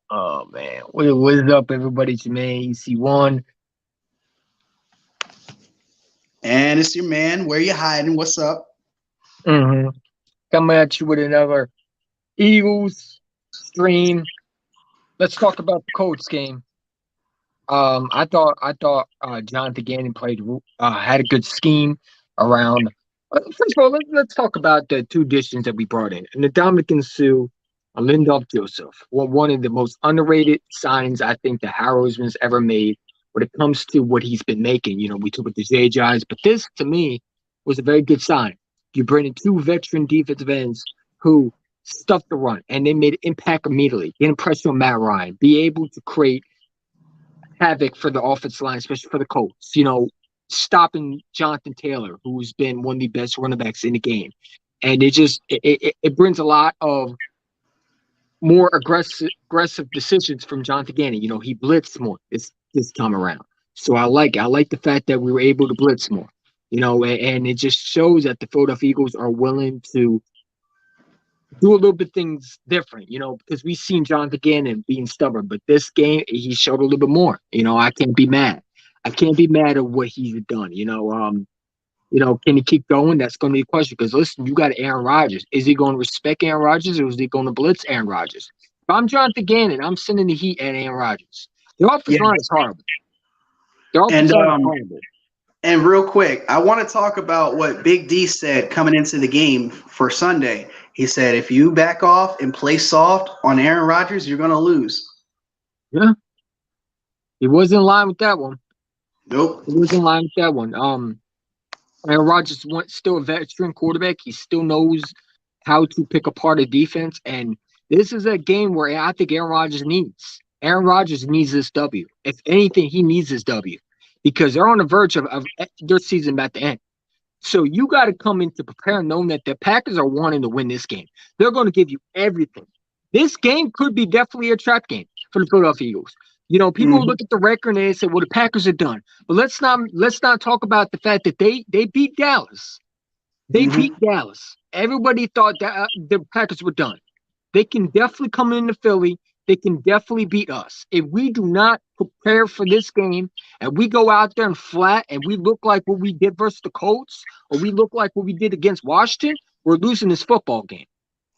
Oh man, what is up, everybody? It's your man EC1. And it's your man. Where you hiding? What's up? Mm-hmm. Coming at you with another Eagles stream. Let's talk about the Colts game. I thought Jonathan Gannon had a good scheme around. First of all, let's talk about the two additions that we brought in, and the Dominican Sue, Lindoff Joseph. Well, one of the most underrated signings I think the Harrowsman's ever made when it comes to what he's been making. We talk about the JJIs, but this to me was a very good sign. You bring in two veteran defensive ends who stuffed the run, and they made an impact immediately. Getting pressure on Matt Ryan, be able to create havoc for the offensive line, especially for the Colts. Stopping Jonathan Taylor, who's been one of the best running backs in the game, and it brings a lot of more aggressive decisions from Jonathan Gannon. He blitzed more this time around, so I like the fact that we were able to blitz more. And it just shows that the Philadelphia Eagles are willing to do a little bit things different, because we've seen Jonathan Gannon being stubborn, but this game he showed a little bit more. I can't be mad. I can't be mad at what he's done. Can he keep going? That's going to be a question. Because listen, you got Aaron Rodgers. Is he going to respect Aaron Rodgers, or is he going to blitz Aaron Rodgers? If I'm Jonathan Gannon, I'm sending the heat at Aaron Rodgers. The offensive Yeah. line is horrible. The And offensive line is horrible. and real quick, I want to talk about what Big D said coming into the game for Sunday. He said, if you back off and play soft on Aaron Rodgers, you're gonna lose. Yeah, he was in line with that one. Nope. He was in line with that one. Aaron Rodgers still a veteran quarterback. He still knows how to pick apart a defense. And this is a game where I think Aaron Rodgers needs. Aaron Rodgers needs this W. If anything, he needs this W because they're on the verge of their season about to end. So you got to come in to prepare knowing that the Packers are wanting to win this game. They're going to give you everything. This game could be definitely a trap game for the Philadelphia Eagles. People Mhm. look at the record and they say, "Well, the Packers are done." But let's not talk about the fact that they beat Dallas. They beat Mhm. Dallas. Everybody thought that the Packers were done. They can definitely come into Philly. They can definitely beat us. If we do not prepare for this game and we go out there and flat and we look like what we did versus the Colts or we look like what we did against Washington, we're losing this football game.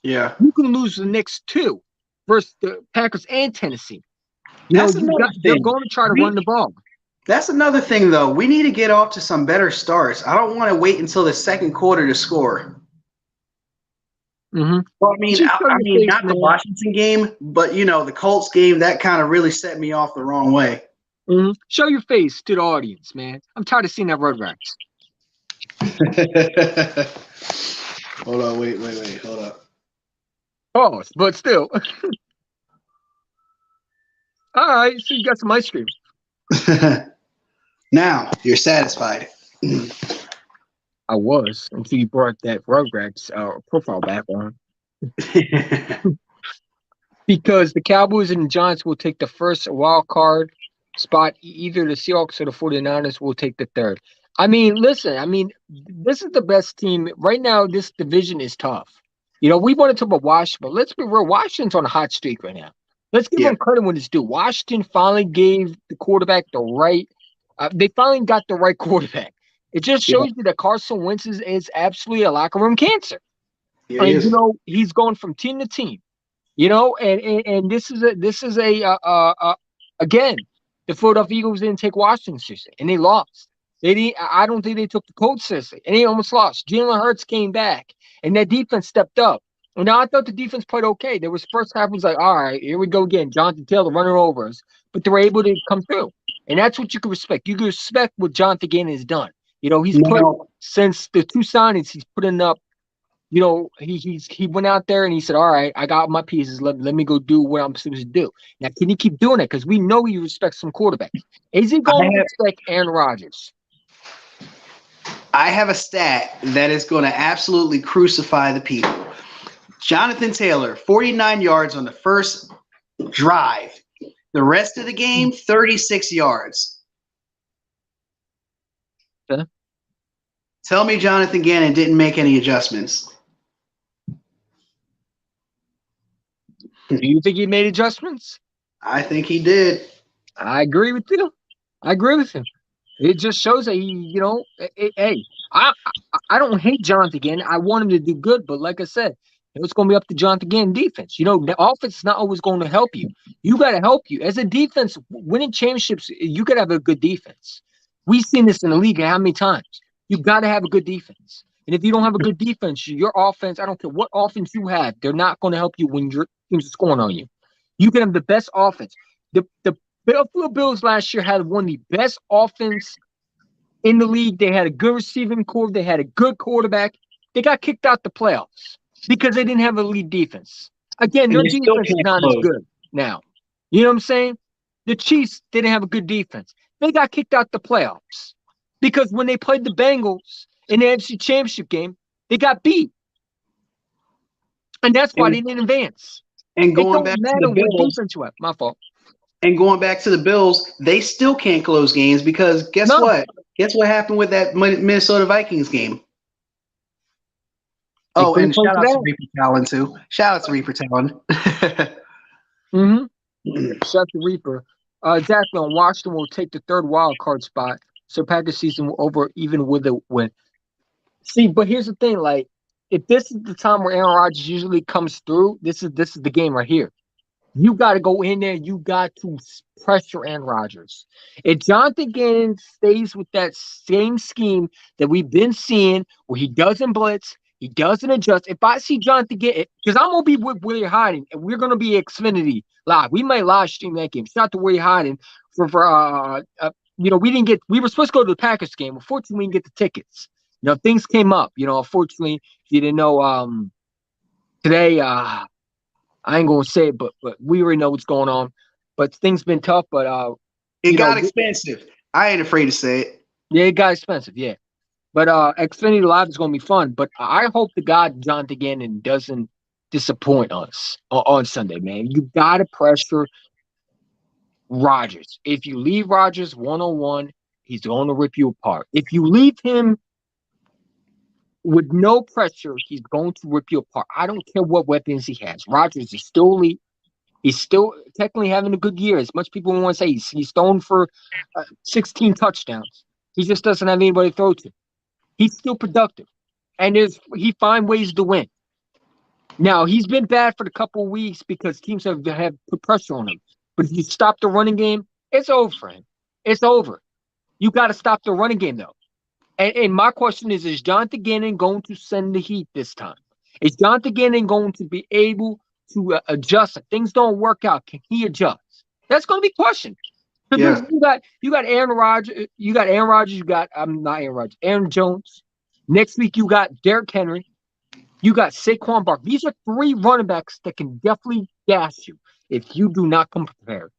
Yeah. You can lose the next two versus the Packers and Tennessee. That's another They're thing. going to try to run We the ball. That's another thing though. We need to get off to some better starts. I don't want to wait until the second quarter to score. Mm-hmm. Well, I mean, Just I, show I your mean, face, not the man. Washington game, but the Colts game. That kind of really set me off the wrong way. Show your face to the audience, man. I'm tired of seeing that Rugrats. Hold on, wait, hold up. Oh, but still. All right, so you got some ice cream. Now you're satisfied. I was until you brought that Rugrats profile back on. Because the Cowboys and the Giants will take the first wild card spot. Either the Seahawks or the 49ers will take the third. I mean, listen, this is the best team. Right now, this division is tough. We want to talk about Washington, but let's be real. Washington's on a hot streak right now. Let's give Yeah, them credit when it's due. Washington finally gave the quarterback the right. They finally got the right quarterback. It just yeah, shows you that Carson Wentz is absolutely a locker room cancer. yeah, he And is. he's going from team to team. And this is again, the Philadelphia Eagles didn't take Washington seriously, and they lost. They didn't. I don't think they took the Colts seriously, and they almost lost. Jalen Hurts came back, and that defense stepped up. And now I thought the defense played okay. There was first half was like, all right, here we go again. Jonathan Taylor running over us, but they were able to come through, and that's what you can respect. You can respect what Jonathan Gannon has done. He's put Now, since the two signings, he's putting up he went out there and he said, "All right, I got my pieces. Let me go do what I'm supposed to do." Now, can he keep doing it? Because we know he respects some quarterbacks. Is he I going to have respect Aaron Rodgers? I have a stat that is going to absolutely crucify the people. Jonathan Taylor, 49 yards on the first drive. The rest of the game, 36 yards. Huh? Tell me Jonathan Gannon didn't make any adjustments. Do you think he made adjustments? I think he did. I agree with you. I agree with him. It just shows that hey, I don't hate Jonathan again. I want him to do good, but like I said, it's going to be up to Jonathan again. Defense, the offense is not always going to help you. You got to help you as a defense. Winning championships, you got to have a good defense. We've seen this in the league how many times. You got to have a good defense, and if you don't have a good defense, your offense, I don't care what offense you have, they're not going to help you when your teams are scoring on you. You can have the best offense. The Buffalo Bills last year had one of the best offense in the league. They had a good receiving core. They had a good quarterback. They got kicked out the playoffs because they didn't have a lead defense. Again, And their they still defense is can't not as close. good now. You know what I'm saying? The Chiefs didn't have a good defense. They got kicked out the playoffs because when they played the Bengals in the NFC Championship game, they got beat. And that's why they And didn't advance. and It going back don't to the matter what Bills, defense you have. My fault. and going back to the Bills, they still can't close games because guess No. what? Guess what happened with that Minnesota Vikings game? They Oh, couldn't and close shout it out to out. Reaper Talon too. Shout out to Reaper Talon. Mm-hmm. Shut the Reaper. Exactly. On Washington will take the third wild card spot. So Packers season over even with a win. See, but here's the thing: like, if this is the time where Aaron Rodgers usually comes through, this is the game right here. You got to go in there. You got to pressure Aaron Rodgers. If Jonathan Gannon stays with that same scheme that we've been seeing, where he doesn't blitz, he doesn't adjust. If I see Jonathan Gannon, because I'm gonna be with Willie Hiding, and we're gonna be Xfinity live. We might live stream that game. Shout out to Willie Hiding for we were supposed to go to the Packers game. Unfortunately, we didn't get the tickets. Things came up. Unfortunately, you didn't know today. I ain't gonna say it, but we already know what's going on. But things been tough. But It you know, got expensive. I ain't afraid to say it. yeah, it got expensive. Yeah, but Xfinity Live is gonna be fun. But I hope to God Jonathan Gannon doesn't disappoint us on Sunday, man. You gotta pressure Rodgers. If you leave Rodgers 1-on-1, he's gonna rip you apart. If you leave him with no pressure, he's going to rip you apart. I don't care what weapons he has. Rodgers is still elite. He's still technically having a good year. As much people want to say he's thrown for 16 touchdowns. He just doesn't have anybody to throw to. He's still productive, and he find ways to win. Now he's been bad for the couple of weeks because teams have put pressure on him. But if you stop the running game, it's over for him. It's over. You got to stop the running game though. And my question is Jonathan Gannon going to send the heat this time? Is Jonathan Gannon going to be able to adjust? If things don't work out, can he adjust? That's going to be questioned. Because Yeah. you got Aaron Rodgers, you got not Aaron Rodgers, Aaron Jones. Next week you got Derrick Henry, you got Saquon Barkley. These are three running backs that can definitely gas you if you do not come prepared.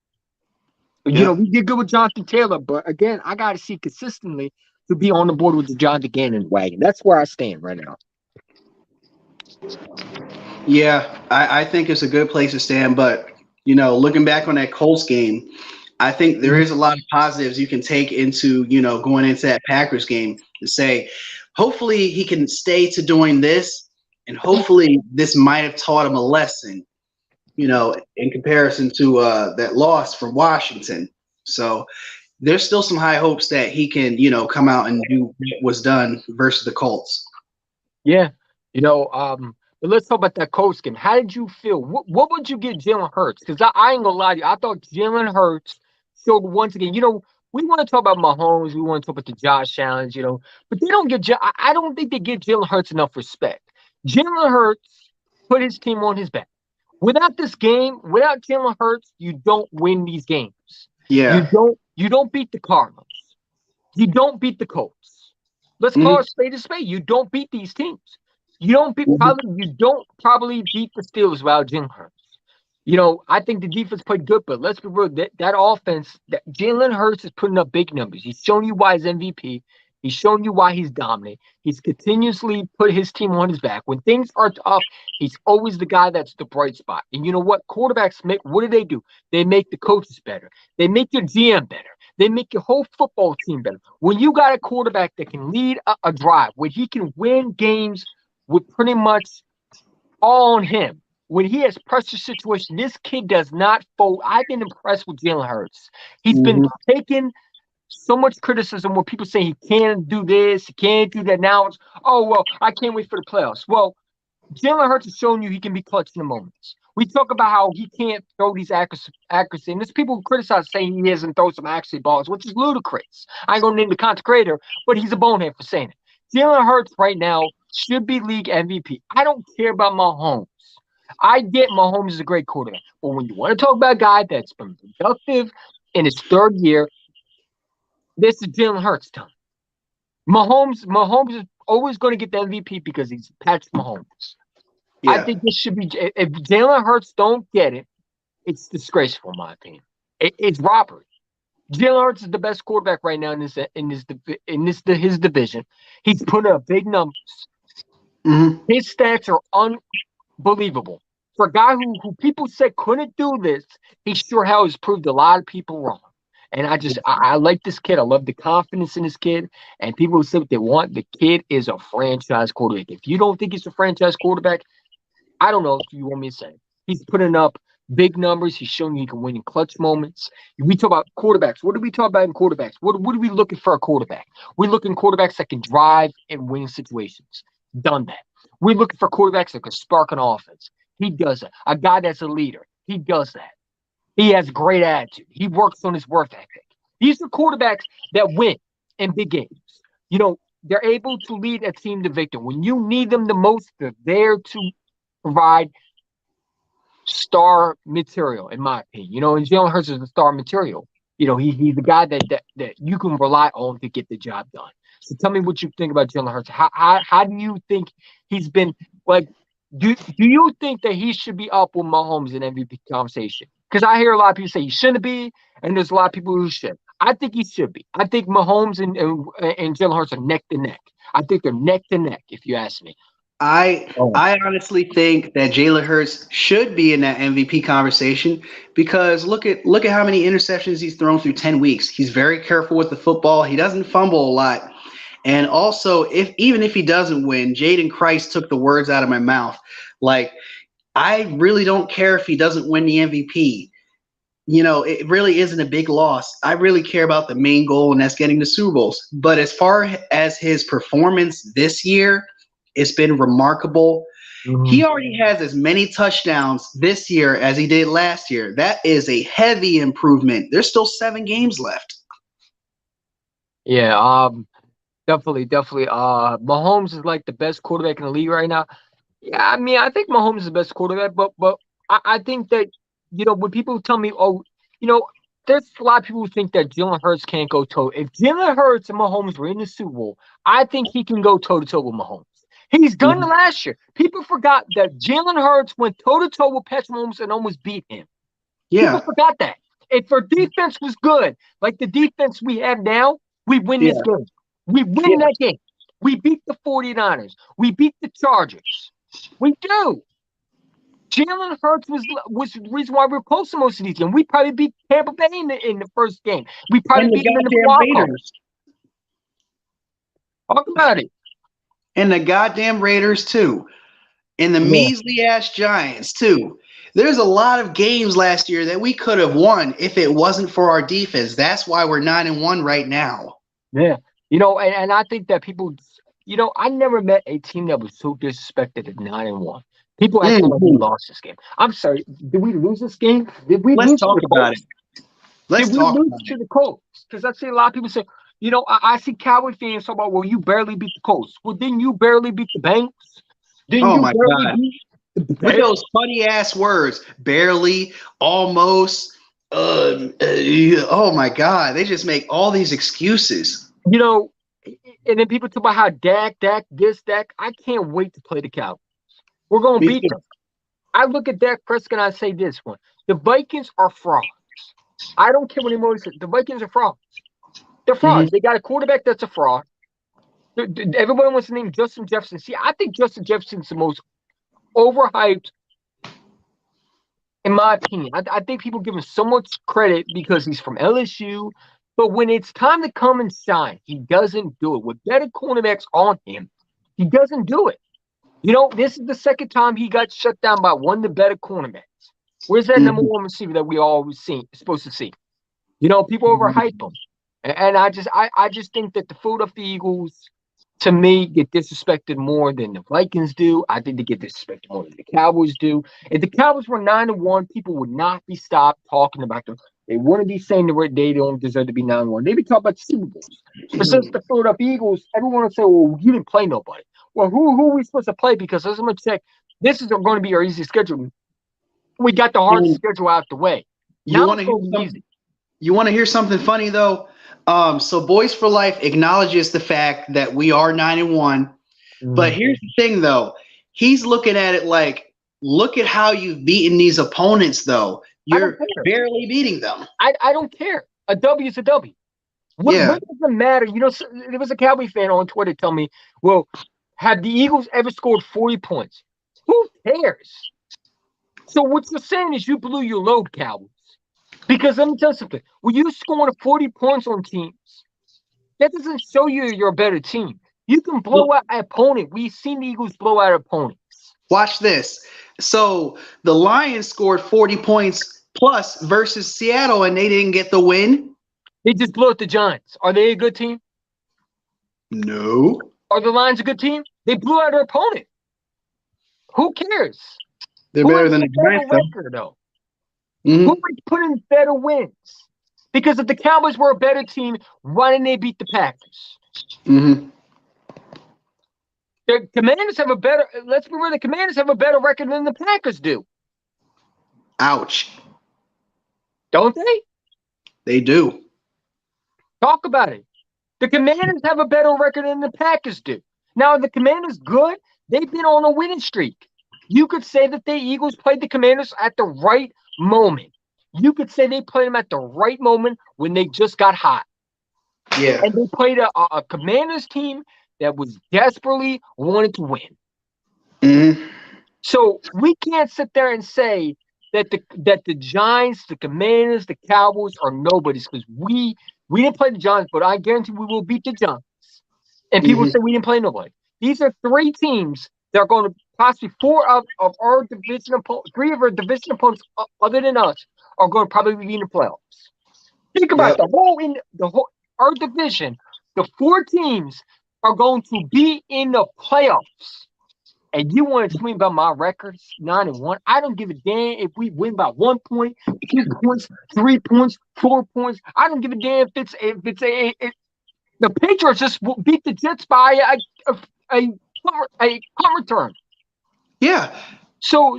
Yeah. We did good with Jonathan Taylor, but again, I got to see consistently to be on the board with the Jonathan Gannon wagon. That's where I stand right now. Yeah, I think it's a good place to stand. But, looking back on that Colts game, I think there is a lot of positives you can take into, going into that Packers game to say, hopefully he can stay to doing this. And hopefully this might have taught him a lesson, in comparison to that loss from Washington. So there's still some high hopes that he can, come out and do what was done versus the Colts. Yeah. But let's talk about that Colts game. How did you feel? What would you get Jalen Hurts? Because I ain't gonna lie to you. I thought Jalen Hurts showed once again. We want to talk about Mahomes. We want to talk about the Josh Challenge. But they don't I don't think they give Jalen Hurts enough respect. Jalen Hurts put his team on his back. Without this game, without Jalen Hurts, you don't win these games. Yeah. You don't beat the Cardinals. You don't beat the Colts. Let's call it spade a spade. You don't beat these teams. You don't probably beat the Steelers without Jalen Hurts. I think the defense played good, but let's be real. That offense, that Jalen Hurts is putting up big numbers. He's shown you why he's MVP. He's shown you why he's dominant. He's continuously put his team on his back. When things are tough, he's always the guy that's the bright spot. And you know what? Quarterbacks what do? They make the coaches better. They make your GM better. They make your whole football team better. When you got a quarterback that can lead a drive, where he can win games with pretty much all on him, when he has pressure situation, this kid does not fold. I've been impressed with Jalen Hurts. He's been Mhm. taking so much criticism where people say he can't do this, he can't do that. Now it's, oh, well, I can't wait for the playoffs. Well, Jalen Hurts has shown you he can be clutch in the moments. We talk about how he can't throw these accuracy. And there's people who criticize saying he doesn't throw some accuracy balls, which is ludicrous. I ain't going to name the content creator, but he's a bonehead for saying it. Jalen Hurts right now should be league MVP. I don't care about Mahomes. I get Mahomes is a great quarterback. But when you want to talk about a guy that's been productive in his third year, this is Jalen Hurts' time. Mahomes is always going to get the MVP because he's Patrick Mahomes. I Yeah. think this should be if Jalen Hurts don't get it, it's disgraceful in my opinion. It's robbery. Jalen Hurts is the best quarterback right now in his division. He's putting up big numbers. Mhm. His stats are unbelievable. For a guy who people said couldn't do this, he sure has proved a lot of people wrong. And I like this kid. I love the confidence in this kid. And people who say what they want, the kid is a franchise quarterback. If you don't think he's a franchise quarterback, I don't know if you want me to say. He's putting up big numbers. He's showing he can win in clutch moments. We talk about quarterbacks. What do we talk about in quarterbacks? What are we looking for a quarterback? We're looking quarterbacks that can drive and win situations. Done that. We're looking for quarterbacks that can spark an offense. He does that. A guy that's a leader. He does that. He has great attitude. He works on his work ethic. These are quarterbacks that win in big games. They're able to lead a team to victory. When you need them the most, they're there to provide star material, in my opinion. And Jalen Hurts is the star material. He's the guy that you can rely on to get the job done. So tell me what you think about Jalen Hurts. How do you think he's been like? Do you think that he should be up with Mahomes in MVP conversation? Because I hear a lot of people say he shouldn't be, and there's a lot of people who should. I think he should be. I think Mahomes and Jalen Hurts are neck to neck. I think they're neck to neck, if you ask me. I Oh, I honestly think that Jalen Hurts should be in that MVP conversation because look at how many interceptions he's thrown through 10 weeks. He's very careful with the football. He doesn't fumble a lot. And also, if even if he doesn't win, Jaden Christ took the words out of my mouth. Like, I really don't care if he doesn't win the MVP. It really isn't a big loss. I really care about the main goal, and that's getting the Super Bowls. But as far as his performance this year, it's been remarkable. mhm. He already has as many touchdowns this year as he did last year. That is a heavy improvement. There's still 7 games left. Yeah. Definitely. Mahomes is like the best quarterback in the league right now. Yeah, I mean, I think Mahomes is the best quarterback, but I think that when people tell me, oh, you know, there's a lot of people who think that Jalen Hurts can't go toe. If Jalen Hurts and Mahomes were in the Super Bowl, I think he can go toe to toe with Mahomes. He's done it Mhm. last year. People forgot that Jalen Hurts went toe to toe with Patrick Mahomes and almost beat him. People Yeah, forgot that. If our defense was good, like the defense we have now, we win yeah, this game. We win yeah. that game. We beat the 49ers. We beat the Chargers. We do. Jalen Hurts was the reason why we are close to most of these games. We probably beat Tampa Bay in the first game. We probably And the beat them in the goddamn wild card. Raiders. Talk about it. And the goddamn Raiders, too. And the Yeah, measly ass Giants, too. There's a lot of games last year that we could have won if it wasn't for our defense. That's why we're 9-1 right now. yeah. And I think that people, I never met a team that was so disrespected at 9-1. People acting like we Mhm. lost this game. I'm sorry. Did we lose this game? Did we Let's lose to talk the about it. Colts? Did Let's we talk lose about it. to the Colts? Because I see a lot of people say, I see Cowboy fans talk about, well, you barely beat the Colts. Well, didn't you barely beat the Bengals? Didn't Oh you my barely God. beat the With Bears? those funny ass words, barely, almost, oh my God. They just make all these excuses. You know, and then people talk about how Dak, this, Dak. I can't wait to play the Cowboys. We're going to Me beat too. them. I look at Dak Prescott and I say this one. The Vikings are frauds. I don't care what anybody says. The Vikings are frauds. They're Hmm. frauds. They got a quarterback that's a fraud. Everybody wants to name Justin Jefferson. See, I think Justin Jefferson's the most overhyped, in my opinion. I think people give him so much credit because he's from LSU. But when it's time to come and shine, he doesn't do it. With better cornerbacks on him, he doesn't do it. You know, this is the second time he got shut down by one of the better cornerbacks. Where's that number Mhm. one receiver that we always see supposed to see? You know, people overhype him, and I just think that the Philadelphia Eagles, to me, get disrespected more than the Vikings do. I think they get disrespected more than the Cowboys do. If the Cowboys were 9-1, people would not be stopped talking about them. They wouldn't be saying that they don't deserve to be 9-1. They'd be talking about the Super Bowls. But since the Philadelphia Eagles, everyone would say, "Well, you didn't play nobody." Well, who are we supposed to play? Because as I'm gonna check, this is going to be our easy schedule. We got the hard And schedule out the way. you Now want it's to hear going to be something? easy. You want to hear something funny though? So Boys for Life acknowledges the fact that we are 9-1. But Mhm. here's the thing though. He's looking at it like, look at how you've beaten these opponents though. I don't You're care. barely beating them. I don't care. A W is a W. Yeah. What does it matter? You know, there was a Cowboy fan on Twitter tell me, well, have the Eagles ever scored 40 points? Who cares? So what you're saying is you blew your load, Cowboys. Because let me tell you something. When you scoring 40 points on teams, that doesn't show you're a better team. You can blow out an opponent. We've seen the Eagles blow out opponents. Watch this. So the Lions scored 40 points plus versus Seattle and they didn't get the win. They just blew out the Giants. Are they a good team? No. Are the Lions a good team? They blew out their opponent. Who cares? They're Who better has than the the better Giants though. record, though? Who Mm-hmm. would put in better wins? Because if the Cowboys were a better team, why didn't they beat the Packers? Mm-hmm. The Commanders have a better. Let's be real. The Commanders have a better record than the Packers do, Ouch. don't they? They do. Talk about it. The Commanders have a better record than the Packers do. Now, are the Commanders good? They've been on a winning streak. You could say that the Eagles played the Commanders at the right moment. You could say they played them at the right moment when they just got hot. Yeah. And they played a Commanders team that was desperately wanted to win. Mm-hmm. So we can't sit there and say that the Giants, the Commanders, the Cowboys are nobodies because we didn't play the Giants, but I guarantee we will beat the Giants. And people Mm-hmm. say we didn't play nobody. These are three teams that are going to possibly of our division opponents, three of our division opponents other than us are going to probably be in the playoffs. Think about Yep. the whole our division. The four teams are going to be in the playoffs. And you want to tell me about my records, 9-1? I don't give a damn if we win by 1 point, 2 points, 3 points, 4 points. I don't give a damn if the Patriots just beat the Jets by a punt return. Yeah. So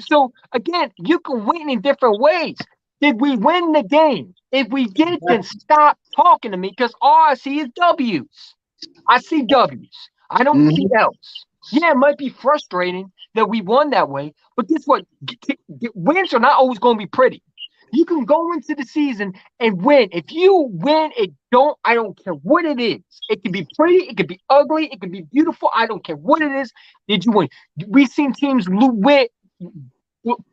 again, you can win in different ways. Did we win the game? If we did, then stop talking to me because all I see is W's. I see W's. I don't see Mm-hmm. L's. Yeah, it might be frustrating that we won that way, but guess what? Wins are not always going to be pretty. You can go into the season and win. If you win, I don't care what it is. It can be pretty, it could be ugly, it could be beautiful. I don't care what it is. Did you win? We've seen teams win,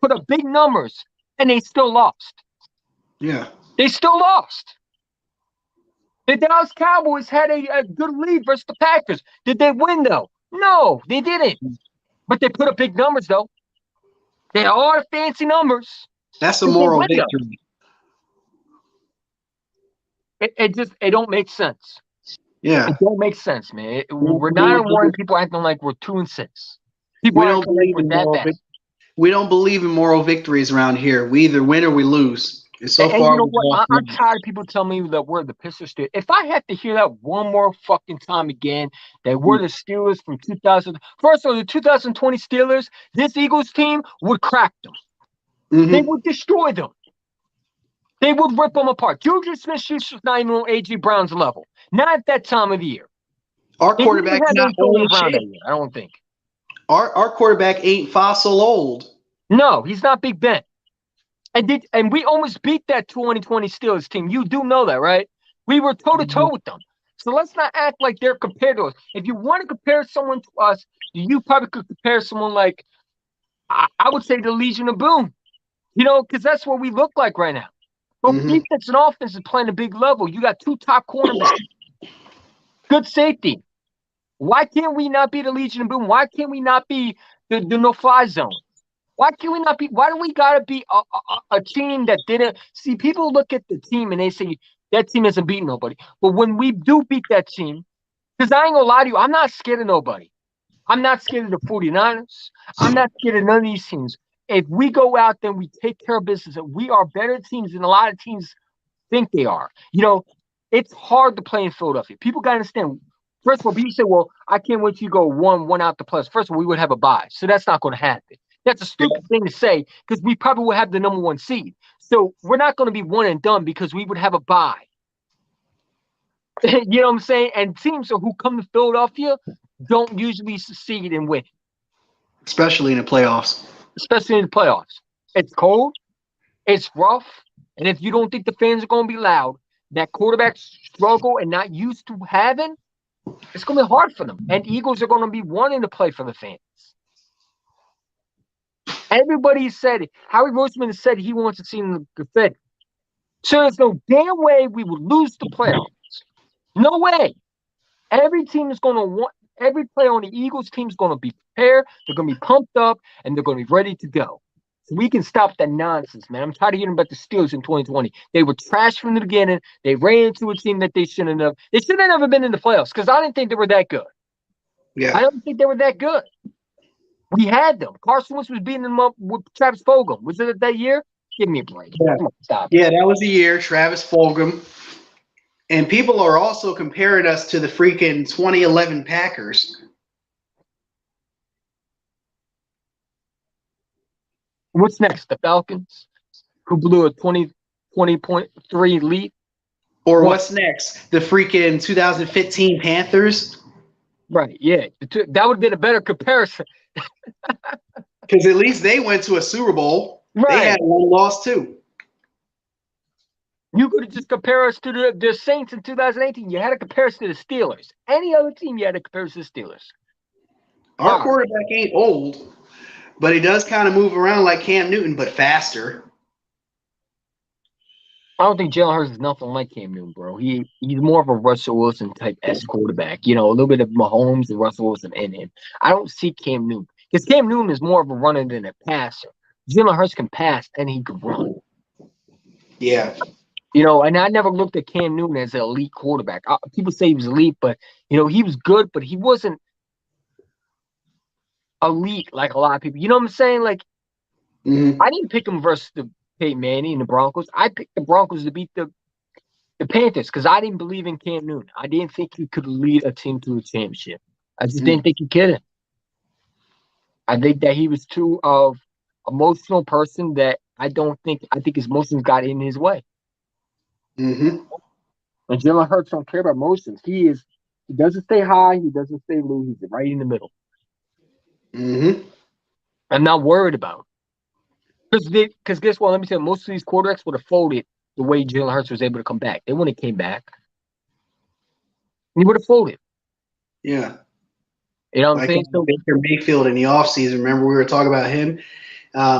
put up big numbers, and they still lost. Yeah. They still lost. The Dallas Cowboys had a good lead versus the Packers. Did they win though? No, they didn't. But they put up big numbers though. They had all the fancy numbers. That's a Did they moral win though? victory. It don't make sense. Yeah. It don't make sense, man. We We're don't 9-1. People acting like we're 2-6. People we are don't acting like believe we're in that bad. we don't believe in moral victories around here. We either win or we lose. And so And you far know we've what? lost I'm one. tired of people telling me that we're the Pistons. If I have to hear that one more fucking time again, that we're the Steelers from 2000. First of all, the 2020 Steelers, this Eagles team would crack them. They Mm-hmm. would destroy them. They would rip them apart. Juju Smith-Schuster was not even on A.J. Brown's level. Not at that time of the year. Our They didn't even quarterback's have not old Antonio Brown shit. that year, I don't think. Our quarterback ain't fossil old. No, he's not Big Ben. And we almost beat that 2020 Steelers team. You do know that, right? We were toe to toe with them. So let's not act like they're compared to us. If you want to compare someone to us, you probably could compare someone like I would say the Legion of Boom. You know, because that's what we look like right now. But Mm-hmm. defense and offense is playing a big level. You got two top cornerbacks, good safety. Why can't we not be the Legion of Boom? Why can't we not be the no-fly zone. Why can we not be? Why do we gotta be a team that didn't see? People look at the team and they say that team hasn't beaten nobody. But when we do beat that team, because I ain't gonna lie to you, I'm not scared of nobody. I'm not scared of the 49ers. I'm not scared of none of these teams. If we go out there and we take care of business, and we are better teams than a lot of teams think they are. It's hard to play in Philadelphia. People got to understand. First of all, people say, well, I can't wait till you go one out the plus. First of all, we would have a bye. So that's not going to happen. That's a stupid thing to say because we probably will have the number one seed. So we're not going to be one and done because we would have a bye. You know what I'm saying? And teams who come to Philadelphia don't usually succeed and win. Especially in the playoffs. Especially in the playoffs. It's cold. It's rough. And if you don't think the fans are going to be loud, that quarterback struggle and not used to having, it's going to be hard for them. And Eagles are going to be wanting to play for the fans. Everybody said it. Howie Roseman said he wants to see the Fed. So there's no damn way we would lose the playoffs. No way. Every team is going to want, every player on the Eagles team is going to be prepared. They're going to be pumped up, and they're going to be ready to go. So we can stop that nonsense, man. I'm tired of hearing about the Steelers in 2020. They were trash from the beginning. They ran into a team that they shouldn't have. They should have never been in the playoffs because I didn't think they were that good. Yeah. I don't think they were that good. We had them. Carson Wentz was beating them up with Travis Fulgham. Was it that year? Give me a break. Yeah. Come on, stop. Yeah, that was the year, Travis Fulgham. And people are also comparing us to the freaking 2011 Packers. What's next? The Falcons, who blew a 20.3 lead? Or what's next? The freaking 2015 Panthers? Right, yeah. That would have been a better comparison. Because at least they went to a Super Bowl. Right. They had one loss too. You could just compare us to the Saints in 2018. You had to compare us to the Steelers. Any other team, you had to compare us to the Steelers. Our quarterback ain't old, but he does kind of move around like Cam Newton, but faster. I don't think Jalen Hurts is nothing like Cam Newton, bro. He's more of a Russell Wilson type S quarterback. A little bit of Mahomes and Russell Wilson in him. I don't see Cam Newton because Cam Newton is more of a runner than a passer. Jalen Hurts can pass and he can run. Yeah. And I never looked at Cam Newton as an elite quarterback. People say he was elite, but he was good, but he wasn't elite like a lot of people. You know what I'm saying? Like, I didn't pick him versus the Peyton Manning and the Broncos. I picked the Broncos to beat the Panthers because I didn't believe in Cam Newton. I didn't think he could lead a team to a championship. I just didn't think he could. I think that he was too emotional person that I think his emotions got in his way. And Jalen Hurts don't care about emotions. He doesn't stay high. He doesn't stay low. He's right in the middle. I'm not worried about it. Because guess what? Let me tell you, most of these quarterbacks would have folded the way Jalen Hurts was able to come back. They wouldn't have came back. He would have folded. Yeah. You know what I'm saying? So Baker Mayfield in the offseason, remember we were talking about him?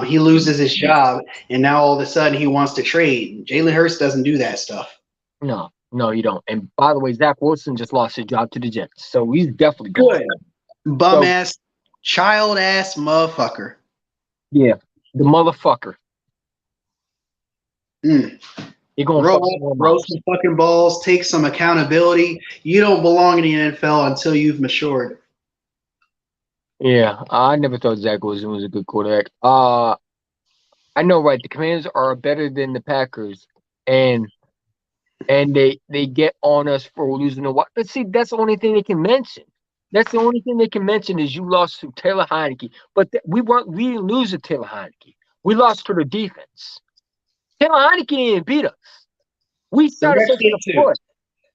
He loses his job, and now all of a sudden he wants to trade. Jalen Hurts doesn't do that stuff. No, you don't. And by the way, Zach Wilson just lost his job to the Jets, so he's definitely good. Bum-ass, child-ass motherfucker. Yeah, the motherfucker. You're going to throw some fucking balls, take some accountability. You don't belong in the NFL until you've matured. Yeah, I never thought Zach Wilson was a good quarterback. I know, right? The Commanders are better than the Packers, and they get on us for losing the what? But see, that's the only thing they can mention. That's the only thing they can mention is you lost to Taylor Heineke. But we didn't lose to Taylor Heineke. We lost to the defense. Taylor Heineke didn't beat us. We started taking the foot.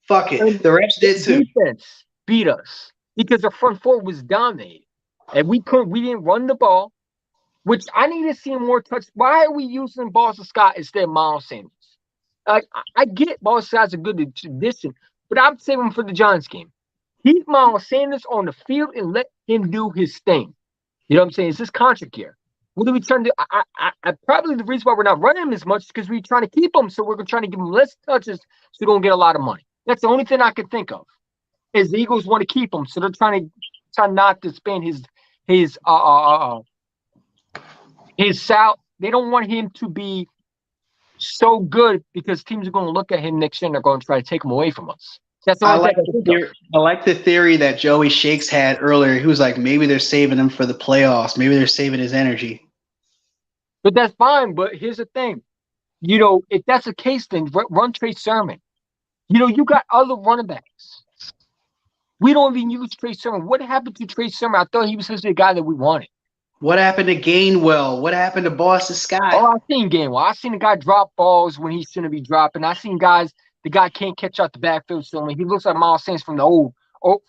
Fuck it. The refs did too. Defense beat us because our front four was dominated. And we didn't run the ball, which I need to see more touch. Why are we using Boston Scott instead of Miles Sanders? I get Boston Scott's a good addition, but I'm saving him for the Giants game. Keep Miles Sanders on the field and let him do his thing. You know what I'm saying? It's this contract year. What are we trying to do? I probably the reason why we're not running him as much is because we're trying to keep him, so we're trying to give him less touches so we don't get a lot of money. That's the only thing I can think of. Is the Eagles want to keep him, so they're trying not to spend his South. They don't want him to be so good because teams are going to look at him next year and they're going to try to take him away from us. That's the I only thing like I can the think of. theory. I like the theory that Joey Shakes had earlier. He was like, maybe they're saving him for the playoffs. Maybe they're saving his energy. But that's fine. But here's the thing. If that's the case, then run Trey Sermon. You got other running backs. We don't even use Trey Sermon. What happened to Trey Sermon? I thought he was supposed to be the guy that we wanted. What happened to Gainwell? What happened to Boston Oh, Scott? I seen Gainwell. I seen the guy drop balls when he shouldn't be dropping. I seen the guy can't catch out the backfield. So he looks like Miles Sanders from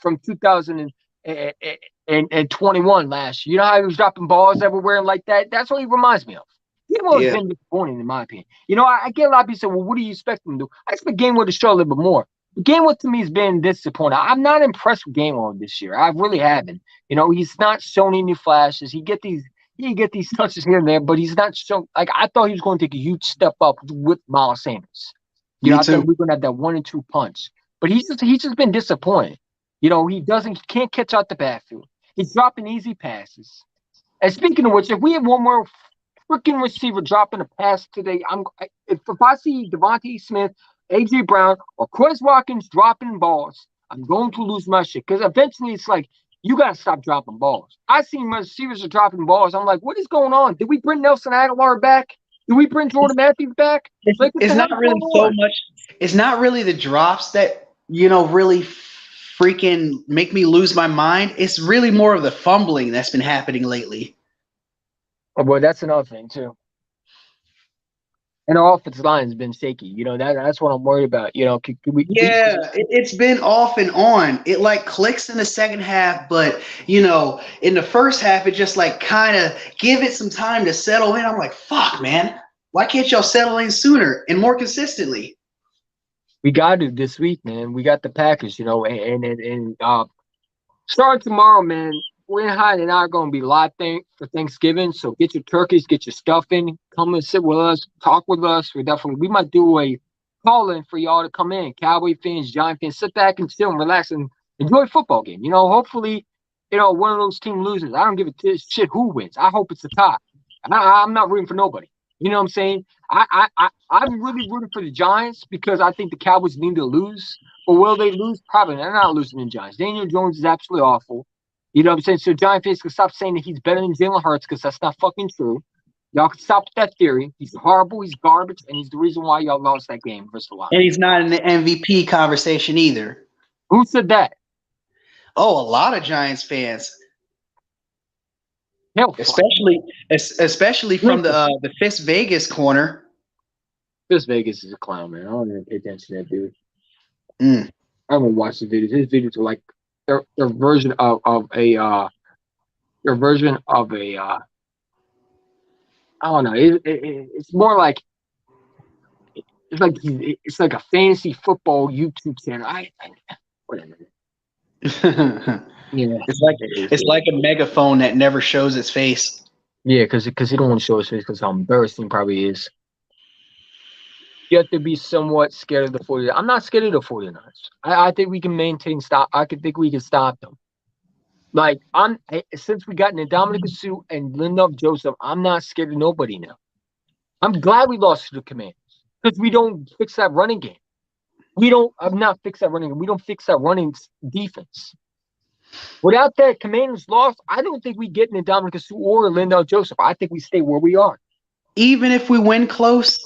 from 2021 last year. You know how he was dropping balls everywhere and like that? That's what he reminds me of. Gainwell has Yeah. been disappointing in my opinion. I get a lot of people say, well, what do you expect him to do? I expect Gainwell to show a little bit more. Gainwell to me has been disappointing. I'm not impressed with Gainwell this year. I really haven't. He's not shown any flashes. He get these touches here and there, but he's not shown. Like I thought he was going to take a huge step up with Miles Sanders. Me I thought too. we were going to have that 1-2 punch, but he's just been disappointed. He can't catch out the backfield. He's dropping easy passes. And speaking of which, if we have one more freaking receiver dropping a pass today, if I see Devontae Smith, AJ Brown, or Quez Watkins dropping balls, I'm going to lose my shit because eventually it's like you gotta stop dropping balls. I seen my receivers are dropping balls. I'm like, what is going on? Did we bring Nelson Aguilar back? Did we bring Jordan Matthews back? Like, what It's the hell not is really going so on? much. It's not really the drops that really freaking make me lose my mind. It's really more of the fumbling that's been happening lately. Oh, boy, that's another thing too. And our offensive line has been shaky. That's what I'm worried about. Could we? Yeah, it's been off and on. It like clicks in the second half, but in the first half, it just like kind of give it some time to settle in. I'm like, fuck, man, why can't y'all settle in sooner and more consistently? We got to this week, man. We got the Packers, and starting tomorrow, man. We're and I are going to be live for Thanksgiving. So get your turkeys, get your stuffing, come and sit with us, talk with us. We might do a call in for y'all to come in. Cowboy fans, Giant fans, sit back and chill and relax and enjoy a football game. Hopefully, one of those teams loses. I don't give a shit who wins. I hope it's a tie. I'm not rooting for nobody. You know what I'm saying? I'm really rooting for the Giants because I think the Cowboys need to lose. But will they lose? Probably. They're not losing the Giants. Daniel Jones is absolutely awful. You know what I'm saying? So Giant fans can stop saying that he's better than Jalen Hurts because that's not fucking true. Y'all can stop with that theory. He's horrible. He's garbage, and he's the reason why y'all lost that game versus the And Lions. he's not in the MVP conversation either. Who said that? Oh, a lot of Giants fans, Hell, especially from the Fist Vegas corner. This Vegas is a clown, man. I don't even pay attention to that dude. Mm. I don't watch the videos. His videos are like their version of a their version of a I don't know. It's more like it's like a fantasy football YouTube channel. Whatever. Yeah, It's like a megaphone that never shows its face. yeah, because he don't want to show his face because how embarrassing probably is. You have to be somewhat scared of the 49ers. I'm not scared of the 49ers. I think we can think we can stop them. Like since we got Dominic Sue and Lindup Joseph, I'm not scared of nobody now. I'm glad we lost to the Commanders because we don't fix that running game. I'm not fix that running game. We don't fix that running defense. Without that Commanders loss, I don't think we get Dominic Sue or Lindup Joseph. I think we stay where we are. Even if we win close.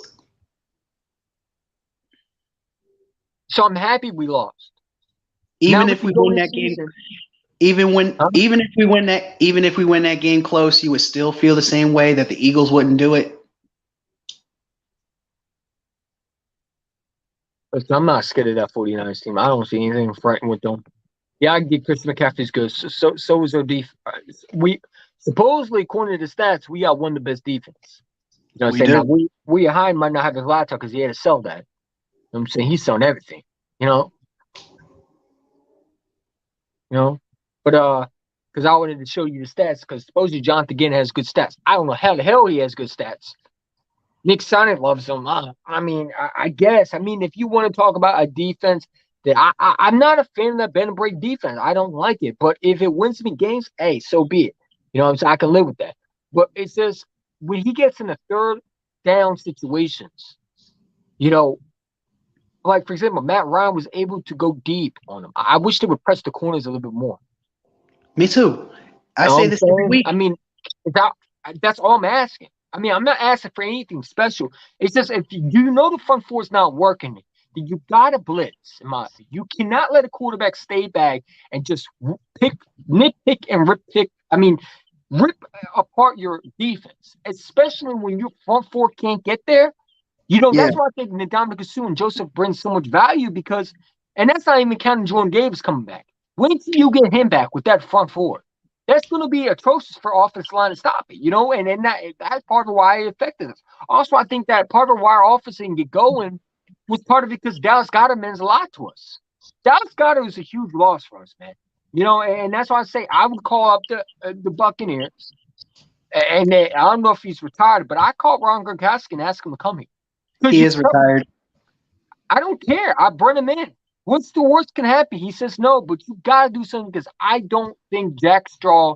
So I'm happy we lost. Even if we win that game, even if we win that game close, you would still feel the same way that the Eagles wouldn't do it. I'm not scared of that 49ers team. I don't see anything frightening with them. Yeah, I get Christian McCaffrey's good. So is our defense. We supposedly, according to the stats, we got one of the best defense. You know what I'm saying? Now, we Hine might not have his laptop because he had to sell that. You know what I'm saying? He's selling everything. But because I wanted to show you the stats because supposedly Jonathan Gann has good stats. I don't know how the hell he has good stats. Nick Sonic loves him. I guess. If you want to talk about a defense that I'm not a fan of that bend and break defense. I don't like it. But if it wins me games, hey, so be it. You know what I'm saying? I can live with that. But it's just when he gets in the third down situations, you know, like for example, Matt Ryan was able to go deep on him. I wish they would press the corners a little bit more. Me too. I You know what say I'm this every saying? week. I mean, that, that's all I'm asking. I mean, I'm not asking for anything special. It's just if you know the front four is not working, then you got to blitz. In my opinion, you cannot let a quarterback stay back and just pick, nitpick, and rip pick. I mean, rip apart your defense, especially when your front four can't get there. You know, Yeah, that's why I think Ndamukong Suh and Joseph brings so much value because, and that's not even counting Jordan Davis coming back. Wait till you get him back with that front four. That's going to be atrocious for offense line to stop it, you know, and then that's part of why it affected us. Also, I think that part of why our offense didn't get going was part of it because Dallas Goedert means a lot to us. Dallas Goedert was a huge loss for us, man. You know, and that's why I say I would call up the Buccaneers, and I don't know if he's retired, but I called Ron Gronkowski and asked him to come here. Because he you, is retired. I don't care. I bring him in. What's the worst can happen? He says no, but you gotta do something because I don't think Jack Straw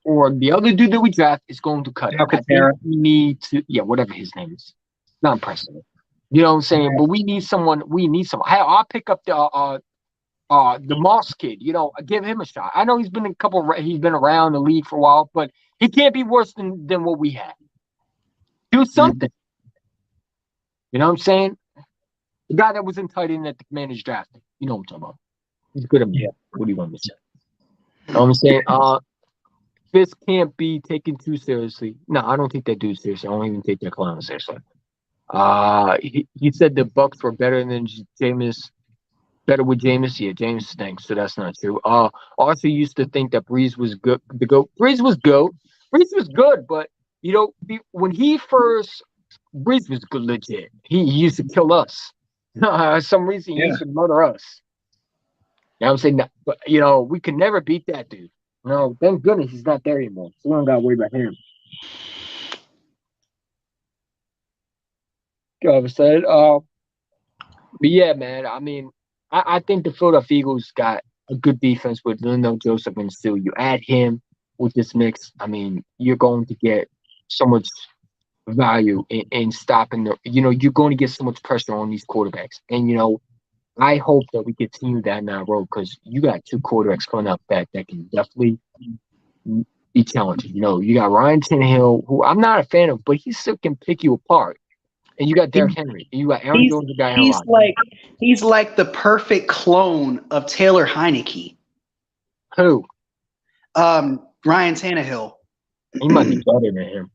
or the other dude that we draft is going to cut it. I think Alcantara. we need to, yeah, whatever his name is, not impressive. You know what I'm saying? But we need someone. We need someone. Hey, I'll pick up the Moss kid. You know, give him a shot. I know he's been he's been around the league for a while, but he can't be worse than what we have. Do Mhm. something. You know what I'm saying? The guy that was in tight end that the Commanders drafted. You know what I'm talking about. He's good at me. What do you want me to say? You know what I'm saying? Fisk can't be taken too seriously. No, I don't take that dude seriously. I don't even take that clown seriously. He said the Bucks were better than Jameis, better with Jameis. Yeah, Jameis stinks, so that's not true. Also used to think that Breeze was good. The goat. Breeze was goat. Breeze was good, but you know, when he first Breeze was good legit. He used to kill us. Some reason he Yeah. used to murder us. You know what I'm saying? But you know, we could never beat that dude. No, thank goodness he's not there anymore. So we don't gotta worry about him. You know what I'm saying? But yeah, man. I mean, I think the Philadelphia Eagles got a good defense with Lino Joseph and still you add him with this mix. I mean, you're going to get so much value in stopping the. You know, you're going to get so much pressure on these quarterbacks, and you know, I hope that we continue that in our road because you got two quarterbacks coming up that can definitely be challenging. You know, you got Ryan Tannehill, who I'm not a fan of, but he still can pick you apart. And you got Derrick He, Henry. And you got Aaron he's Jones and Guy he's Henry. like he's like the perfect clone of Taylor Heineke. Who? Ryan Tannehill. He might be better than him.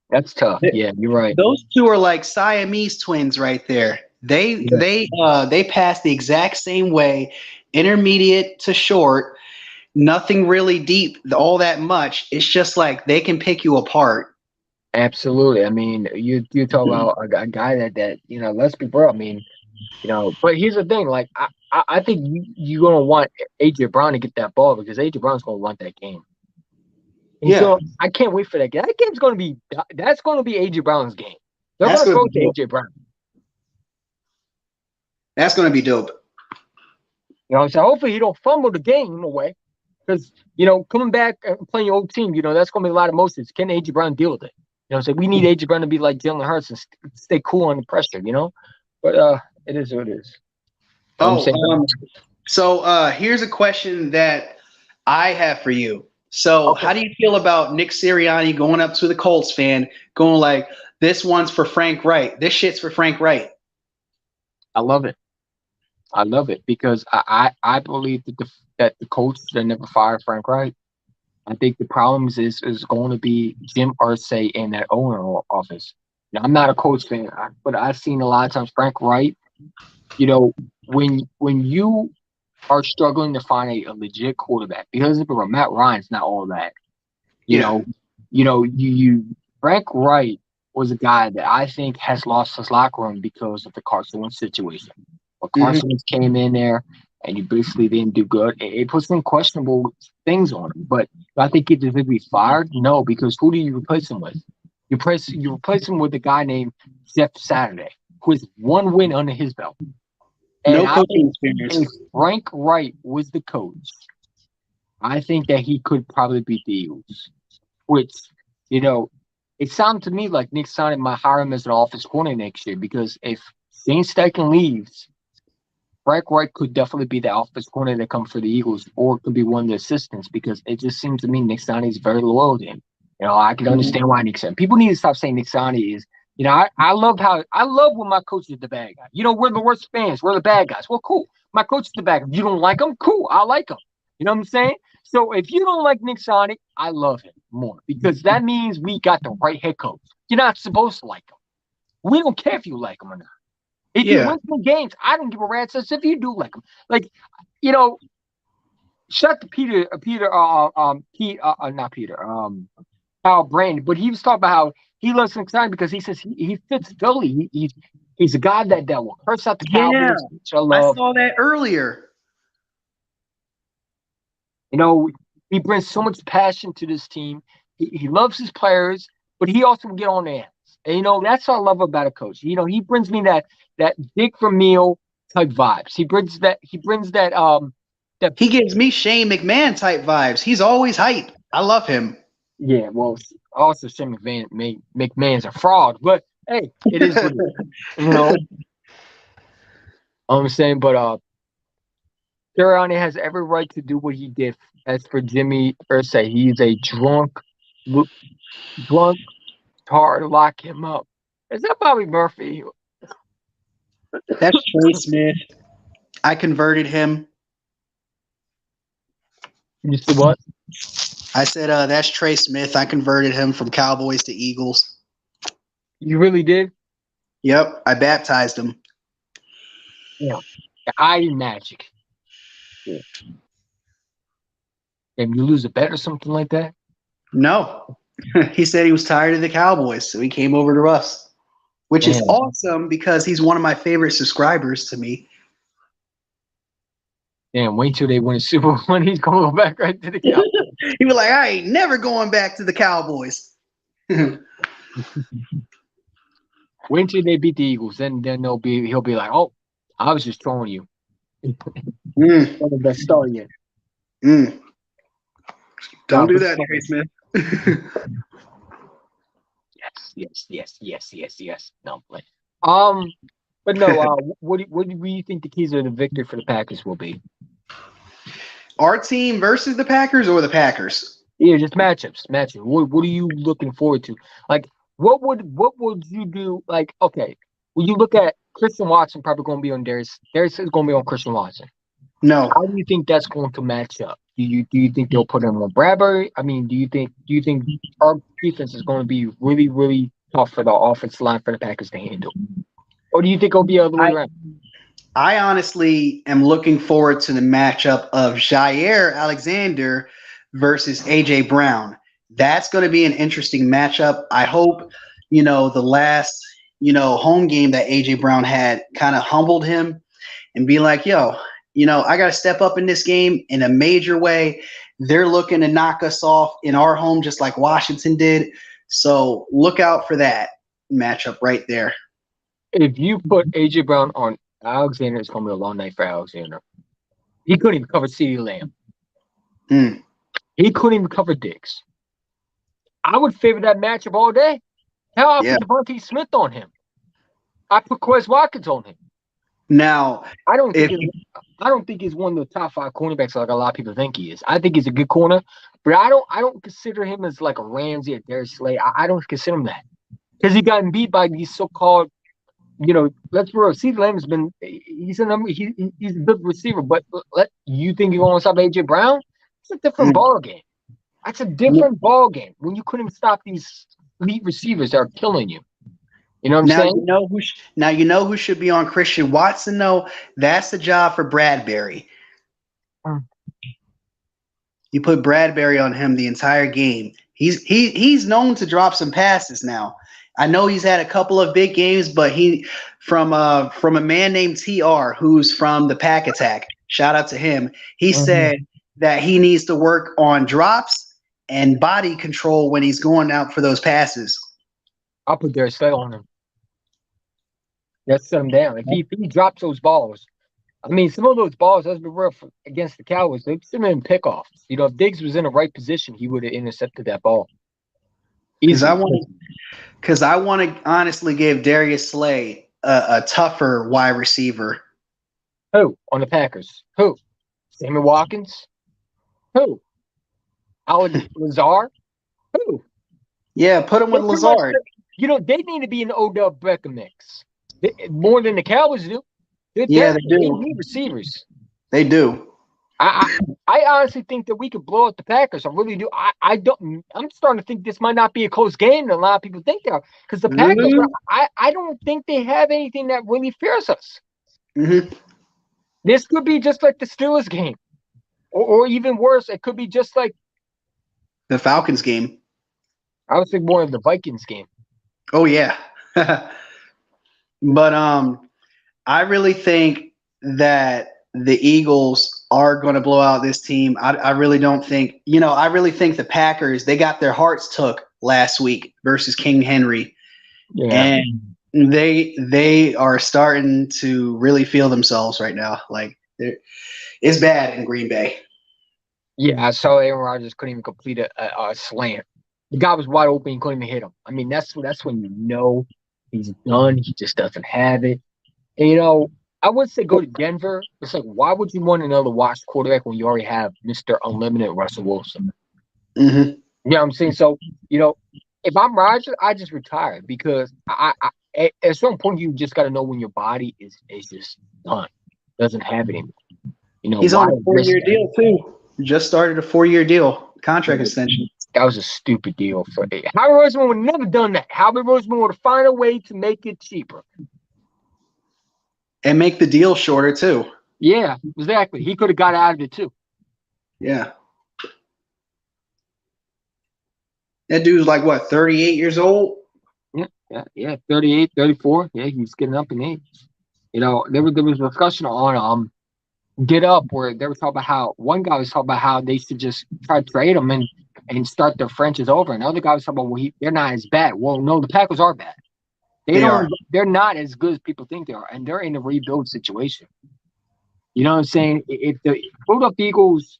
That's tough. Th- Yeah, you're right. Those two are like Siamese twins right there. They Yeah, they they pass the exact same way, intermediate to short, nothing really deep, all that much. It's just like they can pick you apart. absolutely. I mean, you talk about a guy that you know. Let's be real. I mean, you know, but here's the thing. Like, I think you're gonna want AJ Brown to get that ball because AJ Brown's gonna want that game. And Yeah, so I can't wait for that game. That game's going to be that's going to be AJ Brown's game. They're that's going to gonna throw be it to dope. AJ Brown. That's gonna be dope. You know what I'm saying? Hopefully he don't fumble the game away because you know coming back and playing your old team, you know that's going to be a lot of emotions. Can AJ Brown deal with it? You know what I'm saying? We need AJ Brown to be like Jalen Hurts and stay cool under pressure. You know, but it is what it is. You know what I'm Oh, saying? so here's a question that I have for you. So, Okay, how do you feel about Nick Sirianni going up to the Colts fan, going like, "This one's for Frank Wright. This shit's for Frank Wright." I love it. I love it because I believe that the coach that never fired Frank Wright. I think the problems is going to be Jim Irsay and that owner office. Now, I'm not a coach fan, but I've seen a lot of times Frank Wright. You know, when you are struggling to find a legit quarterback, because remember Matt Ryan's not all that. You Yeah. know, you Frank Wright was a guy that I think has lost his locker room because of the Carson Wentz situation. But Hmm. Carson Wentz came in there and you basically didn't do good. It put some questionable things on him. But do I think he deserves to be fired? No, because who do you replace him with? You replace him with a guy named Jeff Saturday, who has one win under his belt. And No I coaching think experience. if Frank Wright was the coach, I think that he could probably beat the Eagles. Which, you know, it sounded to me like Nick Sonic might hire him as an office corner next year because if Shane Steichen leaves, Frank Wright could definitely be the offense corner that comes for the Eagles, or it could be one of the assistants because it just seems to me Nick Sonney is very loyal to him. I can Mhm. understand why Nick Sonney. People need to stop saying Nick Sonney is. I love when my coach is the bad guy. We're the worst fans. We're the bad guys. Well, cool. My coach is the bad guy. You don't like him? Cool. I like him. You know what I'm saying? So if you don't like Nick Sonney, I love him more because that means we got the right head coach. You're not supposed to like him. We don't care if you like him or not. If he Yeah. wins the games, I don't give a rat's ass if you do like him. Like, you know, shut the not Peter, Kyle Brand, but he was talking about how he loves Nick Sonney because he says he fits Philly. He's a guy that will curse out the Yeah. Cowboys, which I I love. saw that earlier. You know, he brings so much passion to this team. He loves his players, but he also can get on their ass. And that's what I love about a coach. He brings me that Dick Vermeil type vibes. He brings that He gives me Shane McMahon type vibes. He's always hype. I love him. yeah, well, also Shane McMahon's a fraud, but hey, it is what it is. You know, I'm saying, but Sirianni has every right to do what he did. As for Jimmy Irsay, he's a drunk, hard, lock him up. Is that Bobby Murphy? That's Trey Smith. I converted him. You see what? I said, that's Trey Smith. I converted him from Cowboys to Eagles. You really did? Yep, I baptized him. Yeah. Hiding magic. Yeah. And you lose a bet or something like that? No, he said he was tired of the Cowboys, so he came over to us, which is Damn. awesome because he's one of my favorite subscribers to me. Damn, wait till they win a Super Bowl and he's going to go back right to the Cowboys. He was like, I ain't never going back to the Cowboys. Wait till they beat the Eagles, then he'll be like, oh, I was just trolling you. Mm, One of the best star yet. mm. Don't Nah, do but that, Trey Smith. yes. No, but no. What do you think the keys of the victory for the Packers will be? Our team versus the Packers or the Packers? Yeah, just matchups. What are you looking forward to? Like, what would you do? Like, okay, when you look at Christian Watson, probably going to be on Darius. Darius is going to be on Christian Watson. No. How do you think that's going to match up? Do you think they'll put him on Bradbury? I mean, do you think our defense is going to be really really tough for the offensive line for the Packers to handle, or do you think it'll be the other way I, around? I honestly am looking forward to the matchup of Jair Alexander versus AJ Brown. That's going to be an interesting matchup. I hope, the last, home game that AJ Brown had kind of humbled him and be like, yo, I got to step up in this game in a major way. They're looking to knock us off in our home just like Washington did. So look out for that matchup right there. If you put AJ Brown on Alexander, it's going to be a long night for Alexander. He couldn't even cover CeeDee Lamb. Mm. He couldn't even cover Diggs. I would favor that matchup all day. Hell, I Yeah. put Devontae Smith on him. I put Quez Watkins on him. Now, I don't if think I don't think he's one of the top 5 cornerbacks like a lot of people think he is. I think he's a good corner, but I don't consider him as like a Ramsey or Darius Slay. I don't consider him that because he got beat by these so-called, let's be real. CeeDee Lamb has been he's he's a good receiver, but you think you're going to stop AJ Brown? It's a different mm, ball game. That's a different ball game when you couldn't stop these elite receivers that are killing you. You know what I'm now saying? you know who should be on Christian Watson though. That's the job for Bradbury. Mm. You put Bradbury on him the entire game. He's known to drop some passes now. I know he's had a couple of big games, but he from a man named TR who's from the Pack Attack. Shout out to him. He Mm-hmm. said that he needs to work on drops and body control when he's going out for those passes. I'll put Darius Slay on him. Let's set him down. If he drops those balls, I mean, some of those balls, let's be real, against the Cowboys, they should have been pickoffs. You know, if Diggs was in the right position, he would have intercepted that ball Because I easily. want because I want to honestly give Darius Slay a tougher wide receiver. Who on the Packers? Who? Sammy Watkins? Who? Alec Lazar? Who? Yeah, put him They with pretty much, Lazard. you know, they need to be in the Odell Beckham mix. More than the Cowboys do. They're Yeah, they desperate. They do. need receivers. They do. I honestly think that we could blow out the Packers. I really do. I don't. I'm starting to think this might not be a close game that a lot of people think they are. Because the Packers, Mm-hmm. I don't think they have anything that really fears us. Mm-hmm. This could be just like the Steelers game, or even worse, it could be just like The Falcons game. I would think more of the Vikings game. Oh yeah. But I really think that the Eagles are going to blow out this team. I really don't think, I really think the Packers, they got their hearts took last week versus King Henry. Yeah. And they are starting to really feel themselves right now. Like it's bad in Green Bay. Yeah, I saw Aaron Rodgers couldn't even complete a slant. The guy was wide open, he couldn't even hit him. I mean, that's when you know he's done. He just doesn't have it. And I would say go to Denver. It's like, why would you want another washed quarterback when you already have Mr. Unlimited Russell Wilson? Mm-hmm. You know what I'm saying? So, if I'm Rodgers, I just retire because at a certain point you just got to know when your body is just done, doesn't have it anymore. He's Why on a risk 4-year deal too. Just started a 4-year deal, contract extension. that was a stupid deal for Howie Roseman would have never done that. Howie Roseman would have found a way to make it cheaper. And make the deal shorter too. Yeah, exactly. He could have got out of it too. Yeah. That dude's like what, 38 years old? Yeah, 38, 34. Yeah, he's getting up in age. There was a discussion on Get Up where they were talking about how one guy was talking about how they should just try to trade him and start their franchise over. And the other guy was talking about, well, they're not as bad. Well, no, the Packers are bad. They're not as good as people think they are, and they're in a rebuild situation. You know what I'm saying? If the Philadelphia Eagles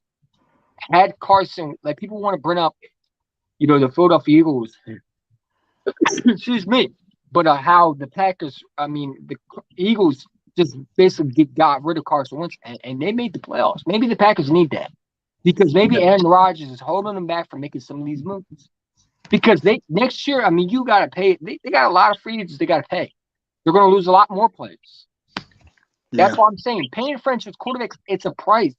had Carson, like people want to bring up, the Philadelphia Eagles, excuse me, but how the Packers, I mean, the Eagles just basically got rid of Carson Wentz, and they made the playoffs. Maybe the Packers need that because maybe Aaron Rodgers is holding them back from making some of these moves. Because next year, I mean, you got to pay. They got a lot of free agents they got to pay. They're going to lose a lot more players. That's what I'm saying. Paying franchise quarterbacks, it's a price.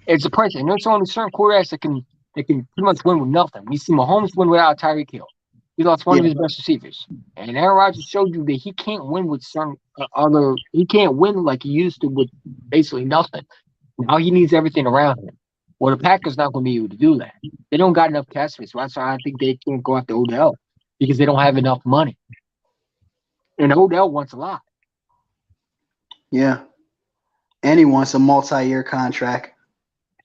It's a price. And there's only certain quarterbacks that can pretty much win with nothing. We see Mahomes win without Tyreek Hill. He lost one of his best receivers. And Aaron Rodgers showed you that he can't win with certain he can't win like he used to with basically nothing. Now he needs everything around him. Well, the Packers not going to be able to do that. They don't got enough cap space. That's why I think they can't go after Odell because they don't have enough money. And Odell wants a lot. Yeah. And he wants a multi-year contract.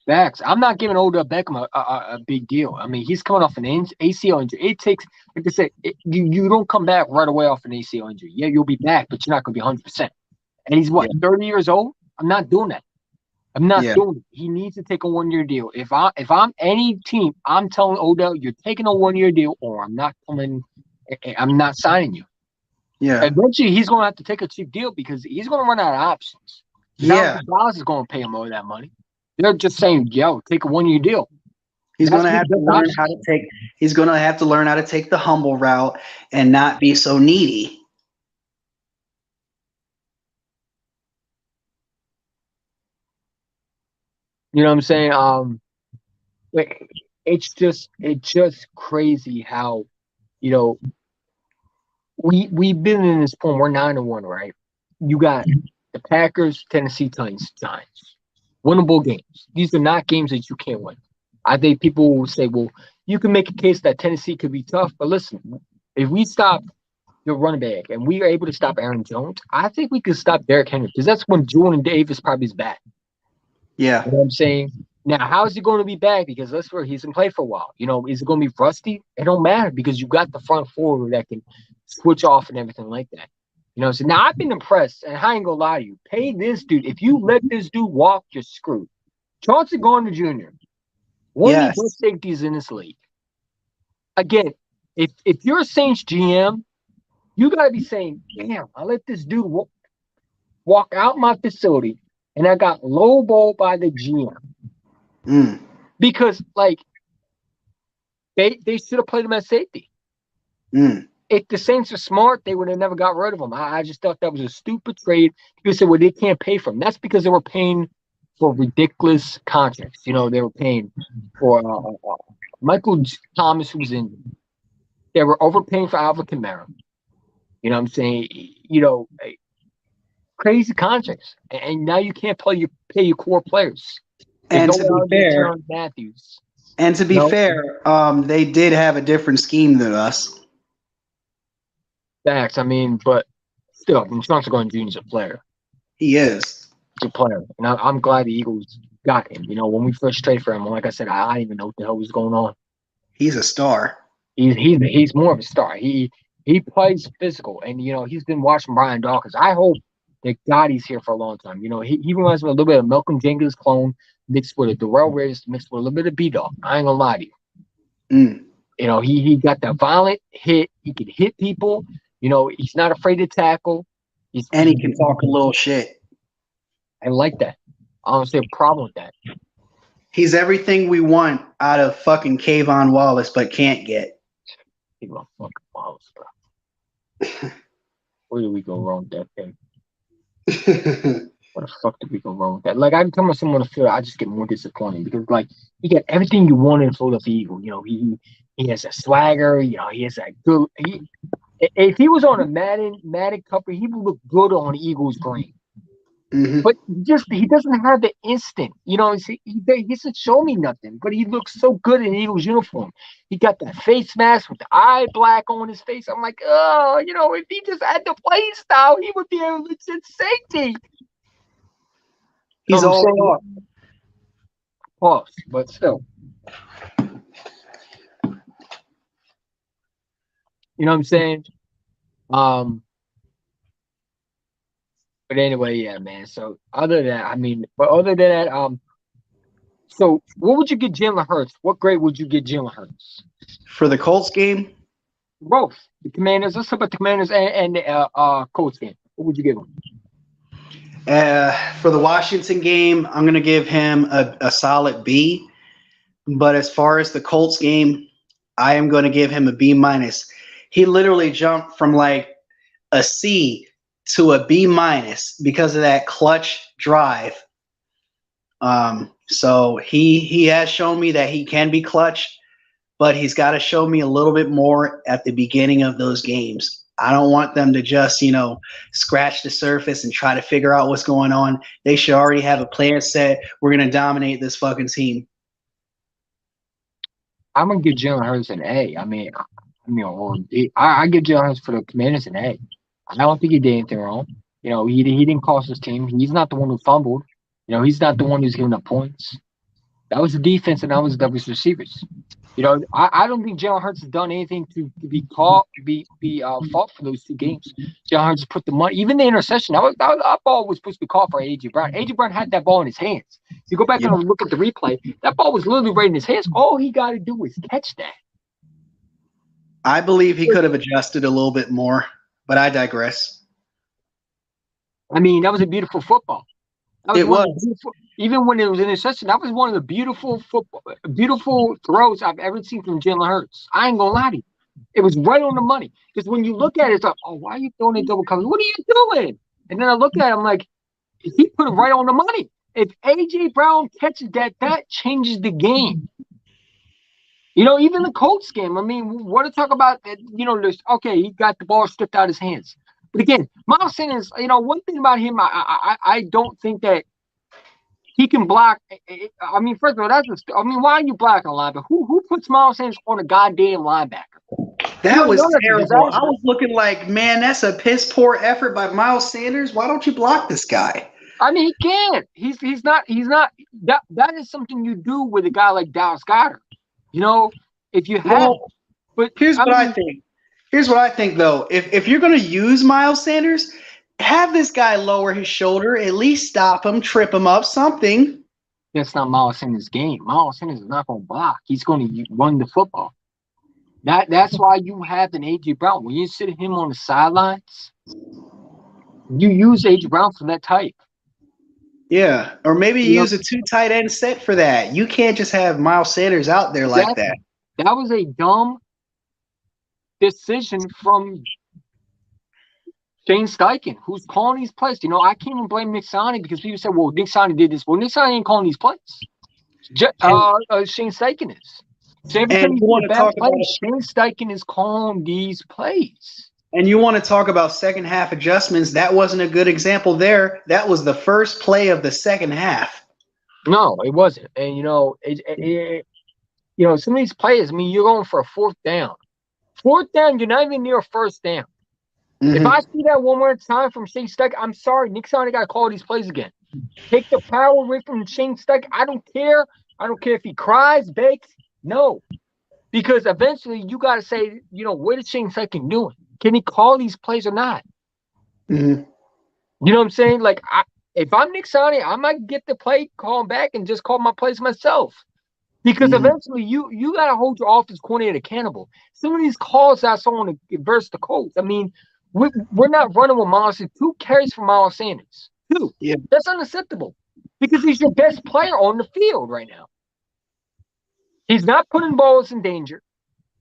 Facts. I'm not giving Odell Beckham a big deal. I mean, he's coming off an ACL injury. It takes, like I said, you don't come back right away off an ACL injury. Yeah, you'll be back, but you're not going to be 100%. And he's 30 years old? I'm not doing that. I'm not doing it. He needs to take a 1-year deal. If I'm any team, I'm telling Odell, you're taking a 1-year deal, or I'm not signing you. Yeah. Eventually, he's going to have to take a cheap deal because he's going to run out of options. Yeah. Dallas is going to pay him all that money. They're just saying, yo, take a 1-year deal. He's going to have to learn how to take. He's going to have to learn how to take the humble route and not be so needy. You know what I'm saying? It's just crazy how, we've been in this point. We're 9-1, right? You got the Packers, Tennessee Titans, Giants, winnable games. These are not games that you can't win. I think people will say, well, you can make a case that Tennessee could be tough, but listen, if we stop the running back and we are able to stop Aaron Jones, I think we can stop Derrick Henry because that's when Jordan Davis probably is back. Yeah. You know what I'm saying? Now, how is he going to be back? Because let's remember, he's been playing for a while. Is it going to be rusty? It don't matter because you got the front forward that can switch off and everything like that. You know, so now I've been impressed, and I ain't gonna lie to you. Pay this dude. If you let this dude walk, you're screwed. Chauncey Gardner Jr., one of the Yes. best safeties in this league. Again, if you're a Saints GM, you got to be saying, damn, I let this dude walk out my facility, and I got lowballed by the GM. Mm. Because, like, they should have played him as safety. Mm. If the Saints are smart, they would have never got rid of him. I just thought that was a stupid trade. People said, well, they can't pay for him. That's because they were paying for ridiculous contracts. You know, they were paying for Michael Thomas, who was injured. They were overpaying for Alvin Kamara. You know what I'm saying? You know, crazy contracts. And now you can't pay your core players. There's And no to be way to get fair, Tyrann Matthews. No they did have a different scheme than us. facts. I mean, but still, Chauncey Gardner Jr. is a player. He is. He's a player. And I'm glad the Eagles got him. You know, when we first traded for him, like I said, I didn't even know what the hell was going on. He's a star. He's more of a star. He plays physical, and you know he's been watching Brian Dawkins. I hope that God he's here for a long time. You know he reminds me a little bit of Malcolm Jenkins' clone mixed with a Darrell Reyes mixed with a little bit of B-Dog. I ain't gonna lie to you. Mm. You know he got that violent hit. He can hit people. You know he's not afraid to tackle. And he can talk a little shit. I like that. I don't see a problem with that. He's everything we want out of fucking Kayvon Wallace, but can't get. People are fucking balls, bro. Where did we go wrong with that thing? What the fuck did we go wrong with that? Like every time I see him on the field, I just get more disappointed because like he got everything you want in Philadelphia Eagle. You know, he has a swagger. You know, he has that good. If he was on a Madden cover, he would look good on Eagles green. Mm-hmm. But he doesn't have the instant. You know, he doesn't show me nothing. But he looks so good in Eagles uniform. He got that face mask with the eye black on his face. I'm like, oh, you know, if he just had the play style, he would be a legit safety. He's all talk. Pause, but still. You know what I'm saying? But anyway, yeah, man. So other than that, so what would you get Jalen Hurts? What grade would you get Jalen Hurts? For the Colts game? Both. The Commanders. Let's talk about the Commanders and the Colts game. What would you give him? For the Washington game, I'm going to give him a solid B. But as far as the Colts game, I am going to give him a B minus. He literally jumped from like a C to a B minus because of that clutch drive. So he has shown me that he can be clutch, but he's got to show me a little bit more at the beginning of those games. I don't want them to just, you know, scratch the surface and try to figure out what's going on. They should already have a plan set. We're going to dominate this fucking team. I'm gonna give Jalen Hurts an A. I give Jalen Hurts for the Commanders an A. I don't think he did anything wrong. You know, he didn't cost his team. He's not the one who fumbled. You know, he's not the one who's giving up points. That was the defense, and that was the receivers. You know, I don't think Jalen Hurts has done anything to be fault for those two games. Jalen Hurts put the money, even the interception. That ball was supposed to be called for A.J. Brown. A.J. Brown had that ball in his hands. If you go back and look at the replay, that ball was literally right in his hands. All he got to do is catch that. I believe he could have adjusted a little bit more, but I digress. I mean, that was a beautiful football. It was. Even when it was an interception, that was one of the beautiful throws I've ever seen from Jalen Hurts. I ain't gonna lie to you. It was right on the money. Because when you look at it, it's like, oh, why are you throwing in double coverage? What are you doing? And then I look at it, I'm like, he put it right on the money. If A.J. Brown catches that changes the game. You know, even the Colts game, I mean, what to talk about, you know, okay, he got the ball stripped out of his hands. But again, Miles Sanders, you know, one thing about him, I don't think that he can block. I mean, first of all, why are you blocking a linebacker? Who puts Miles Sanders on a goddamn linebacker? That was terrible. I was looking like, man, that's a piss poor effort by Miles Sanders. Why don't you block this guy? I mean, he can't. He's not. That is something you do with a guy like Dallas Goedert. You know, if you have. But here's what I think. Here's what I think though. If you're gonna use Miles Sanders, have this guy lower his shoulder, at least stop him, trip him up, something. That's not Miles Sanders' game. Miles Sanders is not going to block. He's going to run the football. That's why you have an AJ Brown. When you sit him on the sidelines, you use AJ Brown for that type. Yeah. Or maybe You know, use a two tight end set for that. You can't just have Miles Sanders out there like that. that was a dumb decision from Shane Steichen, who's calling these plays. I can't even blame Nick Sonney because people said, well, Nick Sonney did this. Well, Nick Sonney ain't calling these plays. Shane Steichen is. So every time And you you want see a to bad talk play, about Shane Steichen is calling these plays. and you want to talk about second half adjustments. That wasn't a good example there. That was the first play of the second half. No, it wasn't. And some of these plays. I mean, you're going for a fourth down. Fourth down, you're not even near a first down. Mm-hmm. If I see that one more time from Shane Steichen, I'm sorry, Nick Sonney got to call these plays again. Take the power away from Shane Steichen. I don't care. I don't care if he cries, begs. No, because eventually you got to say, what is Shane Steichen doing? Can he call these plays or not? Mm-hmm. You know what I'm saying? Like, if I'm Nick Sonney, I might get the play, call him back, and just call my plays myself. Because eventually you got to hold your offense coordinator accountable. Some of these calls I saw on versus the Colts, I mean, we're not running with Miles Sanders. 2 carries for Miles Sanders. 2. Yeah. That's unacceptable because he's your best player on the field right now. He's not putting balls in danger.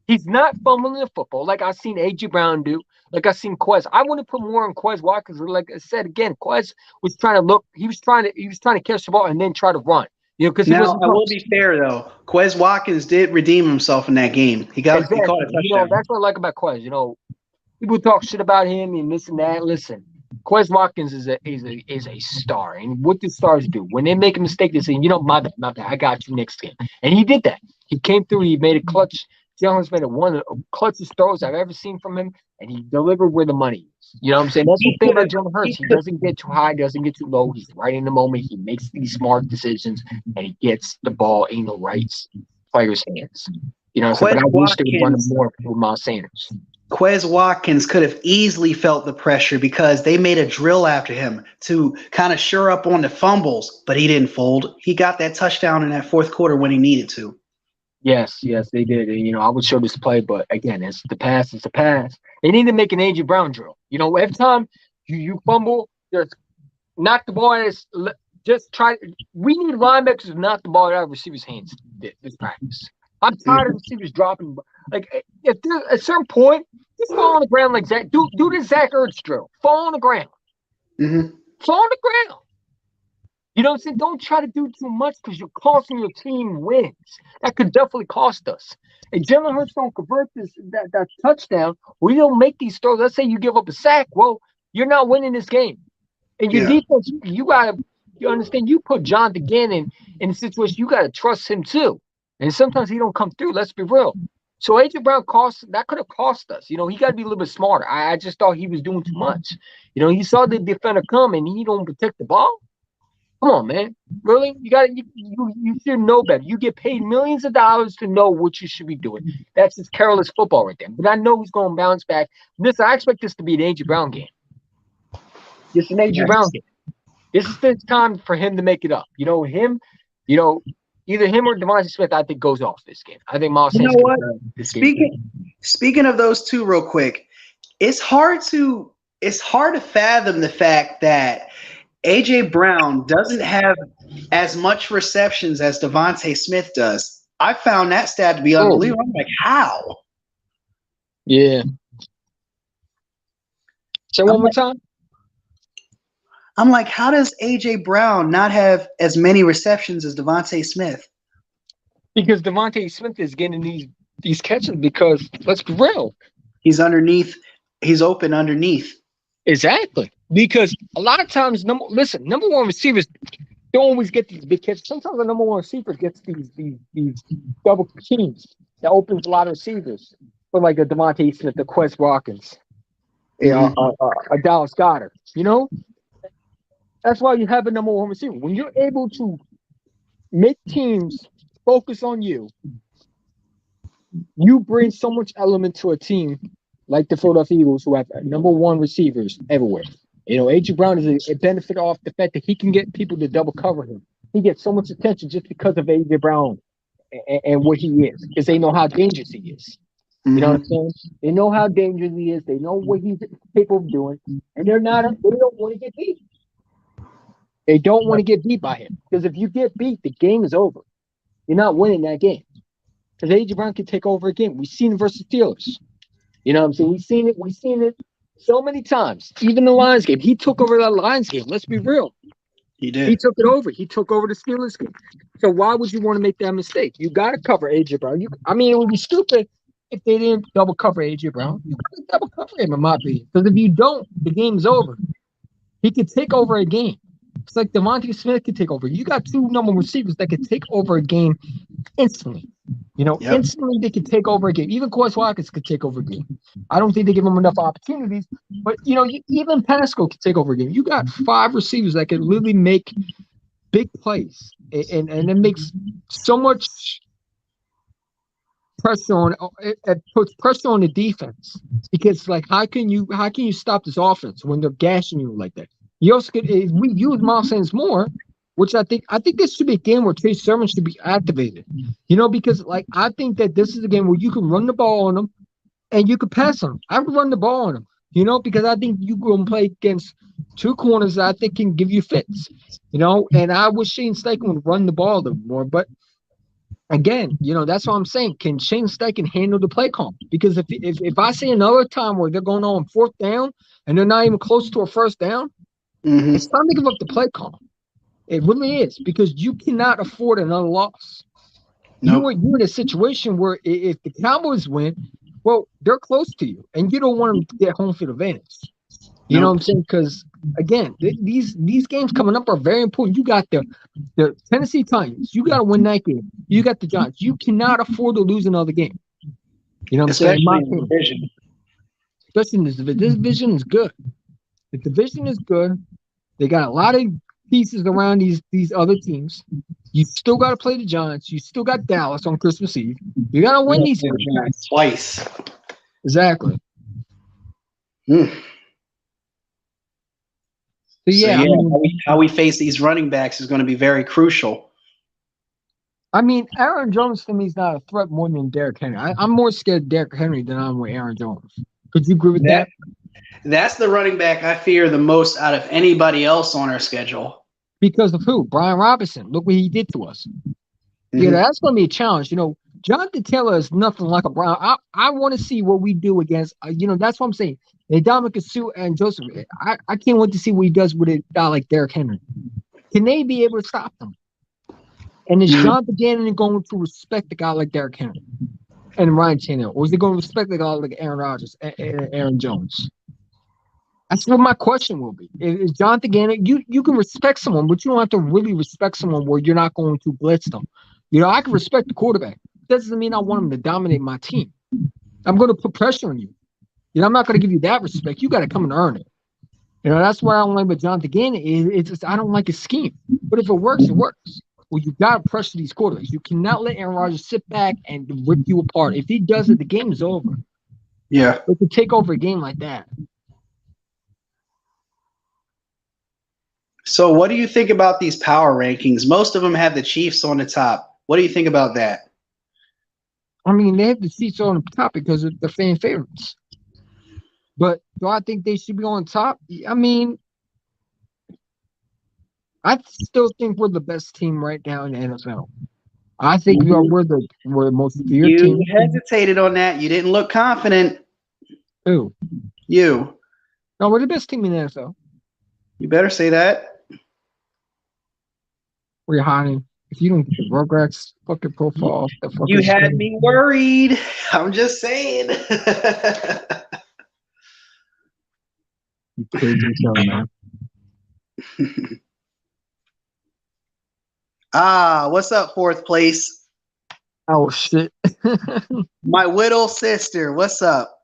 He's not fumbling the football like I've seen A.J. Brown do, like I've seen Quez. I want to put more on Quez Watkins. Like I said again, Quez was trying to look. He was trying to catch the ball and then try to run. Because he wasn't. I will be fair though. Quez Watkins did redeem himself in that game. He caught a touchdown. That's what I like about Quez. People talk shit about him and this and that. Listen, Quez Watkins is a star, and what do stars do when they make a mistake? They say, my bad, I got you next game, and he did that. He came through. He made a clutch. Jalen's made one of the clutchest throws I've ever seen from him, and he delivered where the money is. You know what I'm saying? That's the thing about Jalen Hurts. He doesn't get too high, doesn't get too low. He's right in the moment. He makes these smart decisions, and he gets the ball in the right player's hands. But I wish they would run more with Miles Sanders. Quez Watkins could have easily felt the pressure because they made a drill after him to kind of shore up on the fumbles, but he didn't fold. He got that touchdown in that fourth quarter when he needed to. Yes, they did. And, I would show this play, but again, it's the pass. They need to make an A.J. Brown drill. Every time you fumble, just knock the ball out. Just try. We need linebackers to knock the ball out of receivers' hands this practice. I'm tired of receivers dropping. Like, if there's at a certain point, just fall on the ground like Zach. Do the Zach Ertz drill. Fall on the ground. Mm-hmm. Fall on the ground. You know what I'm saying? Don't try to do too much because you're costing your team wins. That could definitely cost us. If Jalen Hurts don't convert that touchdown, we don't make these throws. Let's say you give up a sack. Well, you're not winning this game. And your defense, you understand, you put Jonathan Gannon in a situation, you got to trust him too. And sometimes he don't come through. Let's be real. So A.J. Brown could have cost us. He got to be a little bit smarter. I just thought he was doing too much. He saw the defender come and he don't protect the ball. Come on, man. Really? You should know better. You get paid millions of dollars to know what you should be doing. That's just careless football right there. But I know he's going to bounce back. I expect this to be an A.J. Brown game. It's an A.J. Brown game. This is the time for him to make it up. Either him or Devontae Smith, I think, goes off this game. I think Miles Sanders. You know what? Speaking of those two real quick, it's hard to fathom the fact that A.J. Brown doesn't have as much receptions as Devontae Smith does. I found that stat to be unbelievable. I'm like, how? Yeah. Say one more time. I'm like, how does A.J. Brown not have as many receptions as Devontae Smith? Because Devontae Smith is getting these catches because, let's be real. He's underneath. He's open underneath. Exactly. Because a lot of times, number one receivers don't always get these big catches. Sometimes the number one receiver gets these double teams that opens a lot of receivers. For like a Devontae Smith, a Quez Watkins, a Dallas Goedert. That's why you have a number one receiver. When you're able to make teams focus on you, you bring so much element to a team like the Philadelphia Eagles, who have number one receivers everywhere. AJ Brown is a benefit off the fact that he can get people to double cover him. He gets so much attention just because of AJ Brown and what he is, because they know how dangerous he is. You know what I'm Mm-hmm. saying? They know how dangerous he is. They know what he's capable of doing, and they don't want to get beat. They don't want to get beat by him, because if you get beat, the game is over. You're not winning that game, because AJ Brown can take over a game. We've seen it versus Steelers. You know what I'm saying? We've seen it so many times. Even the Lions game, he took over that Lions game. Let's be real. He He did. took it over. He took over the Steelers game. So why would you want to make that mistake? You got to cover AJ Brown. It would be stupid if they didn't double cover AJ Brown. You got to double cover him, in my opinion. Because if you don't, the game's over. He could take over a game. It's like Devontae Smith could take over. You got two number receivers that could take over a game instantly. Yep. Instantly they could take over a game. Even Quez Watkins could take over a game. I don't think they give him enough opportunities. But, even Pascal could take over a game. You got five receivers that could literally make big plays. And it makes so much pressure on it puts pressure on the defense, because how can you stop this offense when they're gashing you like that? You also could, if we use Miles Sanders more, which I think this should be a game where Chase Sermon should be activated. Because I think that this is a game where you can run the ball on them and you could pass on them. I would run the ball on them, because I think you go and play against two corners that I think can give you fits. And I wish Shane Steichen would run the ball a little more, but again, that's what I'm saying. Can Shane Steichen handle the play call? Because if I see another time where they're going on fourth down and they're not even close to a first down, Mm-hmm. it's time to give up the play call. It really is, because you cannot afford another loss. Nope. You're in a situation where if the Cowboys win, well, they're close to you, and you don't want them to get home field advantage. You know what I'm saying? Because again, these games coming up are very important. You got the Tennessee Titans. You got to win that game. You got the Giants. You cannot afford to lose another game. You know what I'm saying? Especially in the division. Especially in this division. This division is good. The division is good. They got a lot of pieces around these other teams. You still got to play the Giants. You still got Dallas on Christmas Eve. You got to win these Giants twice. Exactly. Mm. So yeah, how we face these running backs is going to be very crucial. Aaron Jones to me is not a threat more than Derrick Henry. I'm more scared of Derrick Henry than I'm with Aaron Jones. Could you agree with that? That's the running back I fear the most out of anybody else on our schedule. Because of who? Brian Robinson. Look what he did to us. Mm-hmm. That's going to be a challenge. Jonathan Taylor is nothing like a Brown. I want to see what we do against, that's what I'm saying. Dominic Sue and Joseph. I can't wait to see what he does with a guy like Derrick Henry. Can they be able to stop him? And is Jonathan Gannon going to respect a guy like Derrick Henry and Ryan Tannehill? Or is he going to respect a guy like Aaron Rodgers and Aaron Jones? That's what my question will be. Is Jonathan Gannon, you can respect someone, but you don't have to really respect someone where you're not going to blitz them. I can respect the quarterback. That doesn't mean I want him to dominate my team. I'm going to put pressure on you. I'm not going to give you that respect. You got to come and earn it. That's what I don't like about Jonathan Gannon. It's just, I don't like his scheme. But if it works, it works. Well, you got to pressure these quarterbacks. You cannot let Aaron Rodgers sit back and rip you apart. If he does it, the game is over. Yeah. They can take over a game like that. So what do you think about these power rankings? Most of them have the Chiefs on the top. What do you think about that? They have the Chiefs on the top because of the fan favorites. But do I think they should be on top? I still think we're the best team right now in the NFL. I think we're the most feared team. You hesitated on that. You didn't look confident. Who? You. No, we're the best team in the NFL. You better say that. We're hiding. If you don't get the Rugrats fucking profile, you had me worried. I'm just saying. You crazy show, man. What's up, fourth place? Oh shit. My little sister. What's up?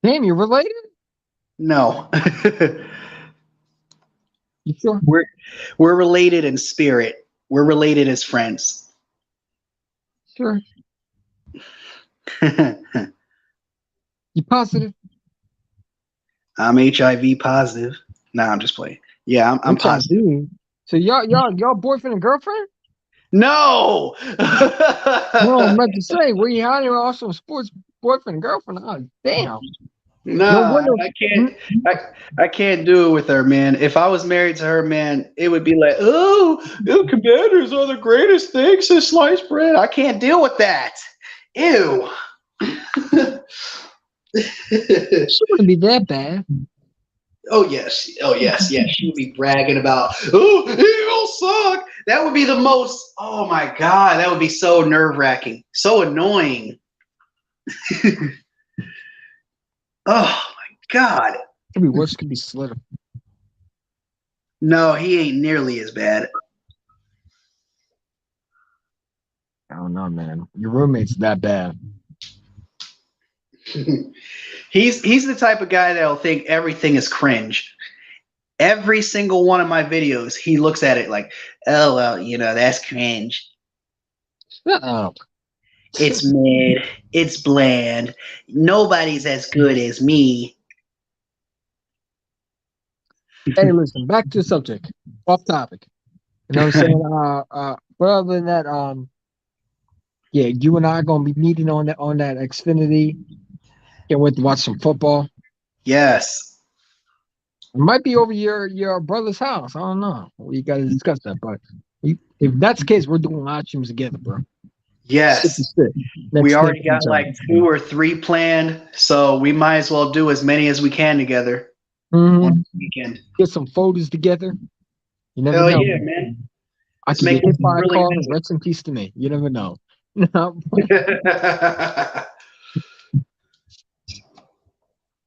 Damn, you're related? No. You sure? We're related in spirit. We're related as friends. Sure. You positive? I'm HIV positive. Nah, I'm just playing. Yeah, I'm positive. HIV. So y'all boyfriend and girlfriend? No. No, I'm about to say we had also sports boyfriend and girlfriend. Oh damn. No Nah, wonder. I can't. I can't do it with her, man. If I was married to her, man, it would be like, oh, commanders are the greatest thing since sliced bread. I can't deal with that. Ew. She wouldn't be that bad. Oh yes, oh yes, yes. She would be bragging about, oh, Eagles suck. That would be the most. Oh my god, that would be so nerve wracking, so annoying. Oh my god. Could be worse. Could be Slitter. No, he ain't nearly as bad. I don't know, man. Your roommate's that bad. He's the type of guy that'll think everything is cringe. Every single one of my videos, he looks at it like, oh well, that's cringe. Shut up. It's mid, it's bland. Nobody's as good as me. Hey, listen. Back to the subject. Off topic. You know what I'm saying? But other than that, yeah, you and I are gonna be meeting on that Xfinity. Can't wait to watch some football. Yes. It might be over your brother's house. I don't know. We got to discuss that. But if that's the case, we're doing live streams together, bro. Sit to Yes. sit. We Next already thing. got like 2 or 3 planned, so we might as well do as many as we can together on Mm-hmm. the weekend. Get some photos together. You never Hell know. yeah, man. I Let's could make get this hit by a really car. visit. Rest in peace to me. You never know. No,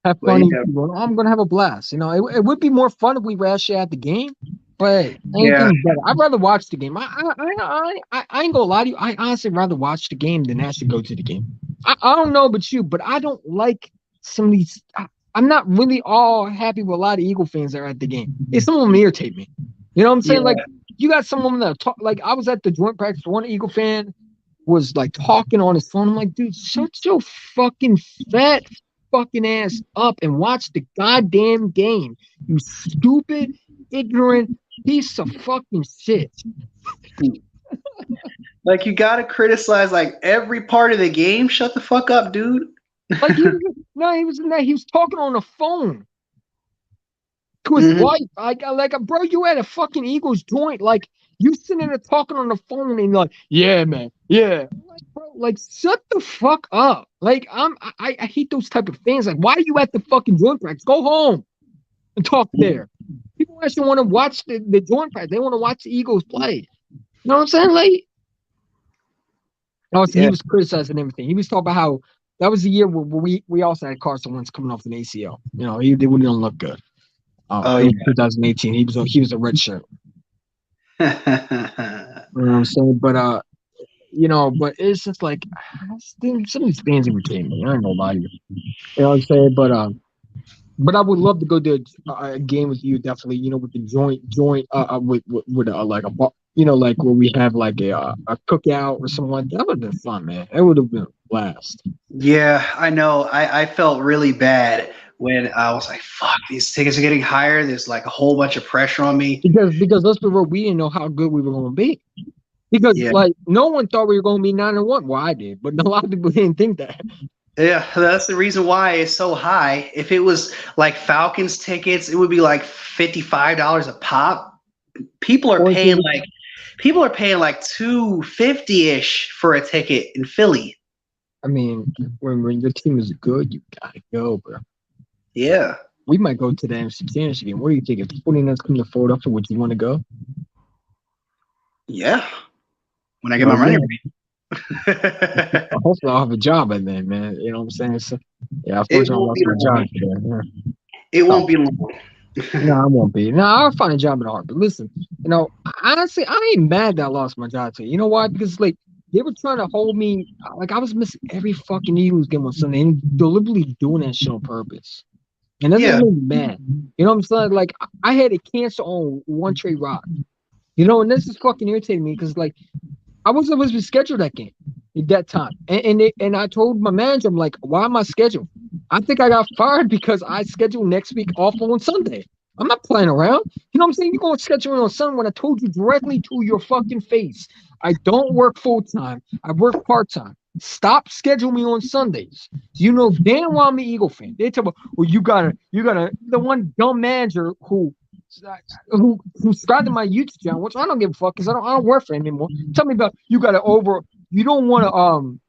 have But fun. yeah, I'm gonna have a blast. You know, it would be more fun if we were actually at the game. But yeah, anything's better. I'd rather watch the game. I ain't gonna lie to you. I honestly rather watch the game than actually go to the game. I don't know about you, but I don't like some of these. I'm not really all happy with a lot of Eagle fans that are at the game. It's some of them irritate me. You know what I'm saying? yeah. Like you got some of them that talk. Like I was at the joint practice. One Eagle fan was like talking on his phone. I'm like, dude, shut your fucking fat fucking ass up and watch the goddamn game. You stupid, ignorant piece of fucking shit. Like you gotta criticize like every part of the game. Shut the fuck up, dude. Like he was no, he was in that. He was talking on the phone to his Mhm. wife. Like, bro, you at a fucking Eagles joint. Like, you sitting there talking on the phone and like, yeah, man, yeah. Like, bro, like, shut the fuck up. Like, I hate those type of things. Like, why are you at the fucking joint practice? Go home and talk there. People actually want to watch the joint practice. They want to watch the Eagles play. You know what I'm saying? Like, also, he Yeah, was criticizing everything. He was talking about how that was the year where we also had Carson Wentz coming off an ACL. You know, they wouldn't look good. oh It was yeah. 2018. He was a red shirt. You know what I'm saying? But but it's just like some of these fans irritate me. I ain't gonna lie to you. You know what I'm saying? But I would love to go to a game with you, definitely. You know, with the joint with like a bar, like where we have like a cookout or something like that. That would have been fun, man. It would have been a blast. Yeah, I know. I felt really bad when I was like, fuck, these tickets are getting higher. There's like a whole bunch of pressure on me. Because let's be real, we didn't know how good we were going to be. Because Yeah. like no one thought we were going to be 9-1. Well, I did, but a lot of people didn't think that. Yeah, that's the reason why it's so high. If it was like Falcons tickets, it would be like $55 a pop. People are Or if paying like people are paying like 250 ish for a ticket in Philly. I mean, when your team is good, you gotta go, bro. Yeah. We might go to the NFC Championship game. What do you think? If the 49ers come to Philadelphia, would you want to go? Yeah. When I get No, my money yeah. right. Hopefully, I'll have a job by then, man. You know what I'm saying? So, yeah, It unfortunately, I won't lost be my job long. today. Yeah. It Oh, won't be long. no, I won't be. No, I'll find a job in a heart. But listen, honestly, I ain't mad that I lost my job today. You know why? Because like they were trying to hold me. Like I was missing every fucking Eagles game on Sunday and deliberately doing that shit on purpose. And that just Yeah. made me mad. You know what I'm saying? Like I had to cancel on one trade rock. You know, and this is fucking irritating me because like I wasn't supposed to be scheduled that game. at that time. And I told my manager, I'm like, why am I scheduled? I think I got fired because I scheduled next week off on Sunday. I'm not playing around. You know what I'm saying? You're going to schedule it on Sunday when I told you directly to your fucking face. I don't work full time. I work part time. Stop scheduling me on Sundays. You know damn well I'm an Eagle fan. They tell me, well, you gotta, the one dumb manager who subscribed to my YouTube channel, which I don't give a fuck because I don't work for him anymore. Tell me about you don't want to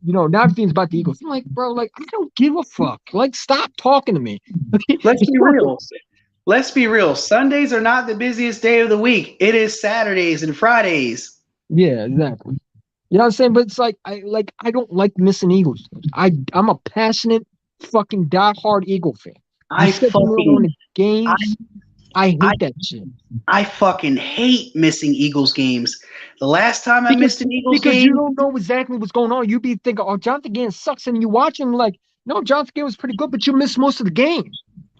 now everything's about the Eagles. I'm like, bro, like I don't give a fuck. Like, stop talking to me. Let's It's be not real. Let's be real. Sundays are not the busiest day of the week. It is Saturdays and Fridays. yeah, exactly. You know what I'm saying? But it's like I don't like missing Eagles. I'm a passionate fucking diehard Eagle fan. You I said you were on fucking the games. I I hate that shit. I fucking hate missing Eagles games. The last time I Because missed an Eagles because you game, don't know exactly what's going on. You be thinking, oh, Jonathan Gann sucks, and you watch him like, no, Jonathan Gann was pretty good, but you missed most of the game.